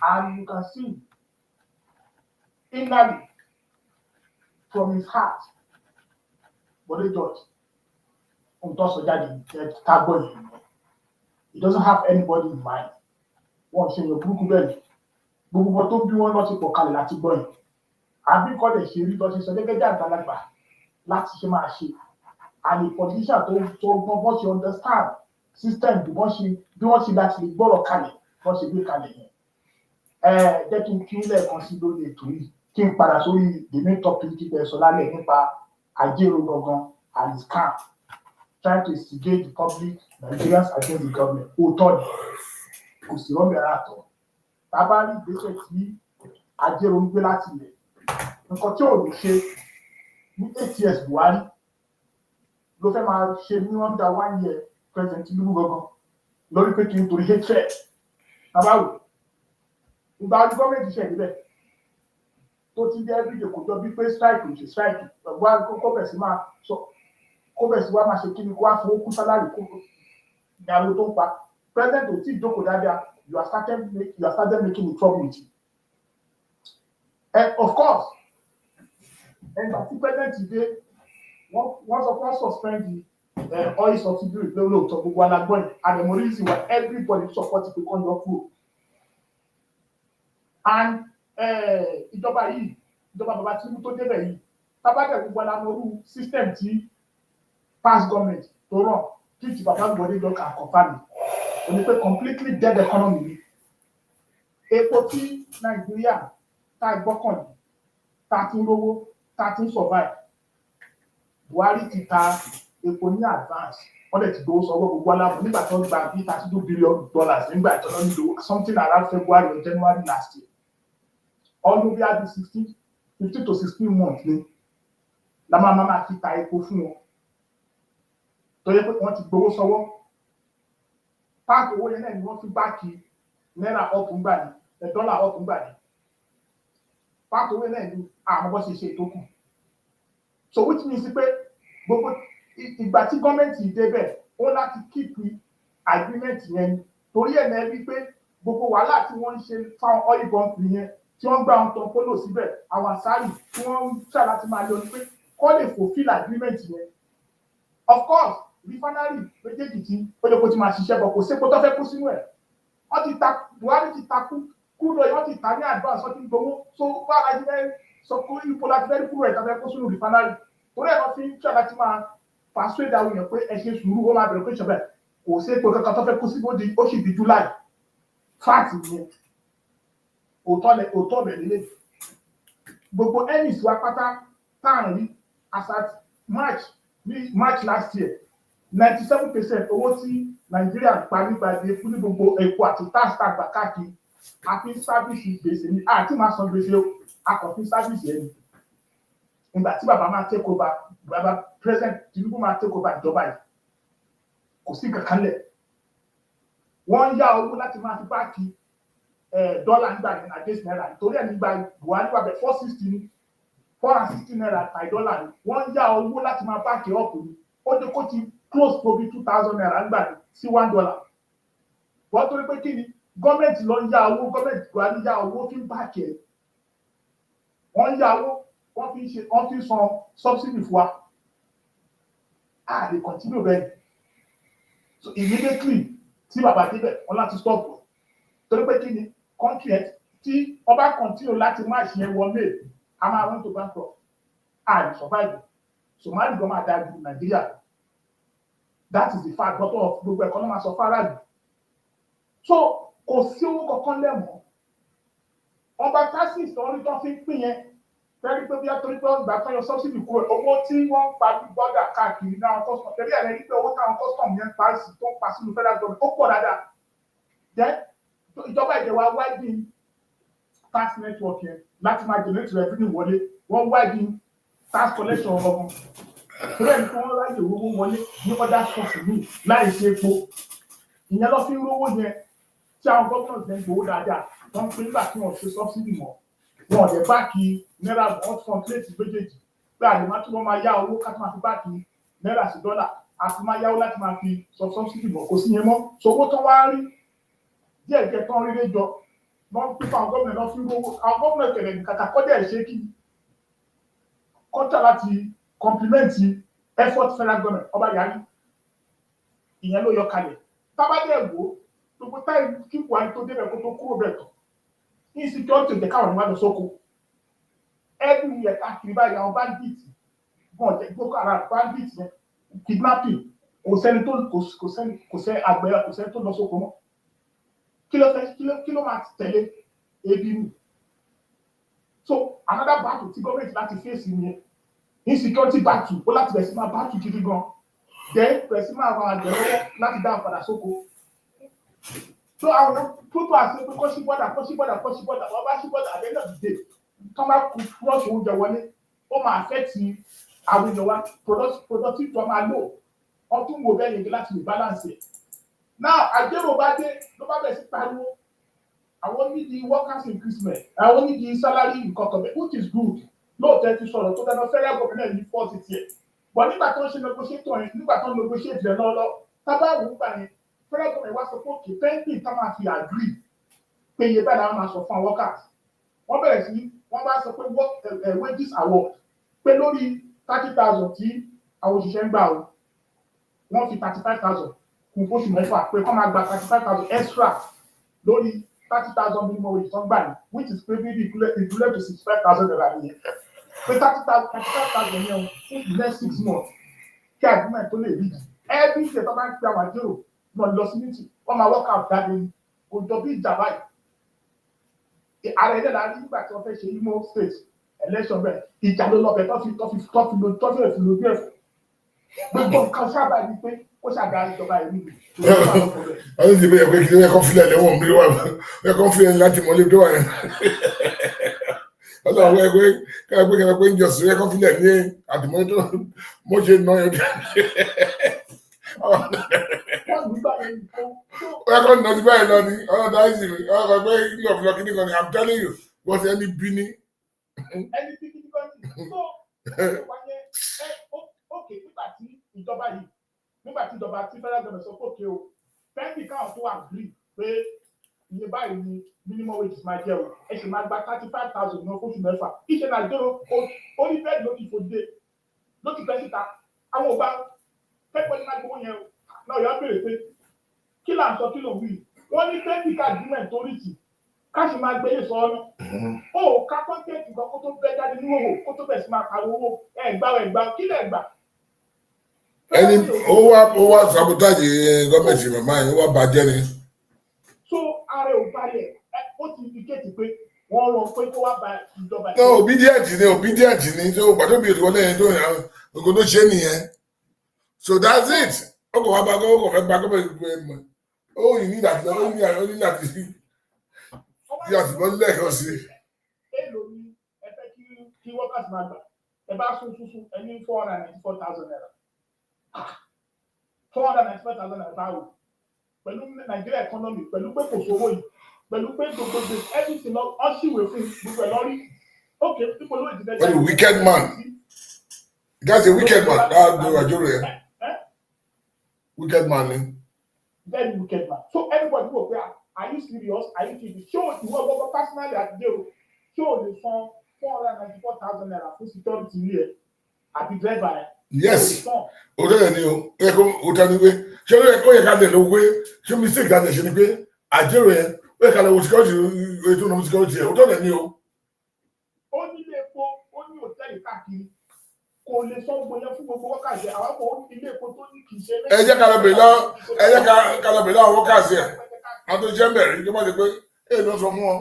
and you can see innerly from his heart, but the judge. He doesn't have anybody in mind. One thing your book belly. But don't be one not for Kalati boy. I've been called a series, but it's a legend last ship. And the politician told once you understand system, the one she actually borrow Kali, what she do Kali. They can kill a consider the tree. King Parasoli, the main top political Solane Nipa, Ajero and his camp. Trying to instigate the public, Nigerians against the government. Who thought kò sí rọ́ọ̀mù ẹ̀rọ àtọ̀. Bàbá rí ìgbésẹ̀ tí Ajero ń gbé láti ilẹ̀. Nǹkan tí ò lè ṣe ní 8 years Buhari ló fẹ́ máa ṣe ní under 1 year President Tinubu gangan lórí pé kí n torí hatred. Bàbá rò ìgbà ọdún gọ́ọ̀mẹ̀ntì ṣẹ̀ níbẹ̀ tó ti dé everyday kò jọ bí pé strike kò ṣe strike wá kó bẹ̀ sí máa sọ. Kóbẹ̀sì wa máa ṣe kí ni kó wá fún okú sálárì kó ìyàwó tó ń pa president ò tí ì jókòó dáadáa you are started making the trouble with you. And of course ẹgbà tí president dé wọ́n sọ fún suspend the oil subsidy lóòótọ́ gbogbo alágbọ́n yìí and the reason why everybody support the kan yọ kúrò. And ìjọba bàbá Tinubu tó débẹ̀ yìí tábàdẹ̀ gbogbo alamọ̀rú system tí past government tó ràn tí ti bàbá gbọ́dé lọ kà kọ́fà mi ò ní pé completely dead economy ni epo tí Nàìjíríà tá gbọ́kànlé tá ti ń rówó tá ti ń survive Buhari ti ta epo ní advance wọ́n dẹ̀ ti gbowó sọ́wọ́ gbogbo aláàbò nígbà tó ń gba bí $32 billion nígbà tó ń lo something around February or January last year ọdún bí i 15 to 16 months ni la máa fi ta epo fún wọn tó yẹ pé wọ́n ti gbowó sọ́wọ́ páàkì owó yẹn náà ni wọ́n fi báàkì náírà ọ̀pùn gbà ní dọ́là ọ̀pùn gbà ní páàkì owó yẹn náà ni àwọn bọ́ ṣe tó kù so which means pé gbogbo ìgbà tí gọ́ọ̀mẹ̀ntì débẹ̀ ó láti keep agreement yẹn torí ẹ̀ náà wípé gbogbo wàhálà tí wọ́n ń ṣe fáwọn oil company yẹn tí wọ́n gbà wọn tán polo síbẹ̀ àwọn àṣàrì tí wọ́n ń ṣà láti máa lọ ní pé kọ́ lè fulfill agreement yẹn of course refinery méjèèjì tí ó yẹ kó ti máa ṣiṣẹ́ bọ̀ kò sépo tó fẹ́ kó sínú ẹ̀ wọ́n ti ta Buhari ti ta kúrò wọ́n ti ta ní advance wọ́n ti ń gbowó so wàhálà jẹ́ sọ pé ipò láti fẹ́ kúrò ẹ̀ tó fẹ́ kó sínú refinery torí ẹ̀ wọ́n fi ń ṣà láti máa persuade àwọn èèyàn pé ẹ ṣe sùúrù ó máa bẹ̀rẹ̀ pé ṣọ̀bẹ̀ kò sí epo kankan tó fẹ́ kó sí bóde ó sì di July fact ni òótọ́ bẹ̀ nílé gbogbo ennis wa pátá táàrin rí as at March last year 97% owó tí Nàìjíríà pa nígbà dé fún ní gbogbo epo àti tax gbà káàkiri àfi sábìsì gbèsè ní àti máa san gbèsè akọ̀fin sábìsì ẹni ìgbà tí bàbá máa take over bàbá president Tinubu máa take over ìjọba yìí kò sí kankan lẹ̀ wọ́n ń yá owó láti máa fi báàkì dọ́là nígbà yẹn against naira nítorí ẹ̀ nígbà Buhari wà bẹ̀ 460 naira by dollar ni wọ́n ń yá owó láti máa báàkì ọ̀pọ̀ ni ó dé kó ti close to bí 2,000 naira nígbà yẹn sí $1 wọ́n torí pé kí ni gọ́ọ̀mẹ̀ntì lọ ń yá owó gọ́ọ̀mẹ̀ntì Buhari yá owó fi ń báàkì ẹ̀ wọ́n ń yá owó wọ́n fi ń san subsidy fún wa a lè continue bẹ́ẹ̀ so immediately tí bàbá débẹ̀ wọ́n láti stop torí pé kí ni country ẹ̀ tí ọba continue láti má ṣe ẹ̀ wọlé a máa run to bankrupt a lè survive Somali gan máa dáa ju Nàìjíríà that is the fact but of gbogbo ẹ̀kọ́ náà máa sọ fara jù so kò sí owó kankan lẹ́mọ̀ọ́ ọba taxes orí tó fi ń pín yẹn fẹ́ẹ́ pé bí a torí pé ọgbà kan yọ subsidy kúrò owó tí wọ́n ń pa ní bọ́dà káàkiri náà custom tẹ̀lé ẹ̀rẹ́ ní pé owó táwọn custom yẹn pa sí tó ń pa sínú federal government ó pọ̀ dáadáa jẹ́ ìjọba ìjẹ̀wà widen tax network yẹn láti máa generate revenue wọlé wọ́n widen tax collection ọmọ bẹ́ẹ̀ ni wọ́n ráyè owó wọlé ní other source mi láì ṣe epo ìyẹn lọ fi ń rówó yẹn tí àwọn gómìnà yẹn gbowó dáadáa wọ́n ń pè nígbà tí wọ́n ṣe subsidy mọ́ wọn ò dẹ̀ báàkì náírà wọ́n fọ́n pléètì méjèèjì pé àdèmá tí wọ́n máa yá owó ká tó máa fi báàkì náírà sí dọ́là àti máa yáwó láti máa fi subsidy mọ́ kò sí yẹn mọ́ ṣòwò tán wá rí díẹ̀ jẹ́ tán rí léjọ wọ́n pípa àwọn gómìnà lọ fi rówó àwọn gómìnà kẹ̀lẹ̀ kàkà kọ́dẹ̀ ṣe kí kọ́ńtà láti compliment effort federal government ọba yàrá ìyẹn ló yọ kalẹ̀ tábàdẹ̀ wò gbogbo táyì kí Buhari tó débẹ̀ kó tó kúrò bẹ̀ tán insecurity ìjẹ́ káwọn ìwádìí sóko every year káàkiri báyìí àwọn bandits wọn jẹ́ Boko Haram bandits yẹn kidnapping kò sẹ́ni àgbẹ̀ kò sẹ́ni tó lọ sóko mọ́ kí ló máa tẹ̀lé ebi nù so another battle tí gọ́ọ̀mẹ̀ntì láti fèsì nìyẹn insecurity battle ó láti bẹ̀rẹ̀ sí máa battle gidi gan then bẹ̀rẹ̀ sí máa àwọn àgbẹ̀ lọ́wọ́ láti dá padà sóko so àwọn púpọ̀ àti pé kọ́sí bọ́dà wọ́n bá sí bọ́dà àbẹ́ náà dìde tó máa kú fúrọ́ọ̀ṣì oúnjẹ wọlé ó máa affect àwọn èèyàn wa productive tó máa lò wọ́n tún wò bẹ́ẹ̀ yẹn láti lè balance ẹ̀ now Ajero bá dé ló bá bẹ̀rẹ̀ sí pariwo àwọn nídìí workers increasement àwọn nídìí salary nǹkan which is good lóòótọ́ ti sọ̀rọ̀ tó dáná federal government ní 40 tiẹ̀ but nígbà tó ń ṣe negotiator yẹn nígbà tó ń negotiate rẹ̀ lọ́wọ́ tábà wò ó gbà yẹn federal government wá sọ pé òkè pending tá máa fi agree pé iye bẹ́ẹ̀ náà máa sọ fún workers wọ́n bẹ̀rẹ̀ sí wọ́n bá sọ pé wages award pé lórí 30,000 tí àwọn òṣìṣẹ́ ń gbà o wọ́n fi 35,000 kún fóṣù mẹ́fà pé kọ́ máa gba 35,000 extra lórí 30,000 minimum wage tó ń gbà ní which is maybe equivalent to 65,000 naira nìyẹn pé 35,000 yẹn fún next 6 months kí agreement tó lè rí jù every day tó bá ń pe àwọn àjẹrò náà lọ sí meeting wọ́n máa work out jáde ní kò jọ bí ìjà báyìí ààrẹ ẹ̀dẹ̀ la rí nígbà tí wọ́n fẹ́ ṣe Imo State election bẹ́ẹ̀ ìjà ló lọ bẹ̀ tó fi lójú ẹ̀fọ́ gbogbo nǹkan sábà ní pé ó ṣàgá ìjọba ìlú ọdún ti bẹ́ẹ̀ pé kí ló yẹ kó filẹ̀ lẹ́wọ̀n mi wà yẹ kó filẹ̀ láti mọ́lé tó wà yẹn ọlọ́run wẹ́ pé káyọ̀ pé ń jọ sí yẹ kó filẹ̀ ní àtìmọ́lé tó mọ́ ṣe ná yẹn. Ẹ kọ́ nà ti báyìí lọ ni ọ̀rọ̀ dáhùn sí mi ọ̀rọ̀ pé ilé ọ̀fìlọ kìíní kan ni I'm telling you wọ́n ti ẹni bí ní. ẹni bí ní kan ní so wáyé ókè nígbà tí ìjọba tí federal government sọ pé òkè o pẹ́ẹ́ntì káwọn tó agree pé iye báyìí ni minimum wages máa jẹ́ o ẹ sì máa gba 35,000 ní oṣù mẹ́fà iṣẹ́ náà jẹ́rọ ó ní bẹ́ẹ̀ ló ti fòde ló ti fẹ́ síta àwọn ọba pẹ́pẹ́ ní máa gbowó yẹn o náà yọ bèrè pé kí là ń sọ kí ló wí wọ́n ní pẹ́ẹ́ntì ká agreement tó rí tì káṣí máa gbélé sọ ọ́nà ó ká kọ́ńtẹ́ẹ̀tì kan kó tó bẹ́ jáde ní òwò kó tó bẹ̀ sí máa pariwo owó ẹ̀gbá kí lẹ̀ gbà. ẹni ó wá sabotage gọọmenti màmá yẹn ó wá bàjẹ́ ni. so ààrẹ ò balẹ̀ ó ti indicate pé wọ́n rọ pé kó wá ba ìjọba. no obedient ni so gbàdó bí ètò ọlẹ́yìn tó yàn ogun tó ṣe nìyẹn so that's it ó kò wá bá ó kò fẹ́ bá gọọmenti pé mọ̀ ó yìí ní ìdàtí ó ní ìdàtí tí a sì mọ́ lẹ́ẹ̀kan sí. èèlò ni ẹ fẹ́ kí workers máa gbà ẹ bá sún ẹni 494,000 naira 494,000 naira báwo pẹ̀lú Nigeria economy pẹ̀lú pé kò sówó yìí pẹ̀lú pé gbogbo everything lọ ọ́ ṣìwé fún gbogbo ẹ̀ lọ́rí ok people ló ìdílé. What a wicked man. That's a wicked man. That's the Ajero yẹn. Wicked man ni. Very wicked man. So everybody go pray. Are you serious? Are you kidding? Show you what personally at Ajero. Show the phone 494,000 naira for security here at the driver. Yes. O de ni o. E ko o ta ni pé ṣé o yẹ kó yẹ ká dé lọ pé ṣé mistake ká dé ṣe ni pé Ajero yẹn o yẹ ká lọ wo security ètò náà security ẹ̀ o tó dẹ̀ ni o. Ó ní ilé epo, ó ní hòtẹ́ẹ̀lì káàkiri. Kò lè sọ gbogbo yẹn fún gbogbo wákàtí àwọn kò ní ilé epo tó ní kì í ṣe. Ẹ jẹ́ ká lọ bèèrè lọ́wọ́ wákàtí ẹ̀. Àwọn tó jẹ́ mẹ́rin kí wọ́n ti pé èyí ló sọ fún wọn.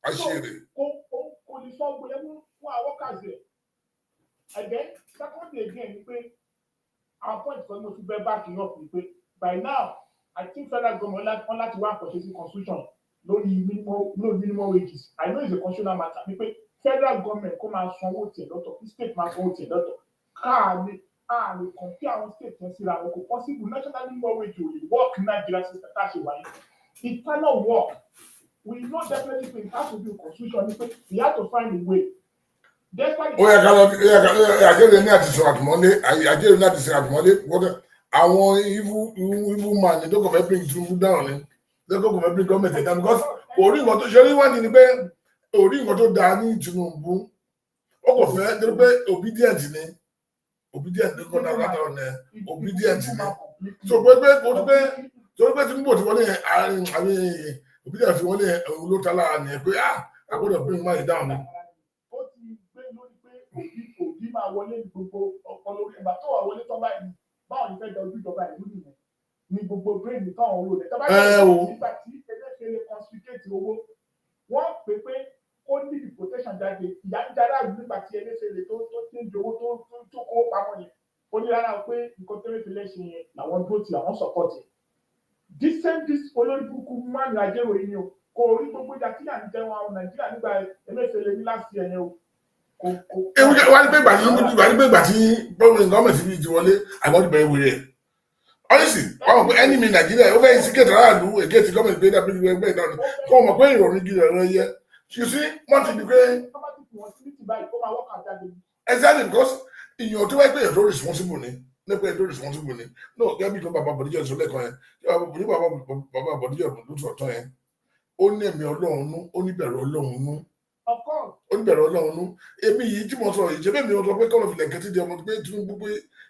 Àṣírí. Kò lè sọ gbogbo yẹn fún àwọn wákàtí ẹ̀. Again, secondly again ni pé our point kan ní oṣù bẹ́ẹ̀ back up ni pé by now I think federal government wọn láti wá àpọ̀ṣe sí constitution lórí minimum wages. I know it's a constitutional matter ni pé federal government kó máa san owó tiẹ̀ lọ́tọ̀ kí state máa san owó tiẹ̀ lọ́tọ̀ káàlì compare àwọn state yẹn síra wọn kò possible national minimum wage ò lè work in Nigeria system tá a ṣe wáyé it cannot work we know definitely say it has to be a constitution ni pé we have to find a way. Ó yẹ ká lọ Ajero ní àti sọ̀rọ̀ àtìmọ́lé Ajero ní àti sọ̀rọ̀ àtìmọ́lé àwọn evil man ní tó kọ̀ fẹ́ bring Tinubu down ni tó kọ̀ fẹ́ bring government down because orí nǹkan tó ṣe orí wá ní pé orí nǹkan tó dáa ní Tinubu ó kò fẹ́ torí pé obedient ni kò náà látà ọ̀nà obedient ni so pé torí pé Tinubu ti wọlé obedient ti wọlé òun ló ta lára ni pé àgbọ̀dọ̀ bring money down ni. Òbí máa wọlé gbogbo ọpọlọ orí ìgbà tó wà wọlé tó báyìí báwọn ní fẹ́ jọ ojú ìjọba ìlú nìyẹn ní gbogbo brain nìkan òun rò rẹ̀ tó bá yẹ nígbà tí eléṣẹ́lẹ̀ constitute owó wọ́n pè pé ó ní protection jáde ìyá ń jára ìlú nígbà tí eléṣẹ́lẹ̀ tó ti ń di owó tó kó pamọ́ yẹn ó ní rárá pé nǹkan tó eléṣẹ́lẹ̀ ṣe yẹn làwọn dúró ti àwọn support ẹ̀ this olórí burúkú máa ní Ajero yìí ni o kò rí gbogbo ìjà tí à ń jẹun àwọn Nàìjíríà nígbà eléṣẹ́lẹ̀ ní láti ẹ̀yẹn o. Wọ́n ní pé ìgbà tí gọ́ọ̀mẹ̀ntì bíi ti wọlé àgbọ̀dì bẹ̀rẹ̀ wèrè ẹ̀. Honestly, wọ́n mọ̀ pé ẹni mi Nàìjíríà ó fẹ́ instigate aráàlú èké ti gọ́ọ̀mẹ̀ntì gbé dàbí ìgbẹ́ ìdáná kó mọ̀ pé ìròyìn gidi ẹ̀rọ ẹyẹ. You see, wọ́n ti di pé. Exactly because ìyàn tó wáyé pé èèyàn tó responsible ni nípa èèyàn tó responsible ni no gẹ́gẹ́ bí bàbá Bọ̀díjọ́ ìṣó lẹ́kọ̀ọ́ yẹn ní bàbá Bọ̀díjọ́ ló tún ọ̀tọ̀ yẹn ó ní ẹ̀mí Ọlọ́run nú ó ní bẹ̀rù Ọlọ́run nú. Ó ní bẹ̀rù Ọlọ́run nú èmi yìí tí mo sọ yìí jẹ́bẹ́ mi ò sọ pé kọ́lọ̀ fìlẹ̀ kẹ́tí di ọmọ pé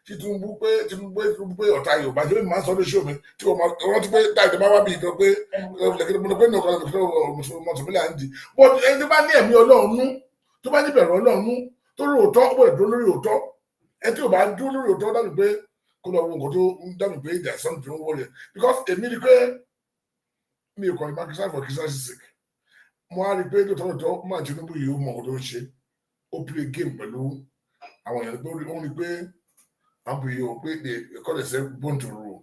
Tinubu pé ọ̀tá Yorùbá jẹ́bẹ́ mi máa ń sọ lóṣù mi tí wọ́n rántí pé táìdẹ̀ máa wá bí ìtọ́ pé kọ́lọ̀ fìlẹ̀ kẹ́tí mo lọ pé ní ọ̀kọ́lọ̀ fìlẹ̀ mọ̀tòmílẹ̀ à ń di but ẹni tó bá ní ẹ̀mí Ọlọ́run nú tó bá níbẹ̀rù Ọlọ́run tó lóòótọ́ ó bọ̀dọ̀ dúró lórí òótọ́ ẹ tí ò bá dúró lórí òótọ́ dábì pé kó lọ wo nǹkan tó ń dábì pé there is something wrong with it because èmi rí pé mi ò kàn ní makisa for Christmas sake mo á rí pé lóòótọ́ máa Tinubu yìí ó mọ nǹkan tó ń ṣe ó play game pẹ̀lú àwọn èèyàn pé ó rí pé àbò yìí ó pé ẹ̀kọ́ lè ṣe bone to rule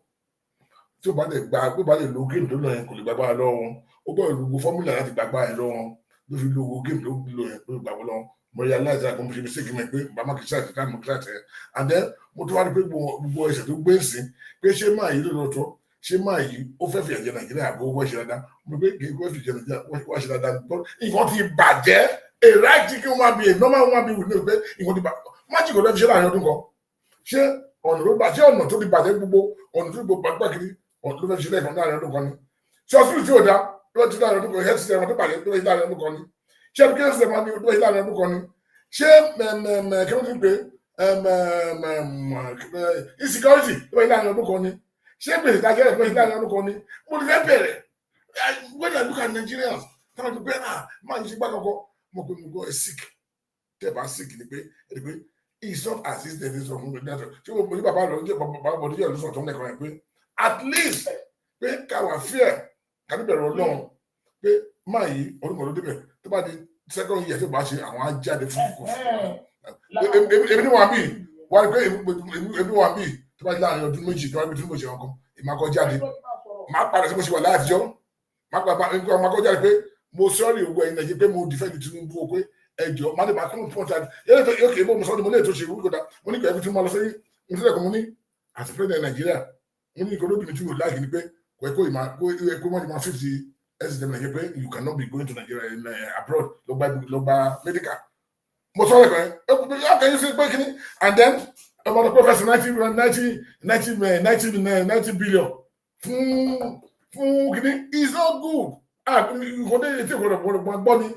tí ó bá lè gba pé bá lè lo game tó lọ yẹn kò lè gbàgbára lọ́wọ́ wọn ó gbọ́dọ̀ lo fọ́múlà láti gbàgbára yẹn lọ́wọ́ wọn ló fi lo game tó lọ yẹn pé gbàgbọ́ lọ́wọ́ mo realize that mo ṣe mistake mi pé bàmá kìí ṣáà tẹ̀ka mo kíláà tẹ̀ and then mo tún wá rí pé gbogbo ẹsẹ̀ tó gbé sí pé ṣé máa yìí lóòótọ́ ṣé máa yìí ó fẹ́ fi ẹ̀jẹ̀ Nàìjíríà àbó wọ́n ṣe dáadáa mo pé kì í wọ́n fi ẹ̀jẹ̀ Nàìjíríà wọ́n ṣe dáadáa nǹkan ti bàjẹ́ a right chicken woman be a normal woman be with me pé nǹkan ti bàjẹ́ májì kò lọ́ fi ṣe láàrin ọdún kan ṣé ọ̀nà ló bàjẹ́ ọ̀nà tó ti bàjẹ́ gbogbo ọ̀nà tó ti gbogbo pàápàá kiri ọ̀nà ló fẹ́ fi ṣe lẹ́ẹ̀kan láàrin ọdún kan ni ṣé hospital tí ò dá ló ti láàrin ọdún kan health system tó bàjẹ́ tó fi láàrin ọdún kan ni ṣé education system tó fi láàrin ọdún kan ni ṣé kí wọ́n ti pè insecurity tó fi láàrin ọdún kan ni ṣé gbèsè dájẹ́ tó fi láàrin ọdún kan ni mo ti fẹ́ bẹ̀rẹ̀ when I look at Nigerians táwọn ti pẹ́ máa ń ṣe gbá kankan mo pe mo gbọ́ ẹ sick tẹ́ bá sick ni pé it's not as if there is some that ṣé mo ní bàbá lọ jẹ́ bàbá bọ̀dé yẹ̀ lóṣù ọ̀tún nìkan yẹn pé at least pé káwa fear kàní bẹ̀rẹ̀ Ọlọ́run pé máa yí ọdún kan ló débẹ̀ tó bá di second year tó bá ṣe àwọn á jáde fún kò èmi ní wọn bí wà ní pé èmi wọn bí tó bá di láàrin ọdún méjì tó bá di ọdún méjì ọkàn ìmàkọ jáde máa padà sí bó ṣe wà láàtijọ́ máa kọ jáde pé mo sọ́ọ̀rì òwò ẹ̀yìn nàìjíríà pé mo defend Tinubu o pé ẹjọ́ má lè máa kún fún ọ̀tá yẹ́n tó yóò kè é bó mo sọ́ọ́ ni mo lè tó ṣe ìwúrí kọ̀dá mo ní kò ẹ̀fí tí mo lọ sí mo sílẹ̀ kọ́ mo ní àti president Nàìjíríà mo ní ìkọ́lódì mi tí mo láàgì ni pé kò ẹ̀kọ́ ìmọ̀ ẹ̀kọ́ mọ́ ìmọ̀ 50 SDM Nàìjíríà pé you cannot be going to Nigeria in abroad lọ gba medical mo sọ́ọ́ lẹ́kọ̀ọ́ ẹ̀ how can you say pé kíní and then ọmọ ọdún professor 90 billion fún kíní is not good ìkọ́dé ètò ìkọ́dọ̀ gbọ́ ni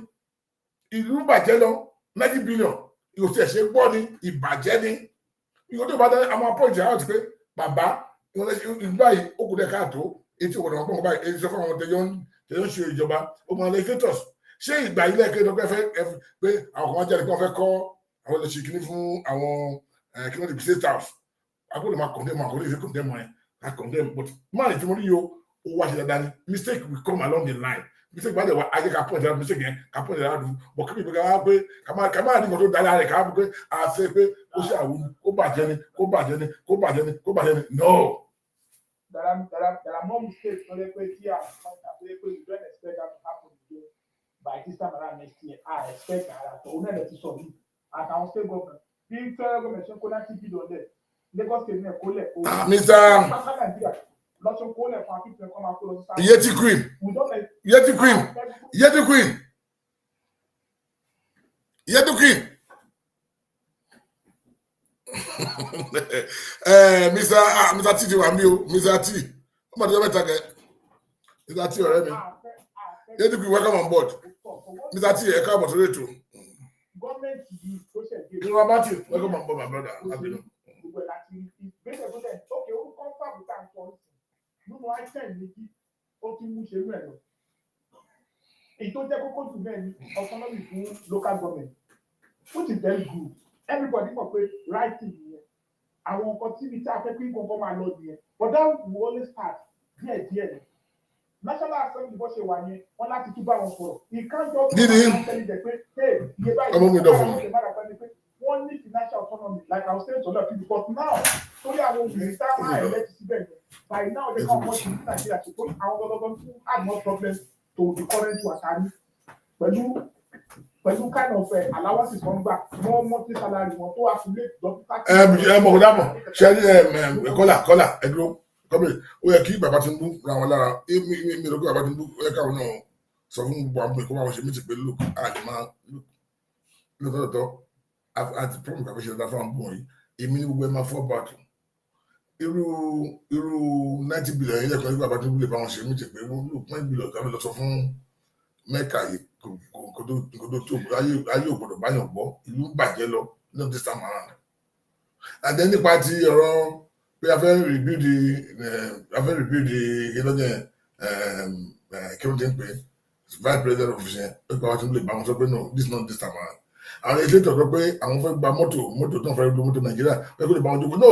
ìlú bàjẹ́ lọ 90 billion ìwò tí ẹ̀ ṣe gbọ́ ni ìbàjẹ́ ni ìwò tó bá dá àwọn apọ́ìtì àwọn ti pé bàbá ìgbà yìí ó kù dẹ́ káàtó etí òkòdò ọ̀pọ̀ ọ̀pọ̀ èyí sọ fún àwọn tẹ̀yọ́ ń ṣe ìjọba ogun legislators ṣé ìgbà ilé ẹ̀kẹ́ ìdọ́gbẹ́ fẹ́ pé àwọn kan jáde pé wọ́n fẹ́ kọ́ àwọn lè ṣe kíní fún àwọn kí wọ́n ti state house agbóhùn máa condemn àwọn olóyè condemn ẹ̀ ká condemn but máa ní tí mo rí yo ó wá ṣe dáadáa ni mistake will come along the line mistake bá dẹ̀ wá ayé ká pọ̀ ìdára mistake yẹn ká pọ̀ ìdára dùn bọ̀ kí ni ìgbéga wá pé ká máa ní mọ̀tò dára rẹ̀ ká pé a fẹ́ pé ó ṣe àwọn kó bàjẹ́ ni kó bàjẹ́ ni kó bàjẹ́ ni kó bàjẹ́ ni no. There are more mistakes tó lè pé tí a tó lè pé you don't expect that to happen again by this time around next year I expect that òun náà lè ti sọ mí àtàwọn state government bí federal government ṣe ń kó láti bí lọ́lẹ̀ Lagos state náà kó lẹ̀ Mr. Yeti Queen. Mr. T ti wà mí o Mr. T ọmọ tí wọ́n mẹ́ta kẹ́ Mr. T ọ̀rẹ́ mi Yeti Queen welcome on board Mr. T ẹ̀ka àbọ̀ tó lè tó. Ìwà bá ti welcome on board my brother abinu. Nínú item méjì ó tún mú ṣe rẹ̀ lọ. Èyí tó jẹ́ kókó jù bẹ́ẹ̀ ni autonomy fún local government which is very good. Everybody mọ̀ pé right thing nìyẹn. Àwọn nǹkan tí ibi tí a fẹ́ kí nǹkan máa lọ nìyẹn. But that will always start díẹ̀ ni. National Assembly bó ṣe wà yẹn wọ́n láti tún bá wọn sọ̀rọ̀. Ìkájọ́ tó máa ń tẹ́lẹ̀ pé iye báyìí wọ́n ní financial autonomy like I was saying to a lot of people but now torí àwọn obìnrin tá máa ẹ̀ lẹ́tí síbẹ̀ yẹn by now they come much in Nigeria to put àwọn gbọdọgbọ to add more problems to the current watari pẹ̀lú kind of allowances wọn gbà more monthly salary wọn tó accumulate dọ́kítà. Mọ̀ kó dàpọ̀ ṣe kọ́là ẹ̀dúró kọ́bẹ̀ ó yẹ kí bàbá Tinubu ra wọn lára mi ló kí bàbá Tinubu ó yẹ káwọn náà sọ fún gbogbo àwọn ìkọ́ àwọn ṣe mí ti pé look àlè máa lóòótọ́ àti problem kàfẹ́ ṣe dáadáa fún àwọn ọmọ yìí èmi ní gbogbo ẹ̀ máa fọ́ bàtù irú 90 billion yẹn lẹ́kọ̀ọ́ nígbà bá Tinubu lè bá wọn ṣe mí ti pé wọ́n lò 20 billion káfẹ́ lọ sọ fún mẹ́ka yìí kò tó ayé ògbọ́dọ̀ báyọ̀ gbọ́ ìlú ń bàjẹ́ lọ ní this time around and then nípa ti ọ̀rọ̀ pé a fẹ́ rebuild ìlọ́jẹ̀ kí wọ́n ti ń pè vice president of ṣe pé bàbá Tinubu lè bá wọn sọ pé no this not this time around àwọn ilé ìtọ́jú pé àwọn fẹ́ gba mọ́tò tó ń fẹ́ gbé mọ́tò Nàìjíríà pé kó lè bá wọn jókòó náà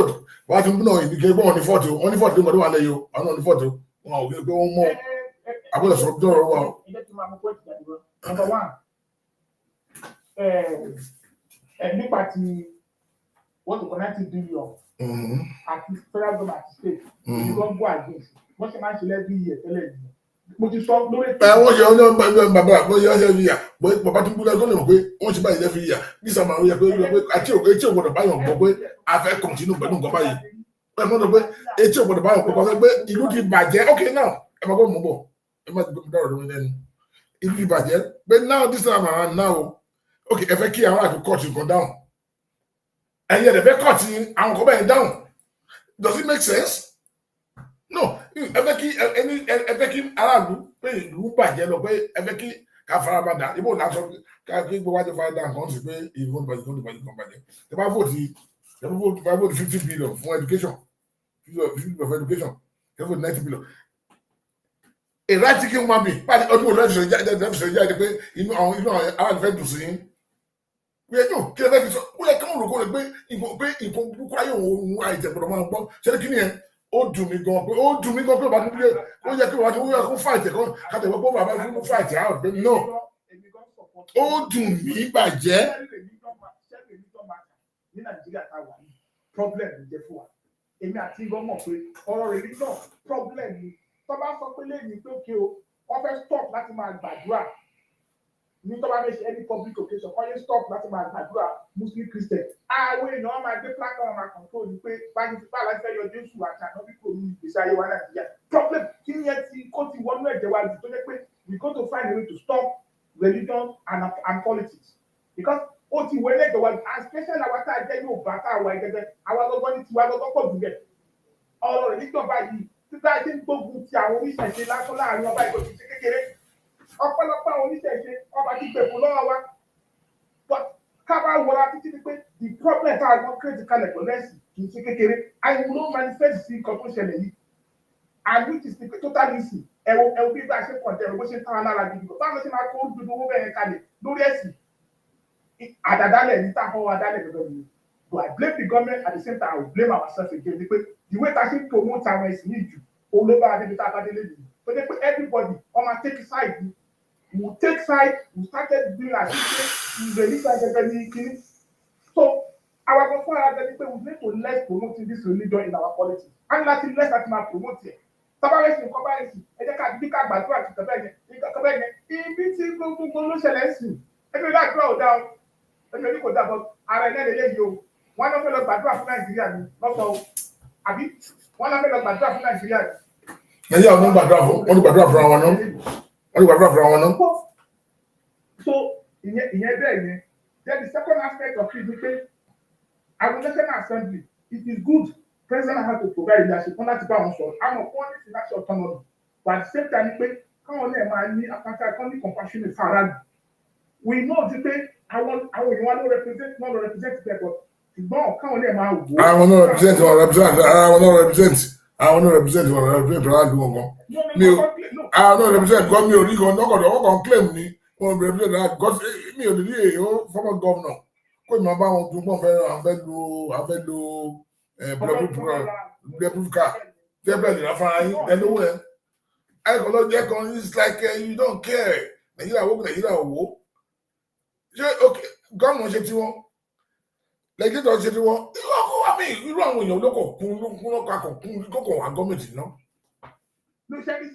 wọ́n á ti ń náà ìdíje pé wọ́n ní fọ́ọ̀tì wọ́n ní fọ́ọ̀tì tó ń bọ̀ wà lẹ́yìn o àwọn náà ní fọ́ọ̀tì wọn ò gbé pé wọ́n mọ́ àbúrò sọ̀rọ̀ tó rọrùn wa o. Number one, nípa ti wọ́n tó $90 billion àti federal government àti state ìjọba go against wọ́n ṣe máa ń ṣe lẹ́bí yẹ tẹ́lẹ̀ yìí. Mo ti sọ lórí. Wọ́n ṣe ọjọ́ bàbá bóyá ṣe fi yà bàbá tó ń gbúdọ̀ tó lè mọ̀ pé wọ́n ṣe báyìí lẹ́fi yà ní sàmà ó yẹ pé àti ògbọ́dọ̀ báyọ̀ gbọ́ pé a fẹ́ kọ̀ntínú pẹ̀lú nǹkan báyìí. Ẹ mọ̀ pé etí ògbọ́dọ̀ báyọ̀ gbọ́ pé ìlú ti bàjẹ́ ok now ẹ máa gbọ́ mọ̀ bọ̀ ẹ má ti gbé mi dáwọ̀ lórí lẹ́nu. Ìlú ti bàjẹ́ pé now this time around now ok ẹ fẹ́ kí àwọn àti kọ́ọ̀tù nǹkan dáhùn. Ẹ̀yin ẹ̀ fẹ́ kọ́ọ̀tù àwọn nǹkan báyìí dáhùn. Does it make sense? No, ẹ fẹ́ kí aráàlú pé ìlú bàjẹ́ lọ pé ẹ fẹ́ kí ká farabadà ibò náà sọ ká kí gbogbo wájú farabadà nǹkan sì pé ìlú ń bàjẹ́ kan bàjẹ́. Ẹ bá vóòtì $50 billion fún education $50 billion for education ẹ vóòtì $90 billion. A right thinking woman being pàdé ọdún òun lẹ́fẹ̀ẹ́ jáde pé inú àwọn aráàlú fẹ́ dùn sí yín. Wíyẹn yóò kí ẹ fẹ́ fi sọ ó yẹ kí wọ́n rò kó rẹ̀ pé nǹkan burúkú ayé òun àìjẹ̀gbọ̀dọ̀ máa gbọ́ ṣẹlẹ̀ kí ni yẹn. Ó dùn mí gan pé bàbá tó dé ó yẹ kí wọ́n yẹ kó fàìtì kan kájọ pé bàbá tó fàìtì àwọn ọ̀gbẹ́ni náà ó dùn mí bàjẹ́. Ní Nàìjíríà tá a wà ní problem ló jẹ́ fún wa èmi àti ìgbọ́n mọ̀ pé ọ̀rọ̀ rẹ̀ nígbà problem ni tó bá sọ pé lẹ́yìn pé òkè o wọ́n fẹ́ stop láti máa gbàdúrà ní tó bá fẹ́ ṣe any public occasion wọ́n yẹ stop láti máa gbàdúrà Muslim Christian àwọn èèyàn máa gbé platform máa control ní pé báyìí ti bá láti fẹ́ yọ Jésù àti ànábì kúrò ní ìgbésí ayé wa Nàìjíríà problem kí ni ẹ ti kó ti wọnú ẹ̀jẹ̀ wa jù tó jẹ́ pé we go to find a way to stop religion and politics because ó ti wọ ẹlẹ́jẹ̀ wa especially àwọn tá a jẹ́ yóò bá tá a wà ẹgẹgẹ àwọn ọlọ́gbọ́n ní tiwa lọ́gbọ́n pọ̀ jù bẹ́ẹ̀ ọ̀rọ̀ rẹ̀ níjọba yìí títà ṣe ń gbógun ti àwọn oníṣẹ̀ṣe lásán láàrin ọba ìgbò ti ṣe kékeré ọ̀pọ̀lọpọ̀ àwọn oníṣẹ̀ṣe ọba ti gbẹ̀kú lọ́wọ́ wa but kábà wọra títí ni pé the problem tá a gbọ́ create kalẹ̀ pẹ̀lú ẹ̀sìn kì í ṣe kékeré àìwò ló manifest sí nǹkan tó ṣẹlẹ̀ yìí and which is the total issue ẹ̀wọ̀ bí bá a ṣe kọ̀ǹtẹ̀ ẹ̀wọ̀ bó ṣe ń tán alára gidi bọ̀ báwo ṣe máa kó dúdú owó bẹ́ẹ̀ kalẹ̀ lórí ẹ̀sìn àdàdálẹ̀ ní tá a fọwọ́ adálẹ̀ gbọdọ̀ nìyẹn but I blame the government at the same time I will blame ourselves again ni pé the way ta ṣe ń promote àwọn ẹ̀sìn yìí jù òun ló bá a débi tá a bá délé nìyí tó dé pé everybody wọ́n máa take side ni we take side we started doing as if religion gẹ́gẹ́ ní kiri so our government gẹ́gẹ́ pé we need to less promoting this religion in our politics and láti less láti máa promote it tábàlẹ̀ sí nǹkan báyìí sí ẹ jẹ́ ká bí ká gbàdúrà àti kẹfẹ́ yẹn ibi tí gbogbo ló ṣẹlẹ̀ sí ẹgbẹ́ ìlú àdúrà ò dáa ẹgbẹ́ ìlú kò dáa bọ́ ara ẹ̀ náà lè léyìí o wọ́n náà fẹ́ lọ gbàdúrà fún Nàìjíríà ni lọ́sọ̀ o àbí wọ́n náà fẹ́ lọ gbàdúrà fún Nàìjíríà ni. Nàìjíríà wọn gbàdúrà fún àwọn náà. So ìyẹn bẹ́ẹ̀ yẹn then the second aspect of it ni pé our National Assembly it is good president has to provide leadership fún láti bá wọn sọ̀rọ̀ àwọn kan ní financial autonomy but at the same time ni pé káwọn náà máa ní apáta kan ní compassionate faraàlú we know ti pé àwọn èèyàn wa ló represent there but ṣùgbọ́n káwọn náà máa wò ó. àwọn náà represent faraàlú wọn gan mi ò àwọn náà represent gan mi ò rí gan lọ́kọ̀dọ̀ wọ́n kàn claim ni wọ́n represent that because mi ò lè rí èèyàn former governor kó ìmọ̀ bá wọn dùn pọ̀ fẹ́ lo bulletproof car tẹ́bẹ̀lì láfara yín ẹlówó ẹ ẹ̀kọ́lọ́jẹ́ kan it's like you don't care Nàìjíríà wò ṣé gómìnà ṣe tí wọ́n lẹ́gídọ̀ ṣe tí wọ́n irú àwọn èèyàn lókọ̀ kún lókọ̀ wà gọ́ọ̀mẹ̀ntì náà. ló ṣe ní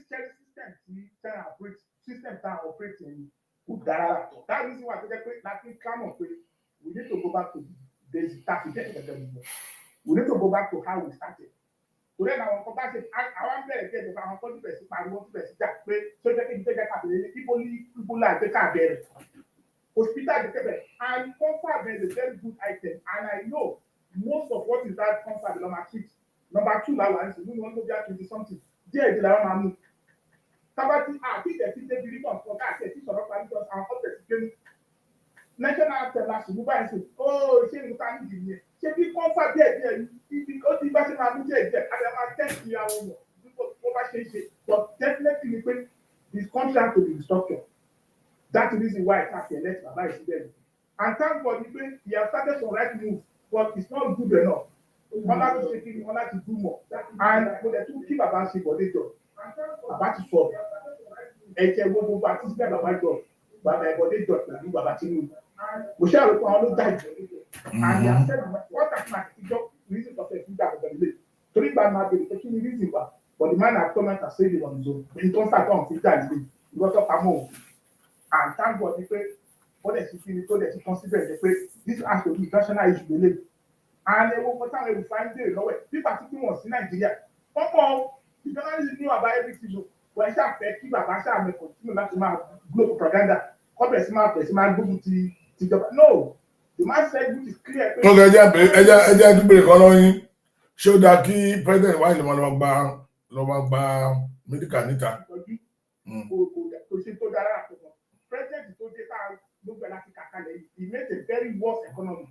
system tá a operate ẹ̀yìn kò dára látọ̀ that reason why tó jẹ́ pé láti clamor pé we need to go back to the basic tactics gẹ́gẹ́ bí we need to go back to how we started. Torí ẹ̀ àwọn kan bá ṣe àwọn bẹ̀rẹ̀ jẹ́ ìjọba àwọn kan níbẹ̀ sí pariwo níbẹ̀ sí jà pé tó jẹ́ kí n tẹ́jẹ́ kábìlẹ̀ ní ibo là gbé kábẹ̀rẹ̀. Hospital dey tẹ́bẹ̀ and comfort is a very good item and I know most of what is that comfort be number 6 number 2 làwọn àìsàn nínú wọn tó bí i 20 something díẹ̀ ìdílé àwọn máa mú. Tábàtì àti ìdẹ̀tí débi rí náà fún káàkiri tí sọ̀rọ̀ parí jọ àwọn ọ̀sẹ̀ ti gbé ní. National anthem la ṣùgbọ́n báyìí sè ó ṣé ìlú ká nídìí yẹn ṣé bí kọ́ńfà díẹ̀ ibi ó ti bá ṣe máa mú díẹ̀ àti àwọn tẹ́sí àwọn ọmọ tó bá ṣe é ṣe but definitely ni pé this country has to be restructured that's the reason why it's not elect bàbá ìṣúgbẹ́ mi And thank God he has started some right moves, but it's not good enough. Wọ́n láti ṣe kí ni wọ́n láti do more. And mo dẹ̀ tún kí bàbá ṣe bọ̀dé jọ. Bàbá ti sọ̀rọ̀. Ẹ̀jẹ̀ gbogbo bá ti sílẹ̀ bàbá jọ. Bàbá ìbọ̀dé jọ pẹ̀lú bàbá Tinubu. Mo ṣe àròkọ àwọn ló dá ìjọ. And they have said what I can do reason for say that of the delay. Torí gba máa bèrè pé kí ni reason wa. But the man has come out and said it on his own. He don't start on fi dá ìlú. Ìwọ́sọ̀ pamọ́. And thank God pé wọ́n dẹ̀ ti fi ni tó dẹ̀ ti consider ẹ̀ pé this has to be national issue lélẹ̀. And ewu kan táwọn èrò fáin dèrè lọ́wọ́ ẹ̀ bí pàtí tí wọ́n sí Nàìjíríà. Wọ́n mọ̀ the journalist knew about everything o. Wọ́n ṣàfẹ́ kí bàbá ṣàmì continue láti máa glow propaganda. Kọ́bẹ̀ sí máa gbógun ti ìjọba. No, the man said which is clear. Wọ́n lọ ẹja dúpẹ́ kan lọ́yìn. Ṣé ó dáa kí president wáyé lọ́wọ́ gba medical níta? Kò ṣe tó dára àtọ̀kọ̀. President tó dé ká ló gbẹ láti kàkà lẹ́yìn. He made a very worse economy.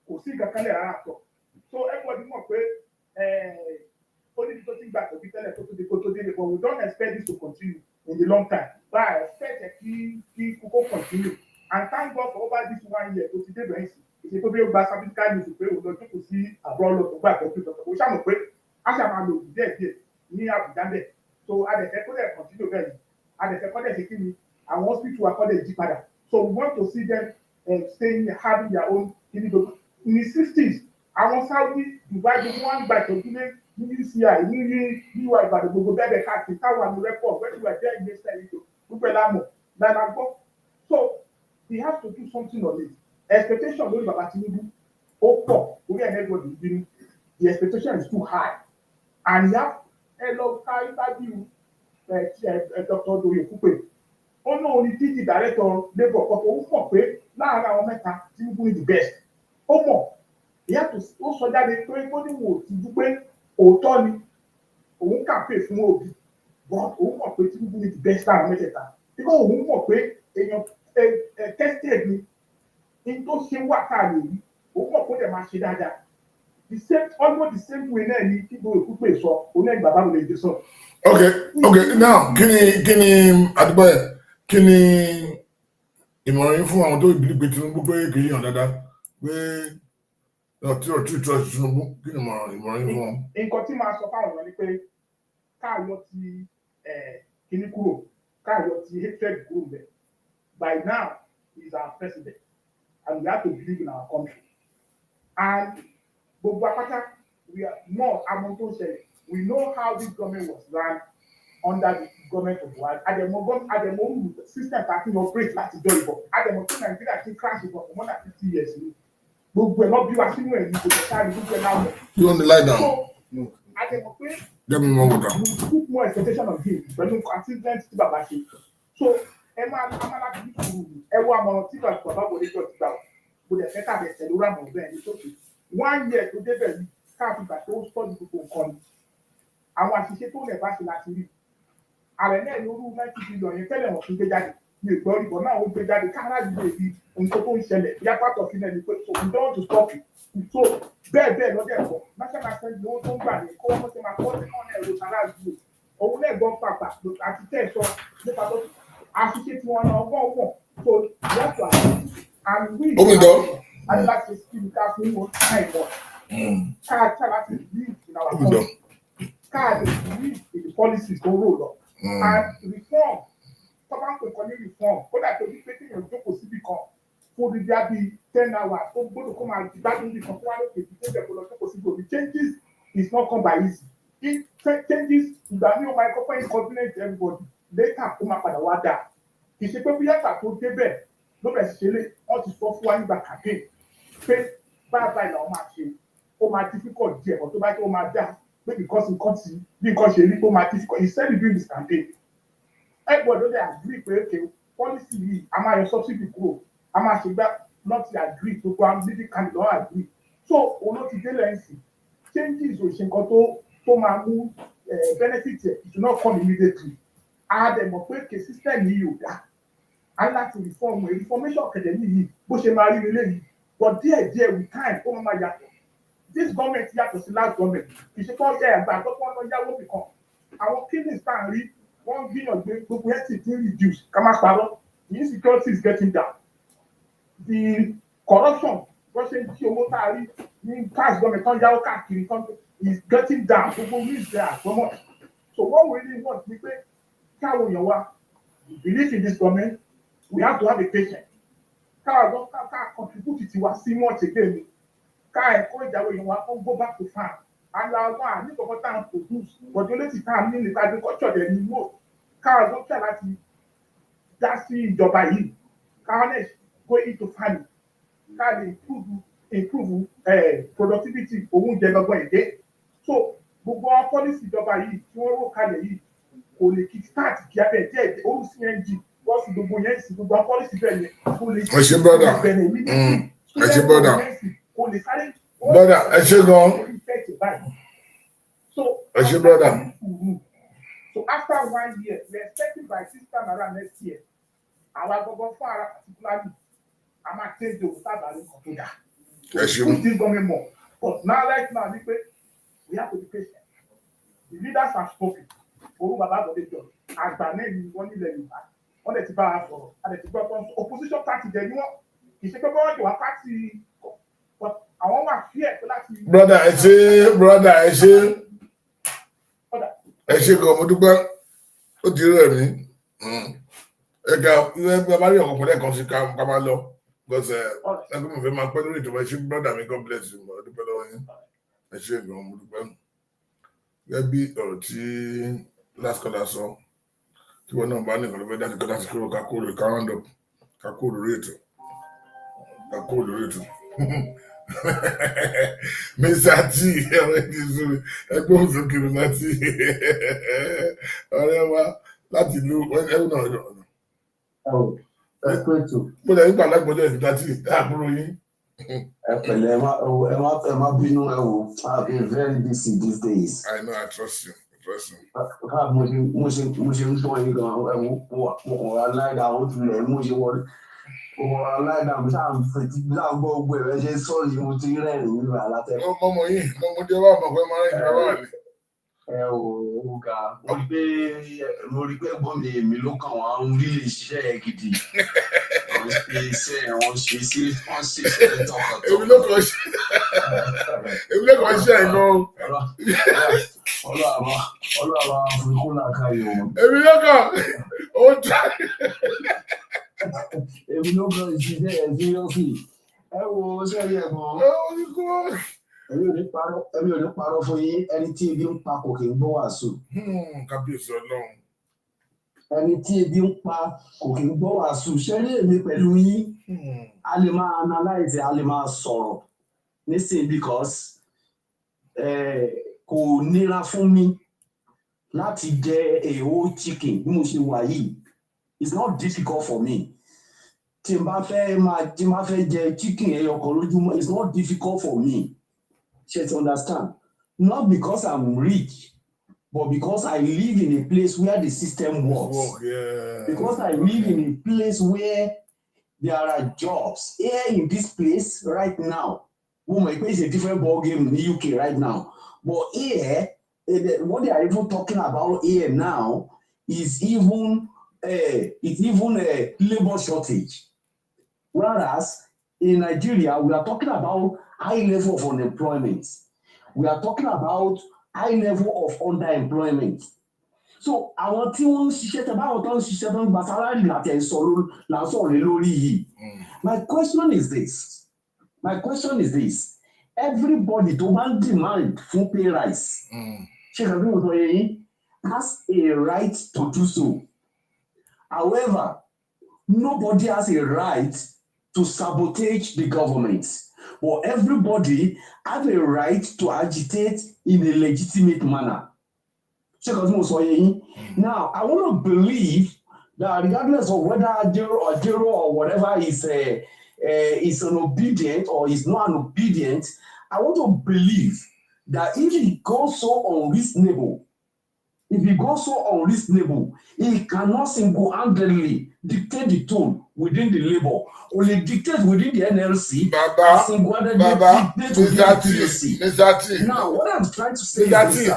Kò sí ìkankanlẹ̀ rárá àtọ̀. So everybody mọ̀ pé ó ní tó ti gbà tó bí tẹ́lẹ̀ tó tó di kó tó dé but we don't expect this to continue in the long time. But I expect kí kókó continue. And thank God for over this 1 year tó ti dé bẹ̀rẹ̀ sí. Ìṣe tó bí ó gba certificate news pé òun lọ jókòó sí àbúrò lọ tó gbà tó tó tó. Ó ṣàmọ̀ pé a ṣàmà lò díẹ̀ ní Àbújá bẹ̀. So adẹ̀fẹ́ kó dẹ̀ continue bẹ́ẹ̀ ni. Adẹ̀fẹ́ kó dẹ̀ ṣe kí ni àwọn hospital wa kó dẹ̀ jí padà. So we want to see them staying, having their own individual. In the 60s, àwọn Saudi divide one by tòkúlé ní UCI ní UI Ìbàdàn gbogbo bẹ́ẹ̀ káàkiri táwọn àmì rẹ́pọ̀ wẹ́n ti wà jẹ́ ìgbé sẹ́yìn tó gbogbo ẹ̀ lámọ̀ lára gbọ́. So he has to do something on it. Expectation lórí bàbá Tinubu ó pọ̀ orí ẹ̀ everybody bínú. The expectation is too high and he have ẹ lọ ká interview Dr. Doye Kupe. Ó ní òun ni DG director labour kọ́kọ́ ó mọ̀ pé láàárín àwọn mẹ́ta Tinubu ni the best. Ó mọ̀ ó sọ jáde pé ó ní wò ti dúpẹ́ òótọ́ ni òun kàpè fún Obi but òun mọ̀ pé Tinubu ni the best láàárín mẹ́tẹ̀ẹ̀ta. Nígbà òun mọ̀ pé èèyàn tested ni ní tó ṣe wà káàlì yìí òun mọ̀ pé ó dẹ̀ máa ṣe dáadáa. Almost the same way náà ni kí Doye Kupe sọ òun náà bàbá mi lè dé sọ. Okay now kí ni àdúgbò yẹn kí ni ìmọ̀ràn yín fún àwọn tó ìbílí pé Tinubu pé kì í yàn dáadáa pé tí trust Tinubu kí ni ìmọ̀ràn yín fún wọn. Nǹkan tí màá sọ fáwọn èèyàn ni pé káàyọ ti kíní kúrò káàyọ ti hatred kúrò bẹ̀. By now he is our president and we have to believe in our country and gbogbo apáta we are more among tó ṣẹlẹ̀ we know how this government was run under the government of Buhari. Àdèmọ̀ system tàbí operate láti jọ ìbọ̀. Àdèmọ̀ tí Nàìjíríà ti crash ìbọ̀ for more than 50 years ni. Gbogbo ẹ̀ lọ bí wa sínú ẹ̀yìn kò tẹ̀ sáré gbogbo ẹ̀ láwọ̀. You want to lie down? So àdèmọ̀ pé get me more water. we put more expectation on him pẹ̀lú accident tí bàbá ṣe. So ẹ máa láti bí kúrú ẹ wo àmọ̀ràn tí bàbá wọlé jọ ti gbà wọ́n. Mo dẹ̀ fẹ́ káàbẹ̀ tẹ̀lé orí àmọ̀ràn bẹ́ẹ̀ ni sókè. 1 year tó débẹ̀ yìí káàbí gbà tó sọ́ọ̀dù gbogbo nǹkan ni. Àwọn àṣìṣe tó lẹ̀ bá ṣe láti rí. Ààrẹ náà ní orú 90 billion yẹn tẹ́lẹ̀ wọ́n fi gbé jáde ní ìgbọ́ ìbọn náà ó gbé jáde káàrádì lè fi nǹkan tó ń ṣẹlẹ̀ bí apátọ̀ sí náà ni pé so we don't want to stop it so bẹ́ẹ̀ lọ́jọ́ ẹ̀kọ́ national assembly owó tó ń gbà ní kó wọ́n ṣe máa kọ́ sí ọ̀nà ẹ̀rọ sára àdúgbò òun náà gbọ́ pàpà àti tẹ̀sọ nípa tó àṣìṣe tí wọ́n náà wọ́n wọ̀ so yes to assist and we and láti ṣe ká fún wọn káìmọ̀ káàtà láti live in our country káàdì live in the policies tó rò lọ. And reform, tọ́ba ń pè kọ́ ní reform, kódà tó bí pé kéèyàn jókòó síbi kan fún dídí àbí 10 hours tó gbọ́dọ̀ kó máa gbádùn bí kan fún wa lókè tí tó bẹ̀ kó lọ jókòó síbi òbí. Changes is not come by easy. It changes ìgbà ní o máa kọ́kọ́ inconvenient everybody later ó máa padà wá dáa. Kì í ṣe pé bóyá ìgbà tó débẹ̀ ló bẹ̀ ṣe lé wọ́n ti sọ fún wa nígbà campaign pé báyìí làwọn máa ṣe ó máa difficult díẹ̀ ọ̀ tó bá yẹ kó máa dáa. Because nǹkan tí bí nǹkan ṣe rí tó máa difficult he said during this campaign everybody don dey agree pé okay policy yìí a máa yọ subsidy kúrò a máa ṣe gbá not to agree gbogbo àwọn leading candidate don agree so òun ló ti dé lẹ́yìn sí changes ò ṣe nǹkan tó máa mú benefit ẹ̀ it will not come immediately a dẹ̀ mọ̀ pé kè system yìí ò dá a ní láti reformation kẹ̀dẹ̀ yìí bó ṣe máa rí lélẹ́yìí but díẹ̀ with time ó máa yàtọ̀. This government yàtọ̀ sí last government kì í ṣe kọ́ jẹ́ ẹ̀gbà tó kọ́ lọ yáwó nìkan àwọn kidneys tá à ń rí wọ́n gbìyànjú gbogbo health ti reduce ká má parọ́ the insecurity is getting down the corruption wọ́n ṣe ń tí owó tá a rí ní cash government tán yáwó káàkiri tán is getting down gbogbo news there as well. So what we really want ni pé káwọn èèyàn wa believe in this government we have to have a patient káwọn ká contribute tiwa sí much again ká encourage àwọn èèyàn wa kó go back to farm and àwọn àní kọ̀ọ̀kan tá à ń produce but the only thing tá à ń ní nípa agriculture dẹ̀ ni mo káwọn tó tẹ̀ láti dá sí ìjọba yìí káwọn lè go into farming ká lè improve productivity oúnjẹ lọ́gbọ̀n èdè so gbogbo àwọn policy ìjọba yìí tí wọ́n rò kalẹ̀ yìí kò lè kick start kí abẹ́ jẹ́ orí cng wọ́n sì gbogbo yẹn sì gbogbo àwọn policy bẹ́ẹ̀ yẹn kò lè bẹ̀rẹ̀ mí ní kò lè sáré brother ẹ ṣe gan so ẹ ṣe brother. So after 1 year, we are expecting by this time around next year, our government particularly, I'm not saying they will start by the push this government more. But now, right now, we have to be patient. The leaders have spoken. Opposition party, they know, it's a party, but I want to fear. Brother, I say. Ẹ ṣe gan mo dúpẹ́ ó ti rẹ̀ mí ẹ̀ka bá rí ọ̀kọ̀ọ̀kan lẹ́ẹ̀kan sí ká máa lọ gbọ́sẹ̀ ẹgbẹ́ mi fẹ́ máa pẹ́ lórí ìjọba ẹ ṣe brọ́dà mi God bless you mo dúpẹ́ lọ́wọ́ yín ẹ ṣe gan mo dúpẹ́ gẹ́gẹ́ bí ọ̀rọ̀ tí last caller sọ tí wọn náà bá ní ìkànnì fẹ́ dájú kọ́tà sí kúrò ká round up ká kúrò lórí ètò Mr. T ẹgbẹ́ òsókè Mr. T ọ̀rẹ́ wa láti ìlú ẹ̀rù náà mo lè nígbà lágbọ́dọ̀ Mr. T àbúrò yín. Ẹ pẹ̀lẹ́ ẹ má bínú ẹ wò I've been very busy these days. I know I trust you. Mo ṣe ń gbọ́ yín gan ẹ wò mo aláìda àwọn ojú rẹ̀ mo ṣe wọlé. Aláìda mi sáà ń fetí láàgbọ́ gbogbo ẹ̀rẹ́ ṣe sọ́ọ̀lì mo ti rẹ́rìn nínú àlátẹ́. Ọmọ yìí ọmọdé wa mọ̀ pé máa ń rìn lọ́wọ́ àlè. Ẹ ò ga mo rí pé gbọ́n mi ló kàn wọ́n ń rí iṣẹ́ gidi. Wọ́n ṣe iṣẹ́ wọ́n ṣe iṣẹ́ tọkàntọkàn. Èmi ló kàn ṣe ẹ̀gbọ́n. Ọlọ́run àfikún làákàyè wọn. Èmi ló kàn ó jà. Èmi ló kàn ìṣiṣẹ́ ẹ̀ sí yọ́sì. Ẹ wo sẹ́yìn ẹ̀gbọ́n. Èmi ò ní parọ́ fún yín ẹni tí ebi ń pa kò kì í gbọ́ wàásù. Kábíyèsí Ọlọ́run. Ẹni tí ebi ń pa kò kì í gbọ́ wàásù. Ṣé ní èmi pẹ̀lú yín? A lè máa analyze, a lè máa sọ̀rọ̀ nísìnyí because kò nira fún mi láti jẹ a whole chicken bí mo ṣe wà yìí. It's not difficult for me. Tí n bá fẹ́ jẹ chicken ẹyọ kan lójúmọ́, it's not difficult for me. Just understand. Not because I'm rich, but because I live in a place where the system works. Because I live in a place where there are jobs. Here in this place right now, it's a different ball game in the UK right now. But here, what they are even talking about here now is even a labor shortage. Whereas in Nigeria, we are talking about high level of unemployment. We are talking about high level of underemployment. So àwọn tí wọ́n ń ṣiṣẹ́ tẹ báwọn tó ń ṣiṣẹ́ tó ń gba sálárì láti ẹ̀sọ́ lásán lórí yìí. My question is this. Everybody tó máa ń demand fún pay rise. Ṣé kàbí mo sọ yẹn has a right to do so. However, nobody has a right to sabotage the government. But everybody has a right to agitate in a legitimate manner. Now, I want to believe that regardless of whether Ajero or whatever is an obedient or is not an obedient, I want to believe that if he goes so unreasonable, he cannot single-handedly dictate the tone within the labor, only dictate within the NLC, Mr. T. Now, what I'm trying to say is this,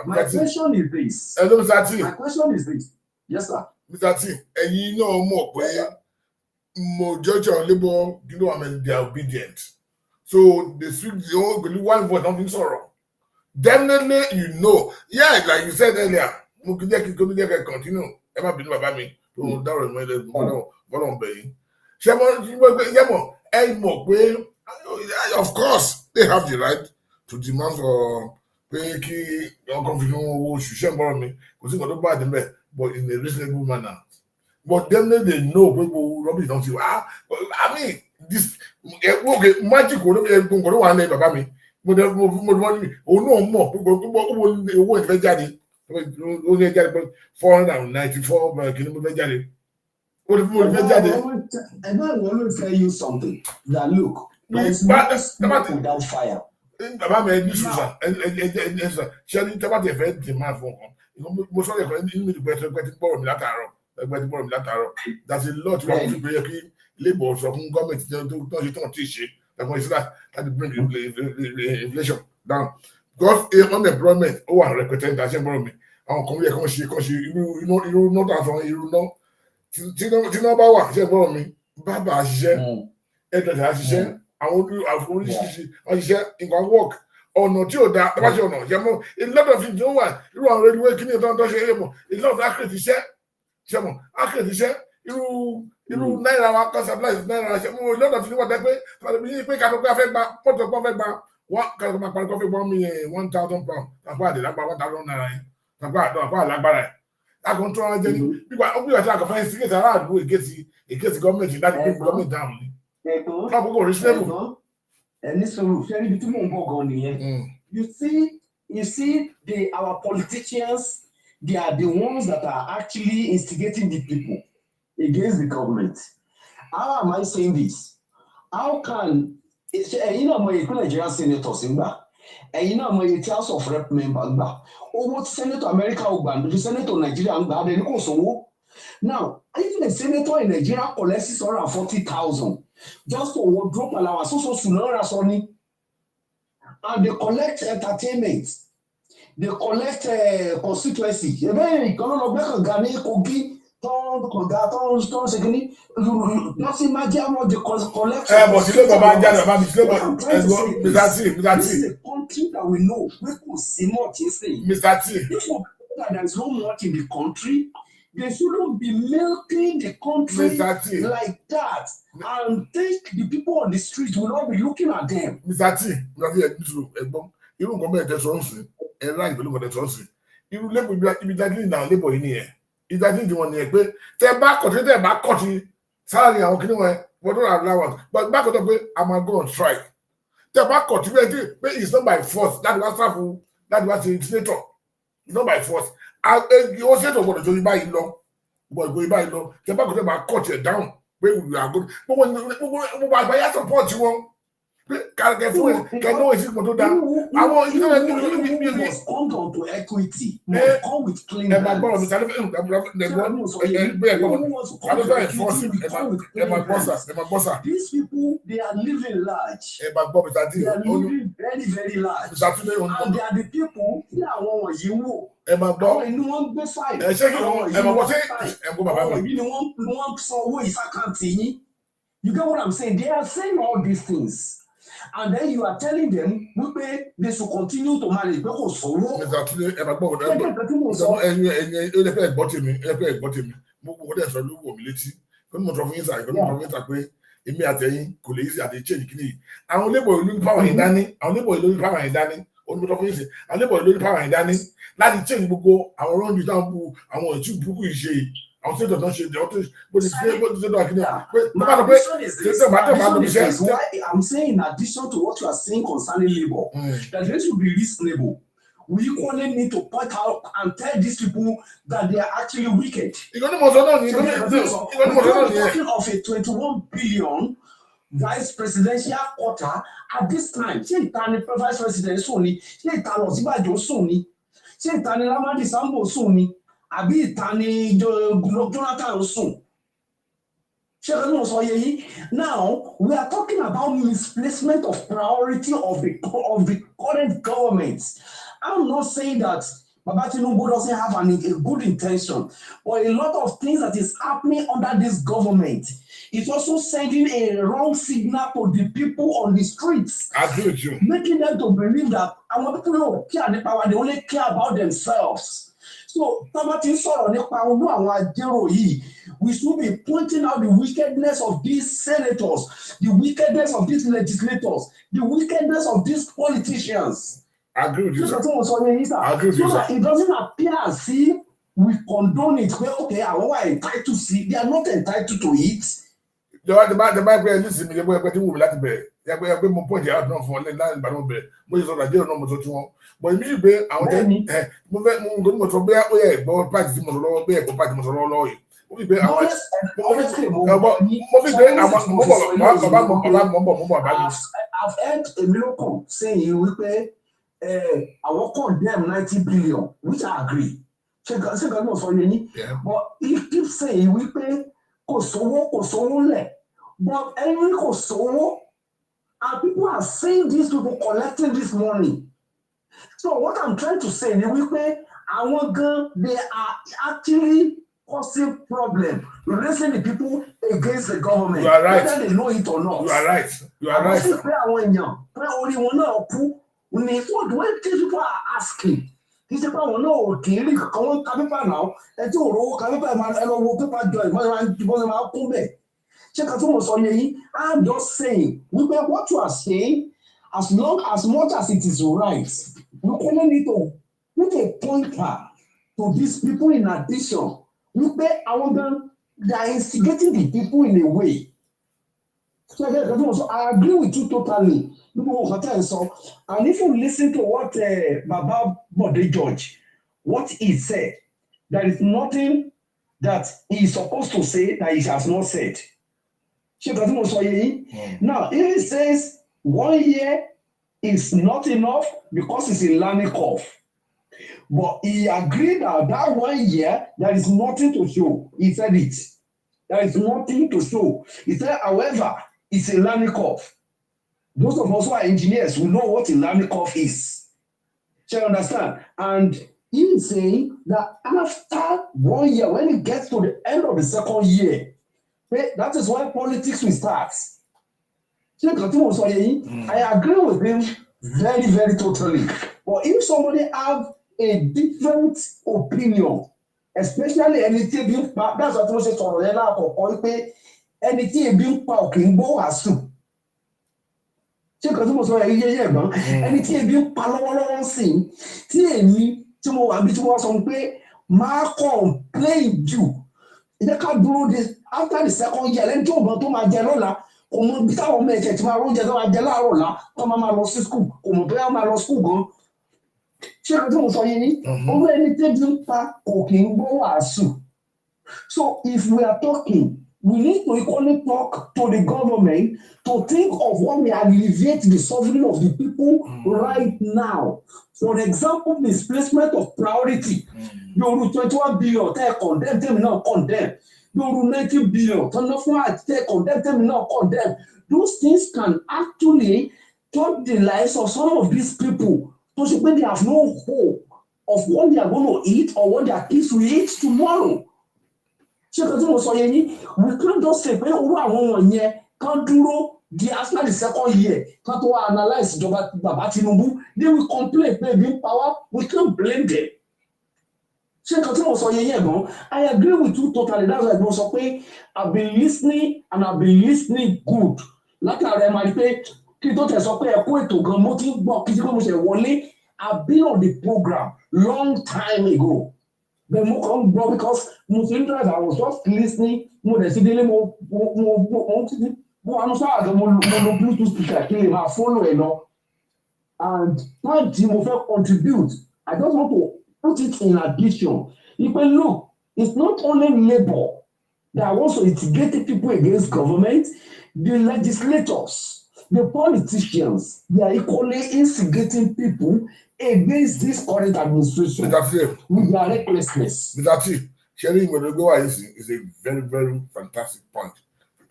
my question is this. Hello, Mr. T. My question is this. Yes, sir. Mr. T, ẹ̀yin náà mọ̀ pé majority of Labour, you know, I mean, they are obedient. So they speak the whole one voice, nothing sorrow. Definitely, you know. Yeah, like you said earlier, mo kì í jẹ́ kí gómìnà kẹ́ continue. Ẹ má bínú bàbá mi, tó ń dárò ìmọ̀ ilẹ̀ bọ́lọ̀ ń bẹ̀ yín. Ṣé mo ẹ mọ̀ pé of course they have the right to demand for pé kí ọkàn fi fún owó oṣù ṣẹ́ ń bọ̀rọ̀ mi kò sí nǹkan tó bá àdínbẹ̀ but in a reasonable manner. But definitely they know pé gbogbo rubbish don ti wá. I mean this okay magic kò ló nǹkan tó wà ní bàbá mi. Mo ní òun náà mọ̀ pé owó ìfẹ́ jáde ó ní jáde pé 494 kìíní mo fẹ́ jáde. Ó ní mo fẹ́ jáde. And I want to tell you something that look, there's no smoke without fire. Bàbá mi ẹni sùsà ṣé ní tábà tẹ̀ fẹ́ dì máa fún ọkàn mo sọ ẹ̀kọ́ nínú ìdìbò ẹgbẹ́ tí bọ̀rọ̀ mi látàárọ̀ that's a lot wọ́n fi pé kí labour sọ fún gọ́ọ̀mẹ̀ntì tó ṣe tó ti ṣe ẹ̀kọ́ ìṣẹ́lá láti bring inflation down because unemployment ó wà rẹpẹtẹ ní àṣẹ bọ̀rọ̀ mi àwọn kan yẹ kán ṣe irú náà tó àfọwọ́n irú náà tí náà bá wà ṣe bọ̀rọ̀ mi bàbá àṣìṣe ẹ̀dọ̀tà àṣìṣe àwọn oríṣiríṣi àṣìṣe nǹkan work ọ̀nà tí ò da tọ́ba ṣe ọ̀nà ìṣẹ́mọ́ ìlọ́dọ̀ fi jẹ́ wà irú àwọn reluwé kí ni ìtàn tó ṣe é mọ̀ ìlọ́dọ̀ accurate iṣẹ́ ṣẹ́mọ̀ accurate iṣẹ́ irú náírà wa kan stabilize náírà ṣẹ́mọ̀ ìlọ́dọ̀ fi ní wọ́n tẹ́ pé pé kàtó pé a fẹ́ gba pọ́tò pọ́ fẹ́ gba wọ́n kàtó máa parí kọ́ fẹ́ gbọ́ mi £1,000 tàbí àdìlágbà £1,000 yẹn tàbí àlágbára ẹ̀ lákòó tó wọn jẹ́ ní nígbà ó bí wàá tí a kò fẹ́ instigate aráàlú èkéèsì gọ́ọ̀mẹ̀ntì láti gbé gọ́ọ̀mẹ̀ntì dáhùn ni. You see, our politicians, they are the ones that are actually instigating the people against the government. How am I saying this? How can my Nigerian senators in that? And my House of Rep member in that? Or what Senator America the Senator Nigeria in that? Then also now, even a senator in Nigeria collects around 40,000 just for wardrobe allowance, so and they collect entertainment, they collect constituency. Nothing imagine how much they collect. But you know, this is a country that we know. We could see much in Mr. T. There is no much in the country. They shouldn't be milking the country like that and think the people on the street will not be looking at them. Mr. T, irú nǹkan bẹ́ẹ̀ tẹ̀sán ń sìn ẹ̀rọ ìpínlẹ̀ nǹkan tẹ̀sán ń sìn irú lẹ́bù ibi dájú ní àwọn lébọ̀ yìí nìyẹn ìdájú ìdí wọn nìyẹn pé tẹ bá kọ̀tí sálárì àwọn kìnìún wọn bọ́dọ̀ allowance bá kọ̀tọ̀ pé a máa go on strike tẹ bá kọ̀tí pé it's not by force láti wá sáfù láti wá ṣe senator it's not by force ó ṣètò gbọdọ̀ tó ibà yìí lọ tẹ bá kọ̀tí máa cut it down pé ìgbàgbọ́ gbogbo àgbáyé support wọn. Must come down to equity, must come with clean hands. These people, they are living large. They are living very, very large. And they are the people who are one you. You get what I'm saying? They are saying all these things. And then you are telling them they should continue to manage because so èmi àtẹ̀yìn kò lè ṣe àti change kìíní àwọn labour ìlú ní power yìí dání àwọn labour ìlú ní power yìí dání onímọ̀tò fún yìí ṣe àwọn labour ìlú ní power yìí dání láti change gbogbo àwọn rọ́ǹdì táwọn bu àwọn ìtú burúkú yìí ṣe àwọn tó dọ̀tán ṣe ọtún bó ti ṣe dọ̀ kìíní pé bàbá tó pé I'm saying in addition to what you are saying concerning labor that they should be reasonable. We equally need to point out and tell these people that they are actually wicked. We're talking of a 21 billion vice presidential quota at this time. Ṣé ìtàn vice president sùn ni? Ṣé ìtàn Ọ̀ṣínbàjò sùn ni? Ṣé ìtàn Ramadi Sambo sùn ni? Àbí ìtàn Jonathan sùn? Now we are talking about misplacement of priority of the current government. I'm not saying that Baba Tinubu doesn't have a good intention, but a lot of things that is happening under this government is also sending a wrong signal to the people on the streets. I agree with you. Making them to believe that our people don't care about power, they only care about themselves. So, we should be pointing out the wickedness of these senators, the wickedness of these legislators, the wickedness of these politicians. I agree with you, sir. I agree with you, sir. It doesn't appear as if we condone it. Well, okay, I want entitled to see. They are not entitled to it. The Bible listen me. The Bible will let me. The Bible mo point out not for let that but no be. Mo is not Ajero no mo so tu. But me be I want mo mo to be o ye bo party mo lo be ko party mo lo lo yi. Mo be I've heard a miracle saying we pay I will condemn 90 billion, which I agree. But he keeps saying we pay Kosovo, but every Kosovo, and people are saying these people collecting this money. So what I'm trying to say is we pay our girl, they are actually causing problem, raising the people against the government. You are right. Whether they know it or not. You are right. You are right. So the way people are asking, these people know okay, come on, paper now. And you paper man, paper join. I'm just saying, what you are saying, as much as it is right, you only need to put a pointer to these people in addition. I want them, they are instigating the people in a way. So I agree with you totally. And if you listen to what Baba Bode George, what he said, there is nothing that he is supposed to say that he has not said. Now, if he says 1 year is not enough because it's a learning curve, but he agreed that 1 year, there is nothing to show. He said it. There is nothing to show. He said, however, it's a learning curve. Those of us who are engineers, we know what a learning curve is. Do you understand? And he is saying that after 1 year, when it gets to the end of the second year, that is why politics will start. I agree with him very, very totally. But if somebody have a different opinion, especially anything, that's what we say to anything being talking about asu. Anything being palawalawa sing, tí mo wà bí tí mo sọ pé máa complain jù. They can't do this after the second year. Then job to my genola. Come without me, check my room. Jeno ajela rola. Come my law school. Come play my law school go. Check it out for you. Over anything you pack cooking go asu. So if we are talking, we need to equally talk to the government to think of what may alleviate the suffering of the people right now. For example, misplacement of priority. You 21 billion, take condemn, them not condemn. You 90 billion, turn off take condemn, them not condemn. Those things can actually touch the lives of some of these people. So when they have no hope of what they are going to eat or what their kids will eat tomorrow. We can't just say, can't do after the second year, can't analyze Baba Tinubu. They will complain, being power. We can't blame them. I agree with you totally. That's why I don't say I've been listening and I've been listening good. Like I remember, I've been on the program long time ago. But because I was just listening, and time Timo contribute. I just want to put it in addition. You can look, it's not only labor that also instigate people against government, the legislators, the politicians, they are equally instigating people against this current administration with their recklessness. Sharing with the go is a very, very fantastic point.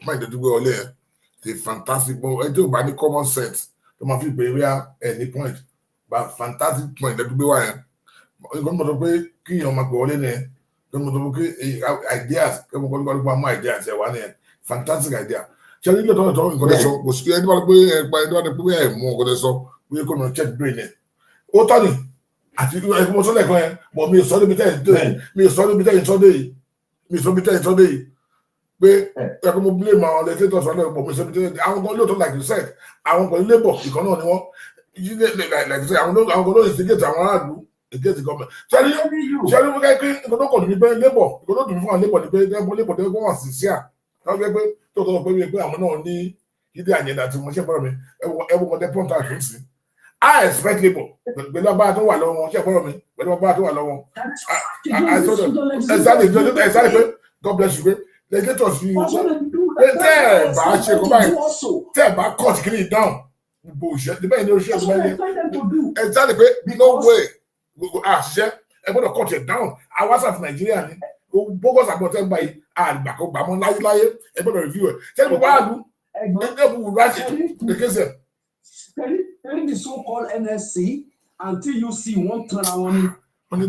Mind that to go there, it's a fantastic point. I do by the common sense. The man feel any point, but fantastic point that to be why. nǹkan tó mọ̀ pé kí èèyàn máa pè wọlé ni tó mọ̀ pé ideas kẹ́mi kọ́ nípa nípa mú ideas ẹ̀ wá ni fantastic idea ṣé nílò tó tọ́ nǹkan tẹ́ sọ kò sí ẹni bá pé ẹ̀ mú nǹkan tẹ́ sọ pé kò náà check brain ẹ̀ ó tọ́ ni àti ẹ̀kọ́ mo sọ lẹ́ẹ̀kan yẹn bọ̀ mi ò sọ níbi tẹ́yìn sọ́dé yìí pé ẹ̀kọ́ mo blame àwọn legislators wọn lẹ́yìn bọ̀ mi sọ níbi tẹ́yìn àwọn kan lóòótọ́ like you said àwọn kan labour ìkan náà ni wọ́n like you said àwọn kan ló instigate àwọn aráàlú against the government ṣẹ́ni mo kẹ́ pé nǹkan tó kọ̀ ní pé labour nǹkan tó dùn fún àwọn labour ni pé labour tó wọ́n sì sí à káwọn gbé pé tó tọ́ pé àwọn náà ní ìdí àyẹ̀dá tí mo ṣe fọ́rọ̀ mi ẹ̀wọ̀n kan tẹ́ pọ́ńtà kì í sí. I expect labor pẹ̀lú agbára tó wà lọ́wọ́ wọn ṣe fọ́rọ̀ mi pẹ̀lú agbára tó wà lọ́wọ́ wọn. Exactly pé God bless you pé legislators fi pé tẹ́ ẹ̀ bá ṣe kọ́ báyìí tẹ́ ẹ̀ bá cut kiri down gbogbo òṣìṣẹ́ níbẹ̀ ni oṣù ẹ̀sùn báyìí exactly pé no way àṣìṣe ẹ gbọ́dọ̀ cut it down àwọn south Nigeria ni bókọ̀ sàgbọ̀n gbà yìí àgbà kò gbà mọ́ láyé ẹ gbọ́dọ̀ review ẹ̀ ṣé gbogbo àlù ẹgbẹ́ bu ráṣẹ̀ lẹ́kẹ́sẹ̀. Tell the so-called NSC and TUC won't turn around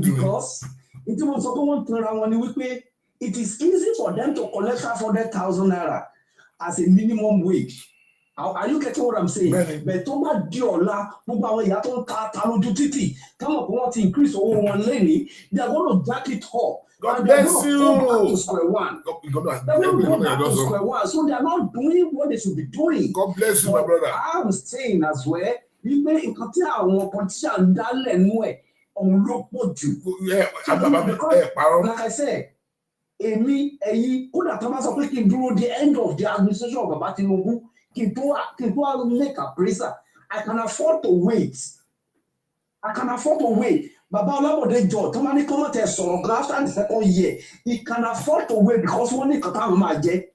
because it was won't turn around wípé it is easy for them to collect 500,000 naira as a minimum wage. Are you getting what I'm saying? But tó bá di ọ̀la gbogbo àwọn ìyá tó ń ta lójú títì táwọn kò wọ́n ti increase owó wọn lẹ́yìn they are going to jack it up. God bless you. Go back to square one. They will go back to square one. So they are not doing what they should be doing. God bless you, my brother. I was saying as well, wípé nǹkan tí àwọn politicians ń dálẹ̀ nú ẹ̀ òun ló pọ̀ jù. Like I said, èmi ẹ̀yin kódà tó bá sọ pé kí n dúró the end of the administration of Baba Tinubu kí n tó make appraisal. I can afford to wait. Baba Olabode George, tó máa ní kọ́mọ̀ tẹ̀ sọ̀rọ̀ gan after the second year, he can afford to wait because wọ́n ní nǹkan táwọn máa jẹ.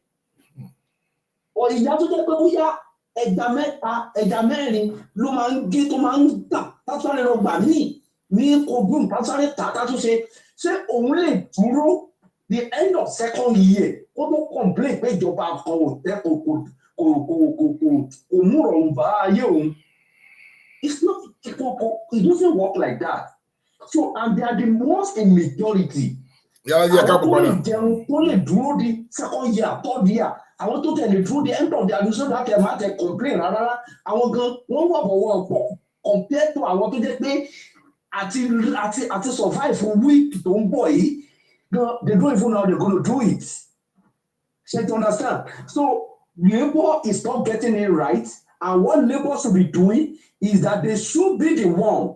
Ìyá tó jẹ́ pé bóyá ẹja mẹ́ta, ẹja mẹ́rin ló máa ń gé tó máa ń tà tásáré lọ gbà míì ní Kogun tásáré tà tátúnṣe. Ṣé òun lè dúró the end of second year kó tó complain pé ìjọba kan ò tẹ́ kò mú ọ̀run bá ayé òun? It's not, it doesn't work like that. So, and they are the most in majority. Àwọn tó lè dúró di second year, third year, àwọn tó tẹ̀lé dúró di end of the administration that ẹ̀ máa tẹ̀ complain rárá. Àwọn gan wọ́n wà bọ̀wọ̀ pọ̀ compared to àwọn tó jẹ́ pé àti survive for week tó ń bọ̀ yìí, they don't even know how they're going to do it. So you understand? So Labour is not getting it right, and what Labour should be doing is that they should be the one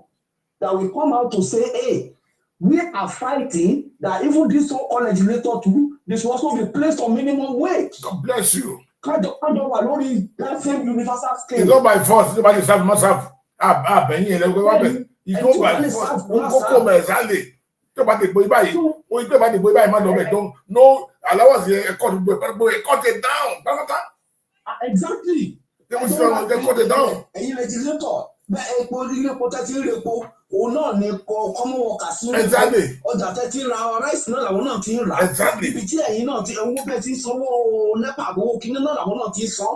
that will come out to say, hey, we are fighting that even this so-called legislator too, they should also be placed on minimum wage. God bless you. That same universal scale. It's not by force. Nobody serve must have. It's not by force. No allowance here. Cut it down. Exactly. They cut it down. Ẹ̀yin legislator, bẹ́ẹ̀ epo ilé epo tẹ́tí ń repo, òun náà ni common workers sí ọjà tẹ́tí ń ra rice náà làwọn náà ti ń rà. Ibi tí ẹ̀yin náà ti owó bẹ́ẹ̀ ti ń sanwó NEPA owó kíní náà làwọn náà ti ń san.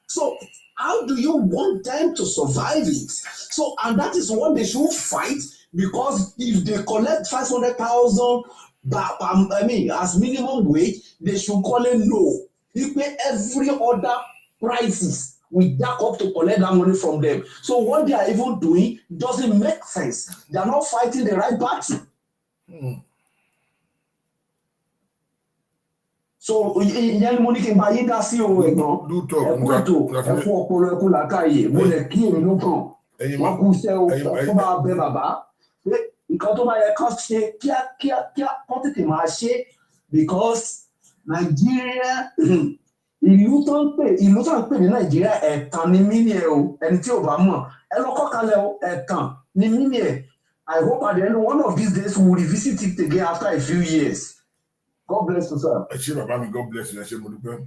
So how do you want them to survive it? So and that is what they should fight, because if they collect 500,000 as minimum wage, they should call it no. You pay every other prices. We jack up to collect that money from them. So what they are even doing doesn't make sense. They are not fighting the right battle. So ìyẹn mo ní kí n bá yín dá sí o ẹ̀gbọ́n. Ẹ̀kú ètò ẹ̀kú ọpọlọ ẹ̀kú làákàyè mo lè kí èmi ló kàn. Wọ́n kú iṣẹ́ o tó bá bẹ bàbá. Nǹkan tó bá yẹ kán ṣe kíákíá kán tètè máa ṣe, because Nigeria ìlú tó ń pè ní Nàìjíríà ẹ̀tàn ni mí ni ẹ o, ẹni tí ò bá mọ̀ ẹ lọ kọ́ kalẹ̀ o, ẹ̀tàn ni mí ni ẹ. I hope at the end one of these days we will revisit it again after a few years. God bless you, sir. Ẹ ṣé bàbá mi, God bless you. Ẹ ṣé mo dúpẹ́.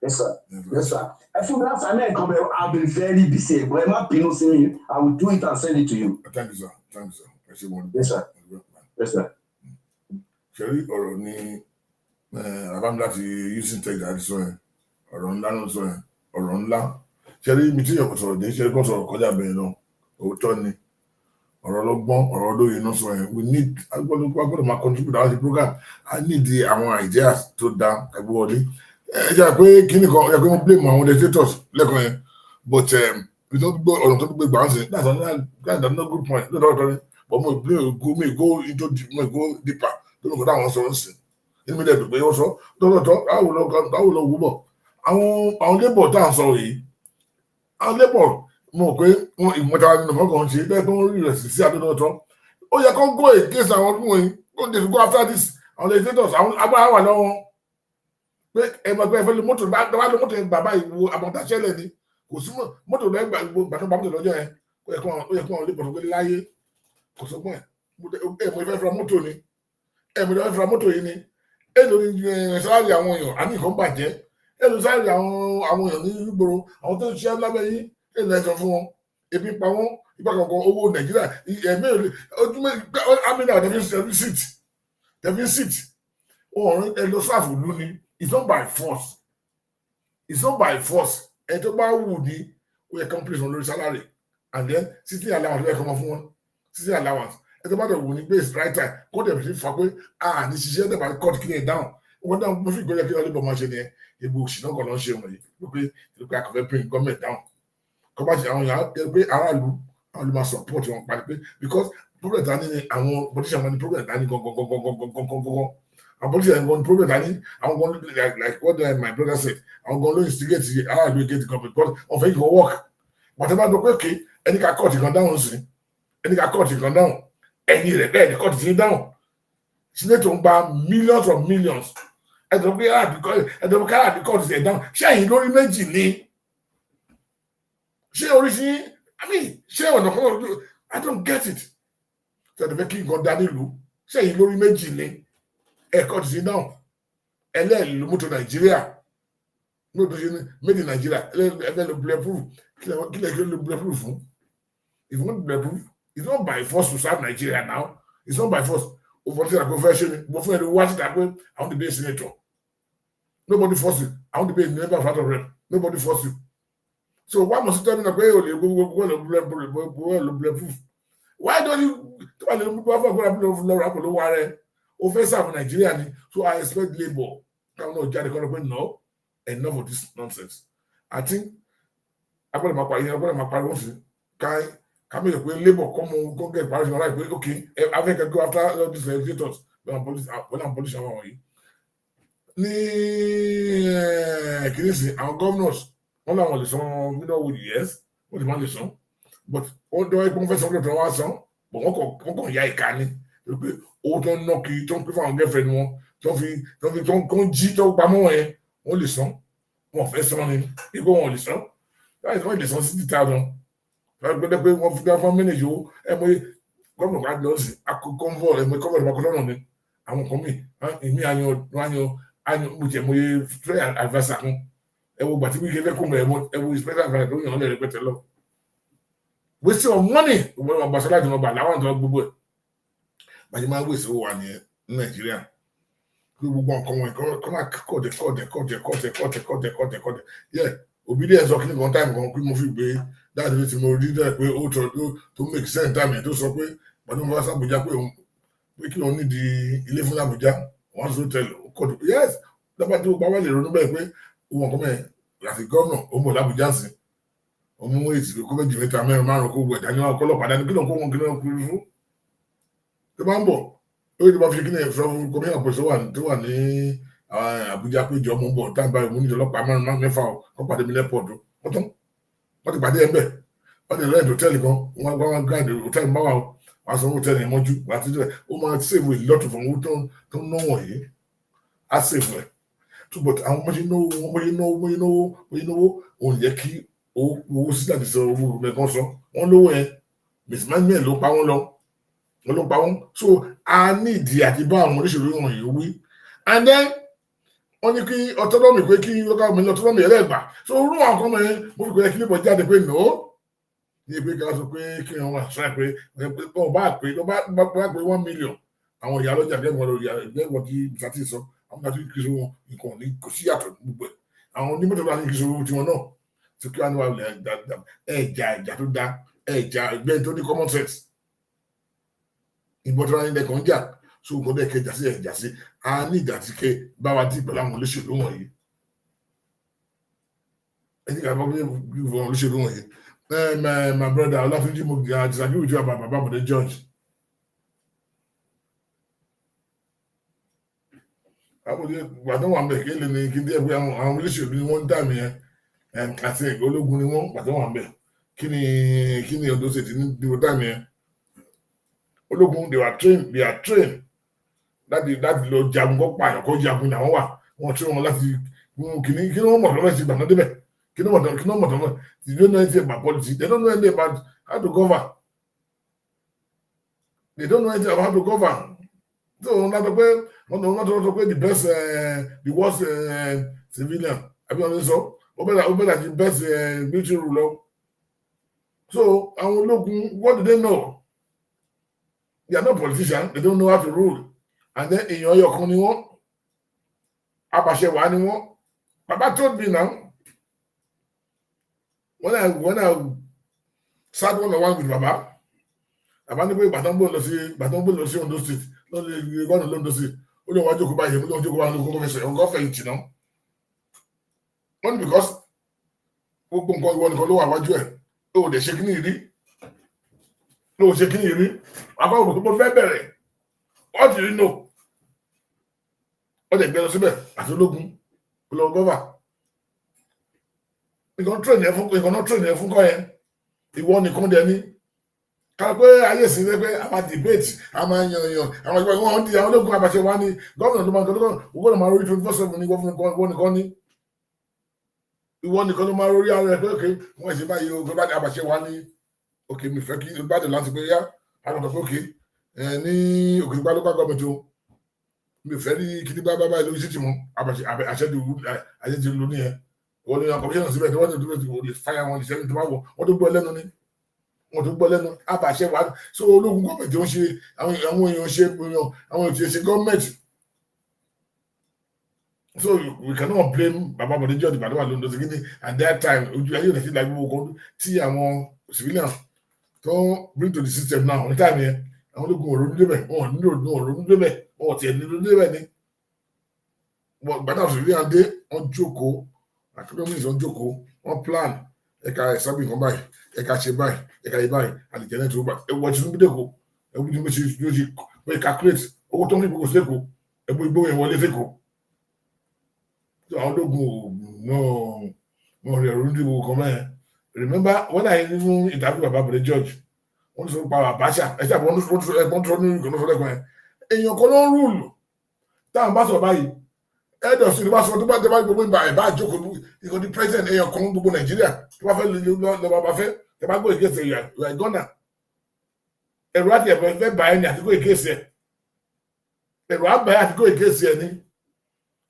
Yes, sir. Yes, sir. Ẹ fún mi láti àná ẹ̀kan bẹ́ẹ̀, I've been very busy, but ẹ má bínú sí mi. I will do it and send it to you. Thank you, sir. Thank you, sir. Ẹ ṣé mo dúpẹ́. Yes, sir. Yes, sir. Ṣé rí ọ̀rọ̀ ní àbámi láti using tech àti sọ yẹn, ọ̀rọ̀ ńlá ló sọ yẹn, ọ̀rọ̀ ńlá. Ṣé rí ibi tí ìyọ̀kọ̀ sọ̀rọ̀ dé, ṣé kò sọ̀rọ̀ kọjá bẹ̀rẹ̀ náà, òótọ́ ni. ọ̀rọ̀ ọlọ́gbọ́n ọ̀rọ̀ olóye náà sọ yẹn we need agbọ́dọ̀ máa contribute àwọn program I need àwọn ideas tó dáa ẹgbẹ́ wọlé ẹ jẹ́ pé kíní kan ẹ pé wọ́n blame àwọn legislators lẹ́kọ̀ọ́ yẹn but ọ̀nà tó gbé gbà ń sìn that's another good point lọ́dọ̀ ni but mo go deeper tó ní kó táwọn sọ ń sìn nínú mi dẹ̀ pé wọ́n sọ lọ́dọ̀ àwọn lọ wú bọ̀ àwọn labour tá à ń sọ yìí àwọn labour mo pé wọn ìmọ̀ta nínú fọ́kàn ṣe bẹ́ẹ̀ tó ń rí rẹ̀ sí àdúgbò ó yẹ kó go against àwọn ọdún wọ̀nyí ó lè go after this àwọn legislators àwọn agbára wà lọ́wọ́ pé ẹgbẹ́ ẹ̀fẹ́ lo mọ́tò bá lo mọ́tò yẹn bàbá ìwo àmọ̀tàṣẹ́lẹ̀ ni kò sí mọ́tò lẹ́yìn gbàtọ́ bá mọ́tò lọ́jọ́ yẹn ó yẹ kó àwọn olè pọ̀tò pé láyé kò sọ pé ẹ̀mọ̀ ìfẹ́ fura mọ́tò ni ẹ̀mọ̀ ìfẹ́ fura mọ́tò yìí ni èlò sáárì àwọn èèyàn àní nǹkan bàjẹ́ èlò sáárì àwọn èèyàn ní gbòòrò àwọn tó ń ṣiṣẹ́ lábẹ́ yín èlò ẹ̀sán fún wọn ebi pa wọn ipa kankan owó Nàìjíríà ẹ̀mí ojúmọ́ amínà deficit ọ̀rìn ẹ̀ lọ sáàfù lú ni it's not by force ẹ̀ tó bá wù ní ó yẹ kán place wọn lórí salary and then sitting allowance ló yẹ kán mọ fún wọn sitting allowance ẹ̀ tó bá dẹ̀ wù ní base right time kó dẹ̀ fi fa pé ní ṣiṣẹ́ dẹ̀ bá cut kí ni down wọ́n dáhùn mo fi gbọ́dọ̀ kí ọlọ́dún bọ̀ máa ṣe nìyẹn egbò òṣìṣẹ́ náà kàn lọ́ ṣe wọ̀nyí pé akọ̀fẹ́ bring government down kọ́ bá ṣe àwọn èèyàn pé aráàlú àwọn ló máa support wọn parí pé because problem ta ni àwọn politician wọn ni problem ta ni gangan àwọn politician wọn ni problem ta ni àwọn gan like what my brother said àwọn gan ló instigate aráàlú against the government because ọ̀fẹ́ yìí kò work but ẹ bá dọ̀ pé okay ẹni ká cut ìkan down sí ẹni ká cut ìkan down ẹni rẹ̀ bẹ́ẹ̀ ni cut ìkan down senator ń gba millions of millions ẹ̀dọ̀ pé aráàlú cut ìkan down ṣé ẹ̀yin lórí méjì ni ṣé oríṣi ṣé ọ̀nà kan I don't get it ṣe fẹ́ kí nǹkan dá nílùú ṣé ẹ̀yin lórí méjì ni ẹ̀kọ́ ti sí náà ẹlẹ́ẹ̀lú mọ́tò Nàìjíríà mọ́tò ṣe ní made in Nàìjíríà ẹgbẹ́ ló bulletproof kí lè lo bulletproof fún if you want bulletproof it's not by force to serve Nigeria now it's not by force over tí a kò fẹ́ ṣe ni mo fún ẹni wá síta pé I want to be a senator nobody force you I want to be a member of House of Rep nobody force you. So why must you tell me that go bulletproof? Why don't you tell me go offensive of Nigeria? So I expect labor. No, enough of this nonsense. I think I'm going to parents. Can we labor come get parents right? Okay, I think I go after all these legislators when I'm police our governors. Wọ́n làwọn lè san minimum yes wọ́n lè má lè san but wọ́n dọ́ ẹgbọ́n fẹ́ san lọ́dọ̀ wá san but wọ́n kàn ya ìka ni pé owó tó ń ná kiri tó ń pín fún àwọn girlfriend wọn tó ń jí tó pamọ́ wọn yẹn wọ́n lè san wọ́n fẹ́ san ni ipò wọn lè san láì wọ́n lè san $60,000 gbẹ́dẹ́ pé wọ́n fi dá fún mẹ́nẹ̀jì owó ẹ mọ gómìnà bá lọ sí akọ́kọ́ ẹ mọ kọ́mọ̀ ìbákọ́ lọ́nà ni àwọn kan mi èmi àyàn mo jẹ mo yẹ fẹ́ adviser kan ẹ wo gbàtí wíkẹ́ fẹ́ kó mọ̀ ẹ wo special adviser tó yàn án lẹ́rìí pẹ́tẹ́ lọ. wasting of money ìwọ ìwà gbàsọ́ láti wọn bá láwọn àti wọn gbogbo ẹ̀ bàjẹ́ máa ń wèsì owó wa ní Nàìjíríà pé gbogbo nǹkan wọn kọ́ máa kọ́ọ̀dẹ̀ yẹ òbí díẹ̀ sọ kí ni kan táìmù kan pé mo fi gbé dáàdì mi tí mo rí dẹ́ pé ó tọ́ tó make sense táìmù yẹn tó sọ pé pàdé mo bá sàbújá pé kí wọn nídìí ilé fún Àbújá wọn sọ tẹ́lẹ̀ ó kọ́ọ̀dù yes dábàá tó bá wà lè ronú bẹ́ẹ̀ pé wọn kọ́ mẹ́rin àti gómìnà ó mọ̀ l'Àbújá sí ọmọ èsì kó méjì mẹ́ta mẹ́rin márùn kó gbọ́ ẹ̀dá ní wọn ọlọ́pàá dání kí ló ń kó wọn kí ló ń kúrú fún tó bá ń bọ̀ ó yẹ kí wọ́n fi kí ni ẹ̀fọ́ fún gómìnà pèsè tó wà ní Àbújá pé ìjọ mú bọ̀ táǹbà ìmúnijọ́ ọlọ́pàá márùn mẹ́fà ó pàdé mi lẹ́pọ̀ọ̀dù wọ́n ti pàdé ẹ̀ bẹ́ẹ̀ wọ́n ti rẹ́ẹ̀dì hòtẹ́ẹ̀lì kan wọ́n gbá wọn gáàdì hòtẹ́ẹ̀lì báwa wọ́n sọ hòtẹ́ẹ̀lì mọ́jú àti ó máa sèwé lọ́tù fún owó tó ń ná wọ̀nyí á sèwé ẹ̀ túbọ̀ àwọn náwó òun yẹ kí owó sílẹ̀ ti sọ owó mẹ́kan sọ wọ́n lówó ẹ̀ mismanagement ló pa wọ́n lọ so a ní ìdí àti bá àwọn oníṣòwò wọ̀nyí wí and then wọ́n ní kí autonomy pé kí local government autonomy ẹlẹ́gbà so orú àwọn kan mẹ́rin mo fi pé kí níbo jáde pé no ní pé kí wọ́n sọ pé kí wọ́n wà sọ pé wọ́n bá pé $1 million àwọn ìyá lọ́jà gẹ́gẹ́ kí ìsàtì sọ àwọn àti kí sọ wọn nǹkan ní kò sí yàtọ̀ gbogbo ẹ̀ àwọn onímọ̀tò bá ní kí sọ owó tiwọn náà tí kí wọ́n ní wà ẹ̀jà tó dá ẹ̀jà ẹgbẹ́ tó ní common sense ìbọn tó ráyìn lẹ́kọ̀ọ́ ń jà so nǹkan bẹ́ẹ̀ kẹjà sí ẹ̀jà sí a ní ìjà tí kẹ bá wa dì pẹ̀lú àwọn olóṣèlú wọ̀nyí ẹni kà bá wọ́n àwọn olóṣèlú wọ̀nyí my brother Olatunji mo disagree with you about Baba Bode George. Gbàtọ́ wà mẹ́ kí lè ní kí díẹ̀ pé àwọn olóṣèlú ni wọ́n ń dà mí yẹn àti ológun ni wọ́n gbàtọ́ wà mẹ́ kí ni Ondo State ní dìbò dà mí yẹn ológun they are trained láti lọ jagun kọ́ pààyàn kọ́ jagun ni àwọn wà wọ́n train wọn láti kí ni wọ́n mọ̀ lọ́wọ́ sí ìgbà náà débẹ̀ kí ni wọ́n mọ̀ lọ́wọ́ they don't know anything about politics they don't know anything about how to govern they don't know anything about how to govern. So not the best, the worst civilian. I mean, so better the best military ruler. So I will look. What do they know? They are not politicians. They don't know how to rule. And then in your community, Abashe Waniwo, Baba told me now. When I sat one-on-one with Baba, Baba knew Baton lọ sí Ondo State. Lọ́dún ìgbọ́nà lọ́dún sí ó lè wá jókòó báyìí ó lè jókòó báyìí lókun fẹsẹ̀ ọgọ́ fẹ̀yìntì náà wọ́n ní because gbogbo nǹkan ìwọ nìkan ló wà wájú ẹ̀ ló dẹ̀ ṣe kíní rí àkọ́kọ́ gbogbo fẹ́ bẹ̀rẹ̀ wọ́n ti rí no wọ́n dẹ̀ gbẹ lọ síbẹ̀ àti ológun ológun gọ́fà nǹkan tírẹ̀nì ẹ̀ fún kọ́ yẹn ìwọ nìkan dẹ̀ ní ká pé ayé sí pé a máa debate a máa yan àwọn ìgbà wọn di àwọn ológun Abache wa ní gómìnà ló máa gbọ́dọ̀ máa rórí 24/7 ní ìwọ nìkan ló máa rórí ara ẹ pé òkè wọn ṣe báyìí o gbọ́dọ̀ Abache wa ní òkè mi fẹ́ kí ìbàdàn láti pé yá àwọn ọ̀dọ́ òkè ní òkè ìgbà local government o mi fẹ́ rí kíní bá báyìí lórí títì mọ́ Abache àṣẹ ti lò nìyẹn wọ́n ní àwọn kọmíṣánná síbẹ̀ tí wọ́n ní ìdúró ti fáyà wọn ìṣẹ́yìn tó bá wọ̀ wọ́n tó gbọ́ lẹ́nu ni wọ́n tó gbọ́ lẹ́nu Abache wa so ológun gọ́ọ̀mẹ̀ntì ó ń ṣe àwọn èèyàn ṣe àwọn èèyàn ṣe gọ́ọ̀mẹ̀ntì so we cannot blame Baba Bode George Baba wà lóńdó sí at that time ojú ayé òní sí ìdájọ́ gbogbo tí àwọn civilians tó bring to the system now ní táìmù yẹn àwọn ológun òrònú débẹ̀ wọn òrònú débẹ̀ wọn tiẹ̀ nílò débẹ̀ ni gbàdá civilian dé wọn jókòó academics wọn jókòó wọn plan ẹ̀ka ẹ̀sábì kan báyìí ẹ̀ka ṣe báyìí ẹ̀ka yìí báyìí àlìjẹ́nẹ́ tó bá ẹ̀wọ̀ Tinubu dẹ́kọ̀ ẹ̀wọ̀ Tinubu ṣe pé calculate owó tó ń fi gbogbo sẹ́kọ̀ọ́ ẹ̀wọ̀ ìgbó yẹn wọlé sẹ́kọ̀ọ́ àwọn ológun náà rẹ̀ ọ̀rọ̀ ní gbogbo kan mẹ́rin remember when I even interview Baba Bode George wọ́n ti sọ pa Abacha ẹ̀ṣẹ̀ àbọ̀ wọ́n tó ní ìkànnì fọlẹ́kọ̀ọ́ yẹn èèyàn kan ló ń rúùlù táwọn bá sọ báyìí ẹ̀dọ̀ sí ni wọ́n sọ tó bá dé bá gbogbo ìgbà ẹ̀ bá jókòó ìkànnì president èèyàn kan gbogbo Nàìjíríà tó bá fẹ́ lọ bá fẹ́ ẹ bá gbọ́ ìkéṣẹ̀ ìyá gọ́nà ẹ̀rọ àti ẹ̀fọ́ fẹ́ bá ẹni àti kó ìkéṣẹ̀ ẹ̀rọ àbáyé àti kó ìkéṣẹ̀ ẹni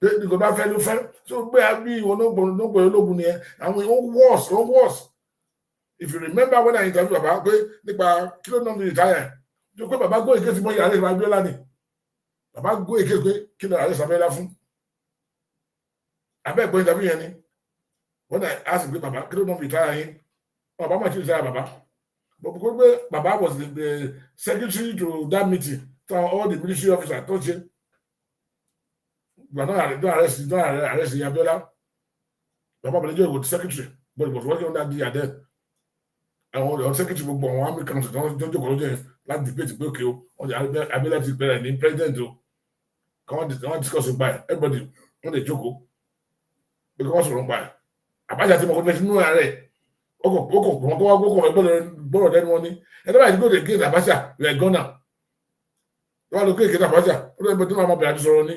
nìkan bá fẹ́ ló fẹ́ tó gbé abí ìwọ náà gbọ́ ológun ni ẹ àwọn worse if you remember when I interview Baba pé nípa kí ló náà mi retire tó pé Baba gbọ́ ìkéṣẹ̀ mọ́ ìyàrá ìgbà Abíọ́lá ni Baba gbọ́ ìkéṣẹ̀ pé kí ló àrẹ sàbẹ́lá fún abẹ́ ìgbọ́ interview yẹn ni when I ask pé Baba kí ló náà mi retire yín Baba máa ti retire Baba but because pé Baba was the secretary to that meeting to all the military officers tó ṣe don't arrest Abiola. Baba Bode George was the secretary, but he was working on that day then. And the secretary gbogbo àwọn army council don't jókòó lójú yẹn láti debate pé okay o Abiola ti bẹ̀rẹ̀ ní president o come on discuss it by everybody wọ́n lè jókòó pé kí wọ́n sọ̀rọ̀ pa ẹ̀ Abacha ti mọ̀ kó fẹ́ nínú ààrẹ ọkọ̀ wọn kó wá gbókò bọ́rọ̀ lẹ́nu wọn ní ẹni báyìí go dey gate Abacha rẹ̀ gọ́nà wọ́n lọ gate Abacha ó lọ́ọ́ bẹ̀rẹ̀ máa bẹ̀rẹ̀ àti sọ̀rọ̀ ní.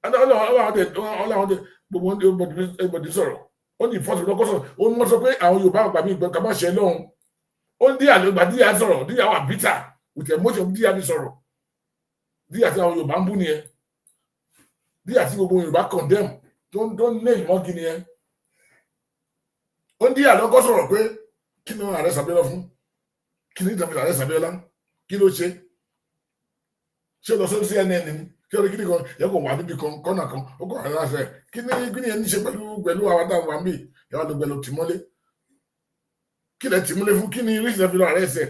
Ọlọ́run gbogbo everybody sọ̀rọ̀ ó ní ìfọ́sọ̀ lọ́kọ́sọ̀ ó ń mọ́ sọ pé àwọn Yorùbá àgbà mi ìgbẹ́ kàmá ṣe lọ́hùn ó ń díyà lọ́gbà díyà sọ̀rọ̀ díyà wà bitter with emotion díyà ní sọ̀rọ̀ díyà tí àwọn Yorùbá ń bú nìyẹn díyà tí gbogbo Yorùbá condemn tó ń lé ìmọ́gi nìyẹn ó ń díyà lọ́kọ́ sọ̀rọ̀ pé kí ni ààrẹ Sàbẹ́lá fún kí ni ìdàpọ̀ ààrẹ Sàbẹ́lá kí ló ṣe lọ sórí CNN ni kí ọ̀rẹ́ kí ni kan yẹ kó wà níbi kan kọ́nà kan ó kọ́ àrẹ láṣẹ kí ni ẹni ṣe pẹ̀lú àwọn táwọn àmì ìyàwó ló gbẹ̀lú tìmọ́lé kí lẹ tìmọ́lé fún kí ni ríṣì náà fi lọ ààrẹ ẹsẹ̀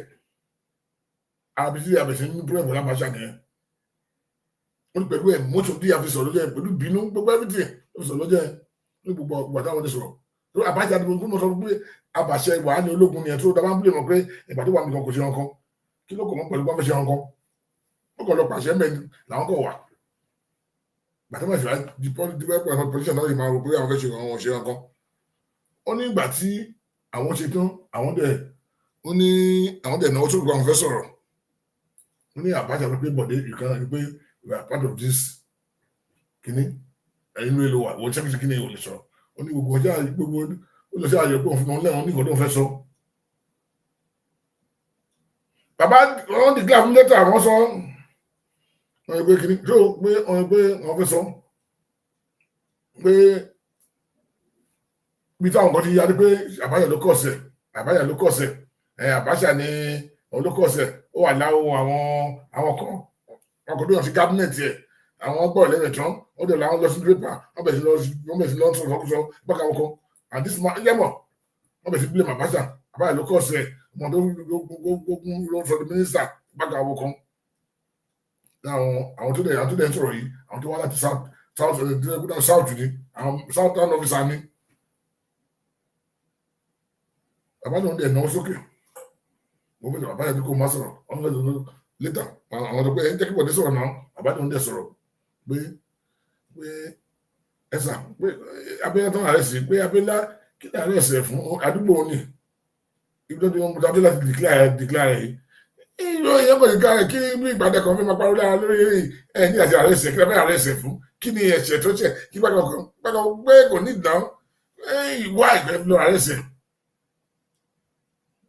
àbísí àbẹ̀sí ní púrẹ̀mù lábàṣà nìyẹn wọ́n ní pẹ̀lú ẹ̀ mọ́tò bí àfi sọ̀rọ̀ lọ́jọ́ yẹn pẹ̀lú bínú gbogbo everything ló fi sọ̀rọ̀ lọ́jọ́ yẹn ní gbogbo ọgbà táwọn ti sọ̀rọ̀ tó Abacha ni mo sọ pé Abacha wà ní ológun nìyẹn tó dábàá ń bílẹ̀ mọ̀ pé ìgbà tó wà nìkan kò ṣe ọkàn kí ló kọ̀ mọ́ pẹ̀lú pàfẹ́ ṣe ọkàn ó kọ̀ lọ pàṣẹ mẹ́rin làwọn kọ̀ wà gbàtẹ́ mọ̀ ìṣẹ̀lẹ̀ di politician náà yìí máa rò pé àwọn fẹ́ ṣe ọkàn ṣe ọkàn ó ní ìgbà tí àwọn ṣe tán àwọn dẹ̀ náwó tó gbọ́ àwọn fẹ́ sọ̀rọ̀ ó ní Abacha pé Bọ̀dé ìkan pé we are part of this kini ẹyin ló lè wà wọ́n ṣẹ́kìṣẹ́ kini ò lè sọ ó ní gbogbo ọjà gbogbo ó lọ sí àyè pé òun fún wọn lẹ́wọ̀n ní ìkọ́dọ̀ fẹ́ sọ. bàbá wọn di gíláàfù lẹ́tà wọn sọ wọn gbé kini tó pé wọn fẹ́ sọ pé bí táwọn kan ti yarí pé Abacha ló kọ̀ọ̀sẹ̀ Abacha ní òun ló kọ̀ọ̀sẹ̀ ó wà láwọn àwọn kan ọkọ̀ tó yàn sí kábínẹ̀tì ẹ̀ àwọn gbọ́ ìlẹ́rẹ̀ tán ó dẹ̀ làwọn lọ sí pépà wọ́n bẹ̀ sí lọ sọ̀rọ̀ bákà wọn kan àti yẹ́mọ̀ wọ́n bẹ̀ sí bílẹ̀ Abacha ló kọ́ ọ̀sẹ̀ ọmọ tó lọ sọ di mínísítà bákà wọn kan àwọn tó dẹ̀ ń sọ̀rọ̀ yìí àwọn tó wá láti south ni àwọn southern officer ni Abacha ń dẹ̀ náwó sókè mo fẹ́ Abacha ní kó má sọ̀rọ̀ wọ́n fẹ́ lọ létà àwọn ọ̀dọ́ pé ẹ jẹ́ kí Bọ̀dé sọ̀rọ̀ náà Abacha ń dẹ̀ sọ̀rọ̀ pé ẹ̀sà pé Abẹ́lá tán ààrẹ sí pé Abẹ́lá kí ni ààrẹ ẹ̀sẹ̀ fún àdúgbò ní ibi tó ti wọ́n mú Abẹ́lá ti declare yìí ìlú ìyẹn kò declare kí bí ìgbàdẹ kan fẹ́ máa parọ́ lára lórí ẹ̀ ní àti ààrẹ ẹ̀sẹ̀ kí Abẹ́lá ààrẹ ẹ̀sẹ̀ fún kí ni ẹ̀sẹ̀ tó ṣẹ̀ kí bákan pé kò ní ìdáhùn ìwà ìgbẹ́ lọ ààrẹ ẹ̀sẹ̀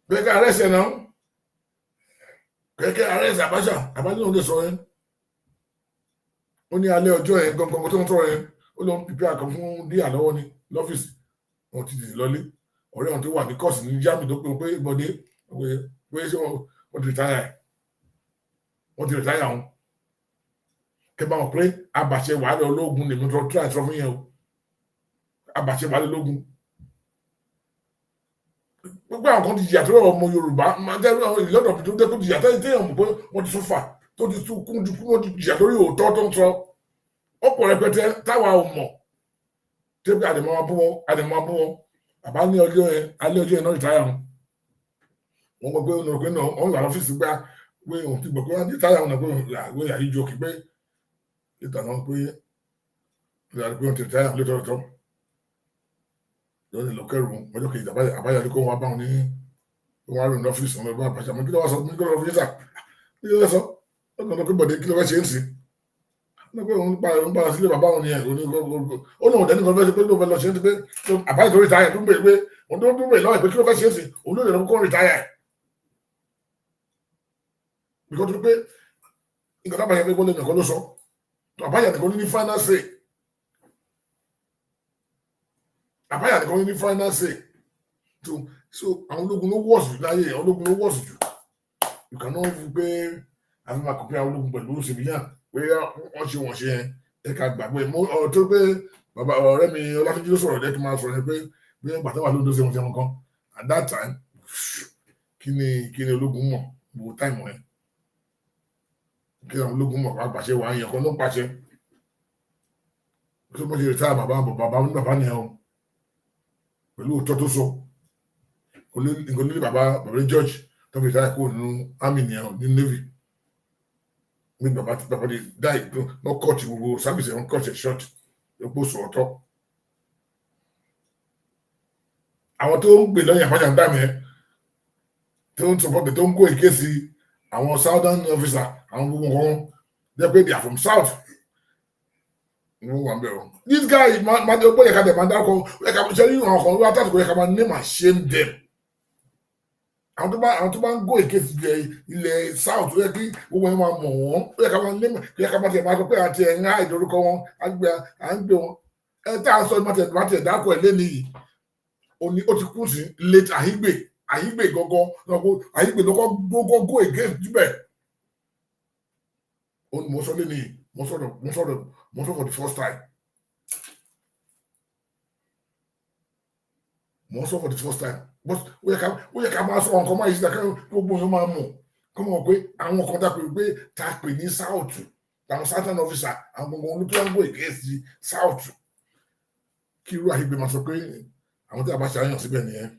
pé ká ààrẹ ẹ̀sẹ̀ náà kẹ̀kẹ́ ààrẹ ẹ̀sẹ̀ Abacha ló ń lè sọ yẹn ó ní alẹ́ ọjọ́ yẹn gangan tó ń tọrọ yẹn ó lọ ń pípé àkàn fún díà lọ́wọ́ ní lọ́fíìsì wọn ti dì lọlé ọ̀rẹ́ wọn tó wà ní kọ́ọ̀sì ní Germany tó pé Bọ̀dé pé ṣé wọ́n ti rìtáyà wọn kẹ bá wọn pé Abacha wàhálà ológun lèmi tó tíra ìṣọ́ fún yẹn o Abacha wàhálà ológun gbogbo àwọn kan ti jìyà tó rọ ọmọ Yorùbá ìlọ́dọ̀ tó dé kó ti jìyà tẹ́yàn mọ̀ pé wọ́n ti sọ́fà tó ti tún kún ju kún ó ti jìyà lórí òótọ́ tó ń sọ ọ̀pọ̀ rẹpẹtẹ táwa ò mọ̀ tẹbi àdèmọ bú wọn bàbá ní ọjọ́ yẹn náà ìtayà wọn gbọ́ pé ọ̀nà pé náà wọn wà lọ́fíìsì gbá pé òun ti gbọ́ pé wọn ní ìtayà wọn náà pé àwọn èèyàn yìí jókè pé ìtàn náà pé wọn ti ìtayà létọ́tọ́ lọ́dún lọ́kẹ́rù ọjọ́ kejì Àbáyà ní kó wọn bá wọn ní wọn rìn lọ́fíìsì wọn bá Abacha mọ́ kí ló wá sọ kí ló wá fi sà kí ló wá sọ ọ̀nà pé Bọ̀dé kí ló wá ṣe ń sìn pé òun pa sílé bàbá òun yẹn ó lóun dẹni kan fẹ́ pé ló fẹ́ lọ ṣe é ti pé Àbáyà tó rìtáyà tó ń bèèrè pé òun tó ń bèèrè lọ́wọ́ pé kí ló fẹ́ ṣe é sí òun ló lè lọ kó rìtáyà ẹ̀ bíkọ́ tó pé nǹkan tábàyà fẹ́ gbọ́lẹ̀ nìkan ló sọ Àbáyà nìkan ní final say so àwọn ológun ló wọ̀sù láyé ológun ló wọ̀sù jù ìkànnà fi pé àfi máa kọ̀pẹ́ àwọn ológun pẹ̀lú civilian pé wọ́n ṣe yẹn ẹ̀ka gbàgbé ọ̀rọ̀ tó pé bàbá ọ̀rẹ́ mi Ọlátúnjí ló sọ̀rọ̀ lẹ́kí máa sọ̀rọ̀ yẹn pé bí wọ́n gbàtà wà lóńdó ṣe wọn ṣe wọn kan at that time kí ni ológun mọ̀ gbogbo táìmù yẹn kí ni ológun mọ̀ pàṣẹ wà yẹn kan ló ń pàṣẹ tó bó ṣe rìtáyà bàbá nìyẹn o pẹ̀lú òótọ́ tó sọ nǹkan nílé bàbá George tó fi rìtáyà kúrò nínú army nìyẹn ní navy ní bàbá di dáì lọ kọ́ọ̀tì gbogbo sábìsì wọn kọ́ọ̀tì short lọ́pọ̀ sọ̀tọ̀ àwọn tó ń gbè lọ́yìn Àbácha ń dà mí tó ń sọpọ́tì tó ń kó èké sí àwọn southern officer àwọn gbogbo wọn jẹ́ pé they are from south ní wọ́n wà ń bẹ̀rù this guy máa jẹ́ pé ẹ̀ka dẹ̀ máa dákọ̀ ẹ̀ka ṣe ní àwọn kan wíwá tàbí ẹ̀ka máa name and shame them àwọn tó bá ń gó èké sí ilẹ̀ south ó yẹ kí gbogbo ẹ̀ máa mọ̀ wọ́n ó yẹ ká máa name ẹ̀ka máa tẹ̀ máa sọ pé àti ẹ̀ ń há ìdórúkọ wọn à ń gbé wọn ẹ̀ tá à ń sọ máa tẹ̀ dákọ̀ ẹ̀ lẹ́nu yìí ó ti kú sí late Ahigbe gangan Ahigbe lọ́kọ́ go against jùbẹ̀ ó ní mo sọ lẹ́nu yìí mo sọ for the first time but ó yẹ ká máa sọ nǹkan máa yí sí ká gbogbo yẹn máa mọ̀ Come on, àwọn kan tá a pè ní south àwọn southern officer àwọn gbogbo olùtọ́wọ́ against the south kí irú àyígbé máa sọ pé àwọn tí a bá ṣe àyàn síbẹ̀ nìyẹn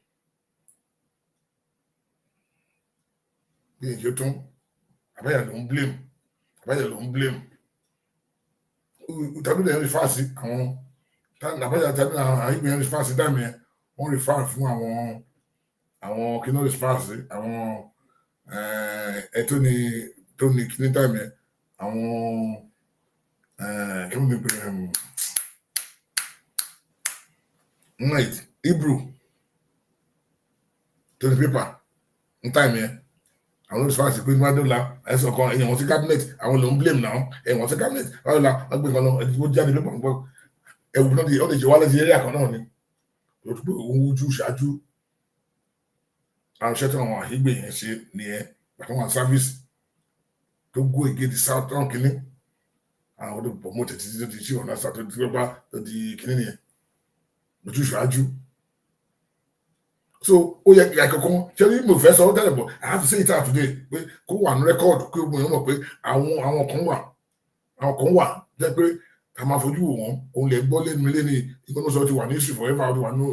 bí èyí tún àbáyà ló ń blame tàbí lè rí fáàsì àwọn àbáyà tàbí àyígbé rí fáàsì dàmí ẹ wọ́n rí fáàsì fún àwọn kí ló rí fáàsì àwọn ẹ tó ní kí ní dàmí ẹ àwọn kí wọ́n ní pé night Hebrew to the paper in time yẹn àwọn olùsọ́wọ́sì pé níwájú la ẹ̀sùn kan èèyàn wọn sí cabinet àwọn ló ń blame náà èèyàn wọn sí cabinet wọ́n la wọ́n gbé kan lọ ẹ̀dínwó jáde ló pọ̀ ẹ̀wù náà ó lè jẹ́ wálé sí eré àkàn náà ni ó tún pé òun ojú ṣáájú àwọn iṣẹ́ tí àwọn àhígbè yẹn ṣe nìyẹn pàtó wọn service tó go against the south town kìíní àwọn ọdún pọ̀ mọ́ tẹ̀tí tó ti ṣí ọ̀nà south tó ti gbọ́ tó di kìíní nìyẹn ojú ṣáájú. So ó yẹ kí akẹ́kọ̀ọ́ ṣe ní mo fẹ́ sọ ọ́ tẹ́lẹ̀ bọ̀ I have to say it out today pé kó wà ní rẹ́kọ̀dù pé gbogbo èèyàn mọ̀ pé àwọn kan wà jẹ́ pé ká máa fojú wò wọ́n òun lè gbọ́ lẹ́nu mi lẹ́nu ìgbọ́n tó sọ ti wà ní history forever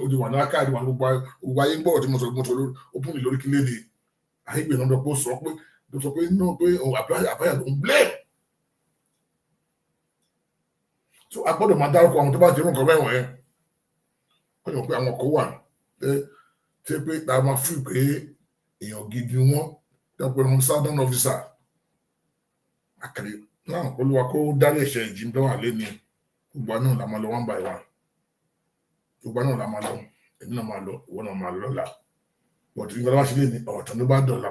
ó ti wà ní akáàdì wà ní gbogbo ayé ń gbọ́ tí mo sọ ó pùn mí lórí kí lẹ́nu àyígbè náà lọ pé ó sọ pé náà pé àbáyà ló ń blame. So a gbọ́dọ̀ máa dárúkọ àwọn tó bá ti rún nǹkan mẹ́wọ̀n ẹ̀ wọ́n yàn pé àwọn kan wà ṣe pé ta máa fi pé èèyàn gidi wọn dẹ́pẹ́ wọn southern officer àkàrí náà olúwa kó dárí ẹ̀ṣẹ̀ ìjì ń bẹ́ wà lẹ́ni gbogbo náà la máa lọ one by one gbogbo náà la máa lọ èmi náà máa lọ ìwọ náà máa lọ lọ́la bọ̀dù nígbà tó bá ṣe lé ní ọ̀tọ̀ ló bá dọ̀la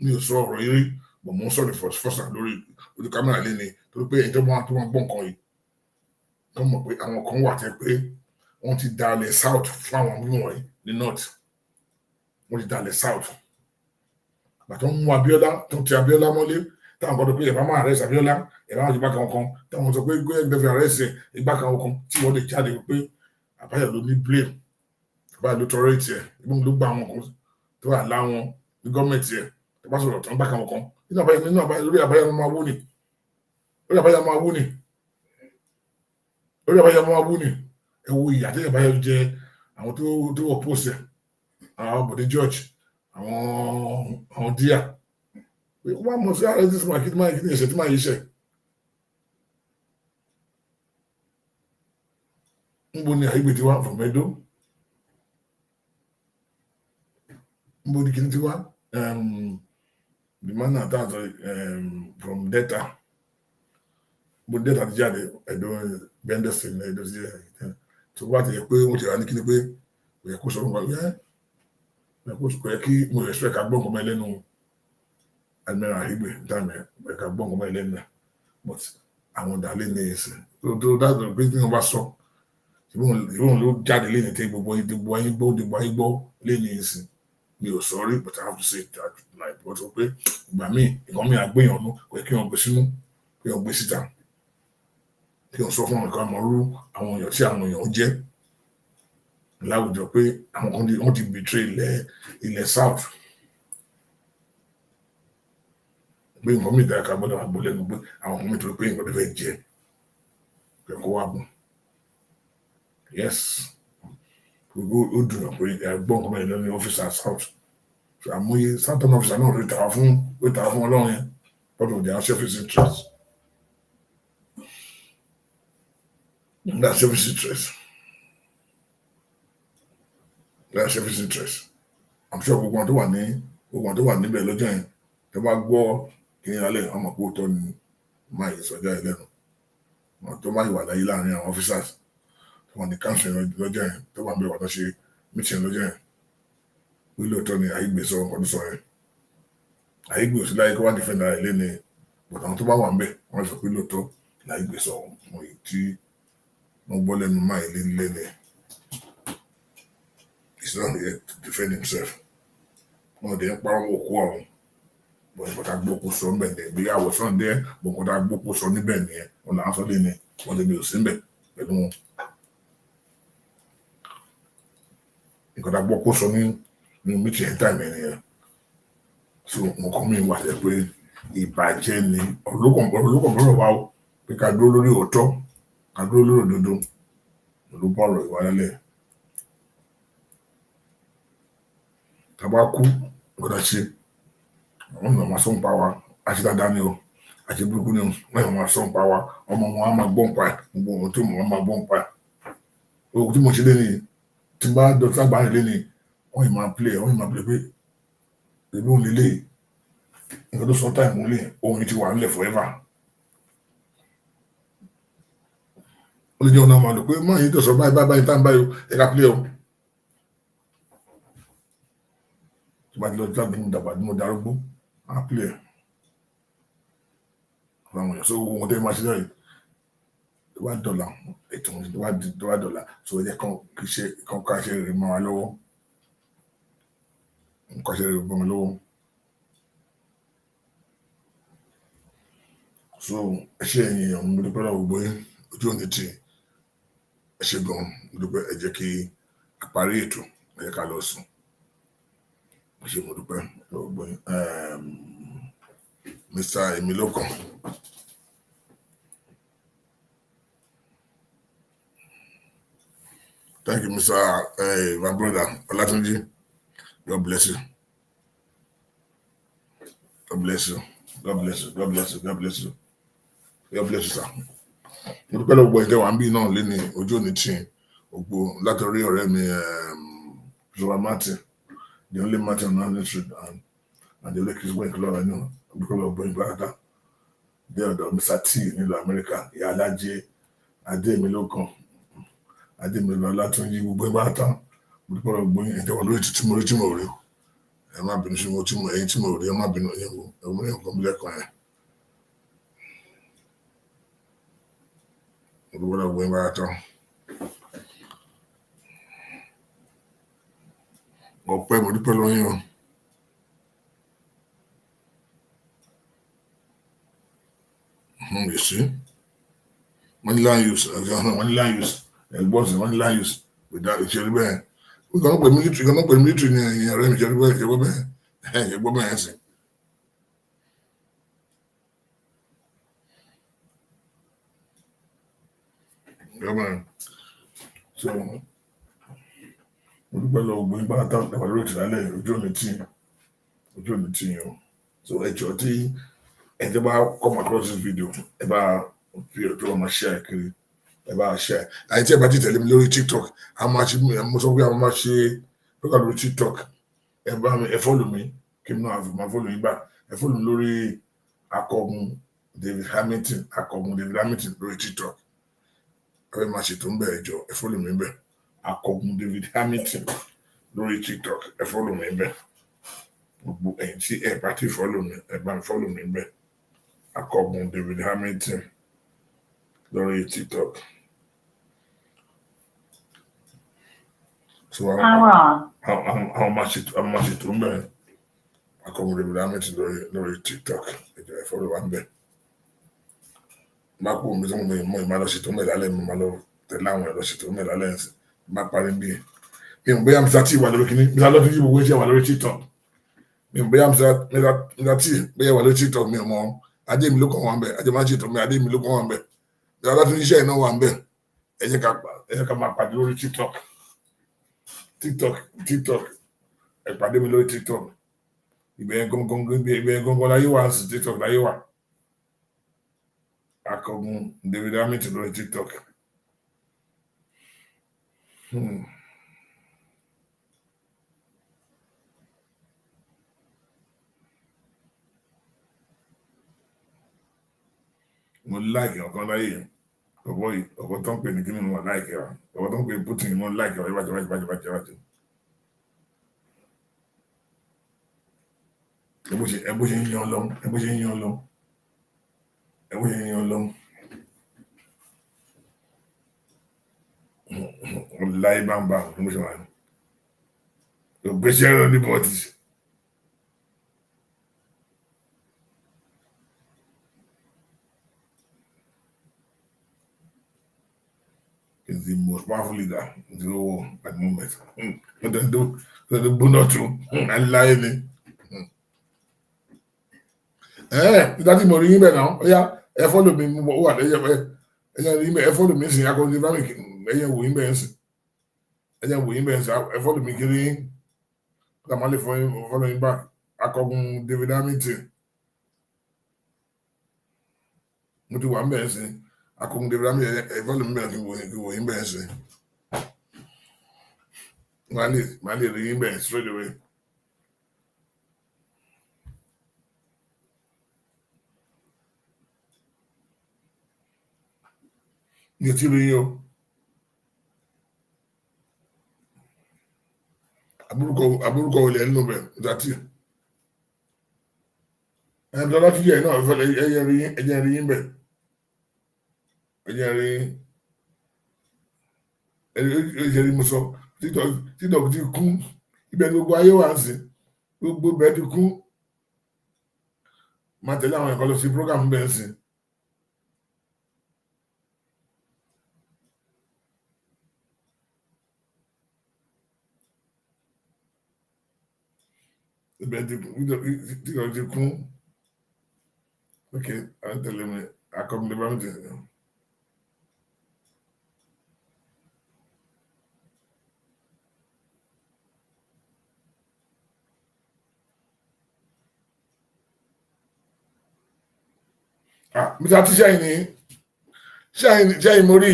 mi ò sọ ọ̀rọ̀ eré bọ̀ mo ń sọ̀rọ̀ fọ́sà lórí ojú kámẹ́rà lẹ́ni torí pé ẹjọ́ máa tó máa gbọ́ nǹkan yìí tó mọ̀ pé àwọn kan wà tẹ́ pé wọ́n ti dalẹ̀ south fún àwọn wọ̀nyí ní north wọ́n ti dalẹ̀ south bàtọ́ ń mú Abíọ́lá tó ti Abíọ́lá mọ́lé táwọn gbọ́dọ̀ pé ẹ̀bá máa rẹ́sì Abíọ́lá ẹ̀bá máa ti bá kan kan táwọn sọ pé gbẹ́gbẹ́ rẹ́sì ìgbà kan kan tí wọ́n lè jáde pé àbáyọ ló ní blame àbáyọ ló tọrọ ètì ẹ̀ ìgbóhùn ló gbà àwọn kan tó wà láwọn ní gọ́ọ̀mẹ̀ntì ẹ̀ tó bá sọ̀rọ̀ tó ń bá kan kan lórí àbáyọ máa wú ni lórí àbáyọ máa wú ni ẹ wo ìyà tí àbáyọ jẹ àwọn tó wọ post ẹ àwọn bòde George àwọn díà wọ́n mọ̀ sí ààrẹ tí máa kí ní ẹ̀ṣẹ̀ tí máa yíṣẹ́ ń bo ní àyígbè tí wá from Edo ń bo ní kí ní tí wá the man na that from Delta bo Delta ti jáde Edo bendesi ní Edo sí tó bá ti yẹ pé wọ́n ti rà ní kí ni pé kò yẹ kó sọ fún wa kò yẹ kí mo respect ká gbọ́n kọ́mọ ẹlẹ́nu Admiral Igbe dáàmì ká gbọ́n kọ́mọ ẹlẹ́nu but àwọn ọ̀dàlẹ̀ ní ẹ̀sìn tó dáàbò pé tí wọ́n bá sọ ìwọ̀n ló jáde lẹ́yìn tí gbogbo ayé gbọ́ lẹ́yìn ẹ̀sìn mi ò sorry but I have to say that like wọ́n sọ pé ìgbà míì nǹkan mi àgbéyàn nú kò yẹ kí wọ́n gbé sínú kí wọ́n gbé síta kí wọ́n sọ fún ọ̀nà kan mọ̀rú àwọn èèyàn tí àwọn èèyàn jẹ́ láwùjọ pé àwọn kan wọ́n ti betray ilẹ̀ south pé nǹkan mi dára ká gbọ́dọ̀ àgbò lẹ́nu pé àwọn kan mi tó pé nǹkan tó fẹ́ jẹ pé kó wá bùn yes ó dùn pé ẹgbọ́n nǹkan mẹ́rin lẹ́nu ọ́fíìsà south àmúyẹ southern officer náà rí tàwa fún ọlọ́run yẹn lọ́dọ̀ their selfish interest that's selfish interest I'm sure gbogbo àwọn tó wà níbẹ̀ lọ́jọ́ yẹn tó bá gbọ́ kí ní alẹ́ ọmọ pé ó tọ́ ni máa yẹ sọjá ẹlẹ́nu wọn tó máa wà láyé láàrin àwọn officers tó wà ní council lọ́jọ́ yẹn tó wà bẹ́ẹ̀ wà tó ṣe meeting lọ́jọ́ yẹn pé lóòótọ́ ni àyígbè sọ ọkọ̀ tó sọ yẹn àyígbè òsì láyé kó wá defend ara ilé ni but àwọn tó bá wà ń bẹ̀ wọ́n sọ pé lóòótọ́ láyígbè sọ ọmọ yìí tí wọ́n gbọ́ lẹ́nu máa ilé ni he's not here to defend himself wọn dẹ̀ ń pa owó kó ọ̀hún bọ́n kọ́ta gbókù sọ níbẹ̀ ní ìgbéyàwó Sunday bọ́n kọ́ta gbókù sọ níbẹ̀ nìyẹn wọn là ń sọ lẹ́nu wọn lè mi ò sí níbẹ̀ pẹ̀lú wọn nkọ́ta gbókù sọ ní mítì ẹ̀ táìmì nìyẹn so nǹkan mi wà jẹ́ pé ìbàjẹ́ ni olùkọ̀ọ̀bọ̀rọ̀ wa ó pé ká dúró lórí òótọ́ ká dúró lórí òdodo olùbọ̀rọ̀ ìwà lálẹ́ tàbá kú gbọ́dọ̀ ṣe àwọn èèyàn máa sọ́n pa wa àti dáadáa ni o àti burúkú ni wọ́n máa sọ́n pa wa ọmọ wọn á máa gbọ́n pa ẹ̀ gbogbo ohun tí wọ́n máa gbọ́n pa ẹ̀ ohun tí mo ṣe lé ní tí bá dọ́tí àgbáyé lé ní wọ́n yìí máa play pé èmi ò lélẹ̀ nǹkan tó sọ táìmù lé ohun ti wà nílẹ̀ forever ó lè jẹ́ ọ̀nà máa lò pé máa yìí tó sọ báyìí tá ń báyìí ẹ̀ka play o tí bá ti lọ jáde ní ìdàgbà tí mo darúgbó á play àwọn èèyàn sọ ohun tẹ́ máa ṣe lẹ́yìn tó bá dọ̀là ètò tó bá dọ̀là sọ ẹ̀jẹ̀ kan ká ṣe rè mọ́ wa lọ́wọ́ nǹkan ṣe rè mọ́ wa lọ́wọ́ so ẹṣẹ́ ẹ̀yìn èèyàn mo dúpẹ́ lọ́wọ́ gbogbo yín ojú òní tì ẹ ṣé gan mo dúpẹ́ ẹ jẹ́ kí a parí ètò ẹ jẹ́ ká lọ sùn ẹ ṣé mo dúpẹ́ lọ́wọ́ gbogbo yín Mr. Emilokan. Thank you, Mr. My brother, Olatunji. God bless you. God bless you. God bless you. God bless you. God bless you. God bless you, sir. Mo dúpẹ́ lọ́wọ́ gbogbo ẹ̀jẹ̀ wà ń bí náà lé ní ojú òní tí gbogbo látọ̀rí ọ̀rẹ́ mi Joel Martin, the only Martin on the street and the lake is going to lọ́wọ́ ẹ̀nu dúpẹ́ lọ́wọ́ gbogbo ìgbàlódé. Dé ọ̀dọ̀ Mr. T nílùú Amẹ́ríkà, ìyá alájẹ Adémilókan. Adémilókan Látúnjí gbogbo ẹgbẹ́ àtàn mo dúpẹ́ lọ́wọ́ gbogbo ẹ̀jẹ̀ wà lórí títí mo rí tí mo rí ẹ má bínú sí mo tí mo ẹ̀yin tí mo rí ẹ má bínú ẹ̀yin wo ẹ̀wọ̀n ẹ̀yìn kan bílẹ̀ kan yẹn mo dúpẹ́ lọ́wọ́ gbogbo ẹgbẹ́ àtàn ọpẹ́ mo dúpẹ́ lọ́wọ́ yín o you see money land use ẹ̀gbọ́n sí money land use without ìṣẹ́rí bẹ́ẹ̀. We cannot put military in a range. So, we will go back to the road to so, HOT, and about come across this video about share. About share. I tell about it, tell him lórí TikTok. How much look at TikTok. And follow me. Kim no have my follow you back. I follow lórí Akogun David Hamilton lórí TikTok. I much it on bear Joe. I follow me back. Akogun David Hamilton lórí TikTok. I follow me back. And see a party follow me. Follow me back. Akogun David Hamilton lórí TikTok. So how much it to me? I come with the TikTok. I follow one bit. My home is only my mother to me, malo, the language to me, lens, my parent be. In Bayam Sati, while looking, I love you, which I will TikTok. In Bayam Sati, Bayam will TikTok me, mom. I didn't look on one bit. I didn't to me, I didn't look on one bit. The other thing, no one bit. And you come up at the TikTok. TikTok. I pàdé mi lórí TikTok. Ibẹ̀ gangan láyé wà sí TikTok láyé wà. Akogun David Hamilton lórí TikTok. Mo like ọ̀kan láyé ọ̀pọ̀ tó ń pè ní kí ni mo like ẹ̀ ọ̀pọ̀ tó ń pè Putin mo like ẹ̀ wájú. Ẹ bó ṣe ń yan lọ. Láyé bá ń bá àwọn ọmọ ṣe wà ní. Ògbésí ẹ̀rọ ní bọ́ọ̀tì. Is the most powerful leader in the whole world at the moment. But they do not true. And lying. Ìdájí mo rí yín bẹ̀ náà, ó yá, ẹ fọ́lọ̀ mi, mo wà lẹ́yìn rí bẹ̀, ẹ fọ́lọ̀ mi sìn, akọni Ibrahim, ẹ̀yẹn wò yín bẹ̀ ń sìn, ẹ̀yẹn wò yín bẹ̀ ń sìn, ẹ fọ́lọ̀ mi kiri yín, ká má lè fọ́lọ̀ yín bá akọgun David Hamilton. Mo ti wà ń bẹ̀ ń sìn, akọgun David Hamilton, ẹ fọ́lọ̀ mi bẹ̀ kí wò yín bẹ̀ ń sìn. Má lè rí yín bẹ̀ straight away. Ní ti rí yín o. Àbúrúkọ olè nínú bẹ̀ dàtí. Ẹni tó láti yẹ náà fẹ́ ẹ̀yẹ rí yín bẹ̀. Ẹ̀yẹ rí ẹ̀yẹ rí mo sọ títọ̀ ti kún ibẹ̀ gbogbo ayé wà ń sìn gbogbo bẹ̀ ti kún. Máa tẹ̀lé àwọn ẹ̀kọ́ lọ sí program bẹ̀ ń sìn. Ibẹ̀ ti kún. Okay, à ń tẹ̀lé mi akọgun David Hamilton. Mr. T ṣẹ́yìn mo rí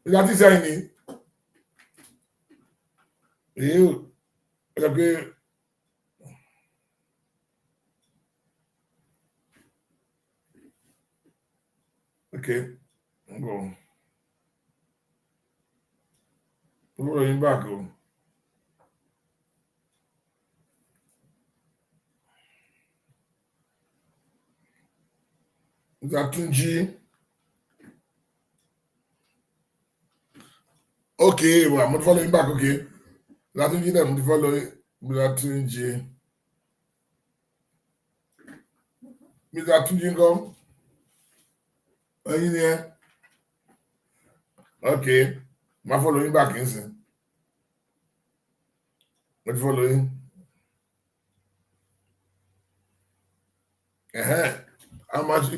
Mr. T ṣẹ́yìn ni èyí ò ẹ̀ka pé okay go olùrọ̀ yín back o. Zatunji. Okay, well, I'm following back, okay. Zatunji, I'm following Zatunji. Mr. Zatunji, come. Are you there? Okay. I'm following back, inside. I'm following. How much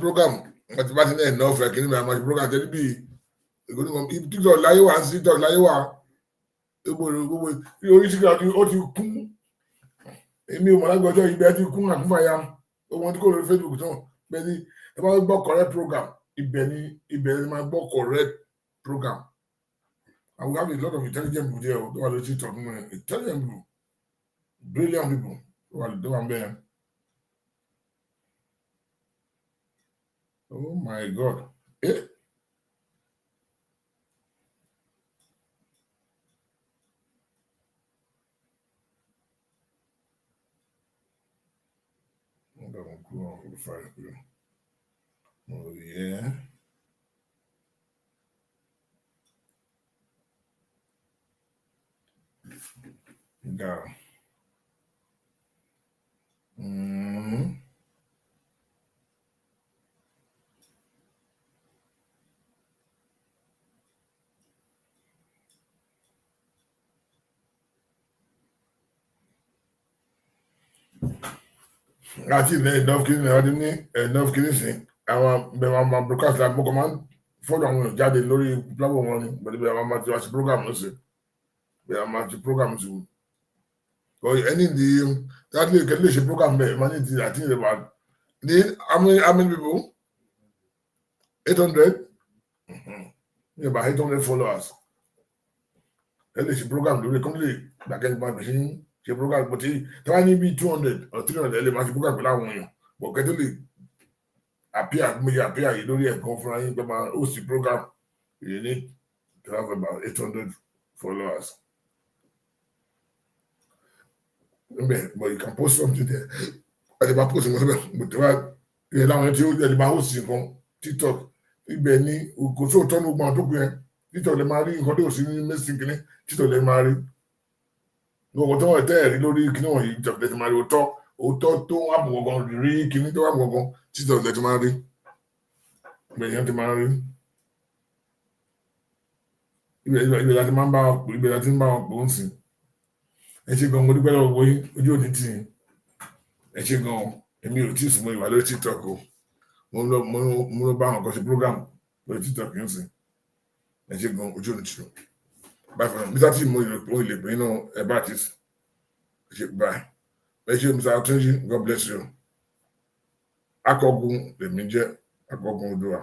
program? But enough, like how much program tell me. TikTok láyé wá sí TikTok láyé wá gbogbo oríṣiríṣi ó ti kún èmi ò mọ̀ lágbọ́jọ́ ibẹ̀ ti kún àkúfàyà ohun tí kò lórí Facebook tán bẹ́ẹ̀ ni ẹ bá gbọ́ correct program ibẹ̀ ni máa gbọ́ correct program. And we have a lot of intelligent people there who are lórí TikTok intelligent people brilliant people who are there. Oh my God. Oh yeah. Go. Láti ilẹ̀ ìdánwò ọdún ní ẹ̀dánwò kìíní àwọn bẹ̀rẹ̀ àwọn broadcast àgbọ̀kọ̀ máa ń fọ́lọ̀ àwọn èèyàn jáde lórí platform wọn ni bẹ̀rẹ̀ àwọn máa ti wá sí program lọ́sẹ̀ bẹ̀rẹ̀ àwọn máa ti program sí ẹni di láti lè ṣe program bẹ́ẹ̀ máa ní ti àti ìrẹ̀ wà ní how many people 800 ní about 800 followers ẹ lè ṣe program lórí kọ́ńtì gbàgẹ́ nípa bẹ̀rẹ̀ sí ṣe program bó ti tẹ́wá ní bí 200 or 300 ẹ lè máa ṣe program pẹ̀lú àwọn èèyàn bọ̀ kẹ́tọ́ lè appear yìí lórí ẹ̀kan fúnra yín pé máa host program you need to have about 800 followers. But you can post something there. Ẹ bá post nǹkan síbẹ̀ mo tẹ́wá ìyẹn láwọn tí ó lè máa host nǹkan TikTok ibẹ̀ ni kò sóòótọ́ ní gbọ́n tó kù yẹn TikTok lè máa rí nǹkan tó sì ní mẹ́sìn kìíní TikTok lè máa rí. Gbogbo tó wọ́n tẹ́ ẹ̀rí lórí kíní wọ̀nyí ìjọba ti máa rí òótọ́ tó wà bọ̀ gangan rí kíní tó wà bọ̀ gangan TikTok lè ti máa rí gbẹ̀yìn ti máa rí ibẹ̀ láti máa ń bá wọn pò ń sìn ẹ ṣe gan mo dúpẹ́ lọ́wọ́ gbogbo yín ojú òní tì yín ẹ ṣe gan èmi ò tí ì sùn mọ́ ìwà lórí TikTok o mo lọ bá àwọn kan ṣe program lórí TikTok yín sìn ẹ ṣe gan ojú òní tì yín báyìí fún mi Mr. T mo lè pè nínú ẹ bá ti ṣe báyìí ẹ ṣe Mr. Atunji God bless you akọgun lèmi jẹ́ akọgun Oòduà.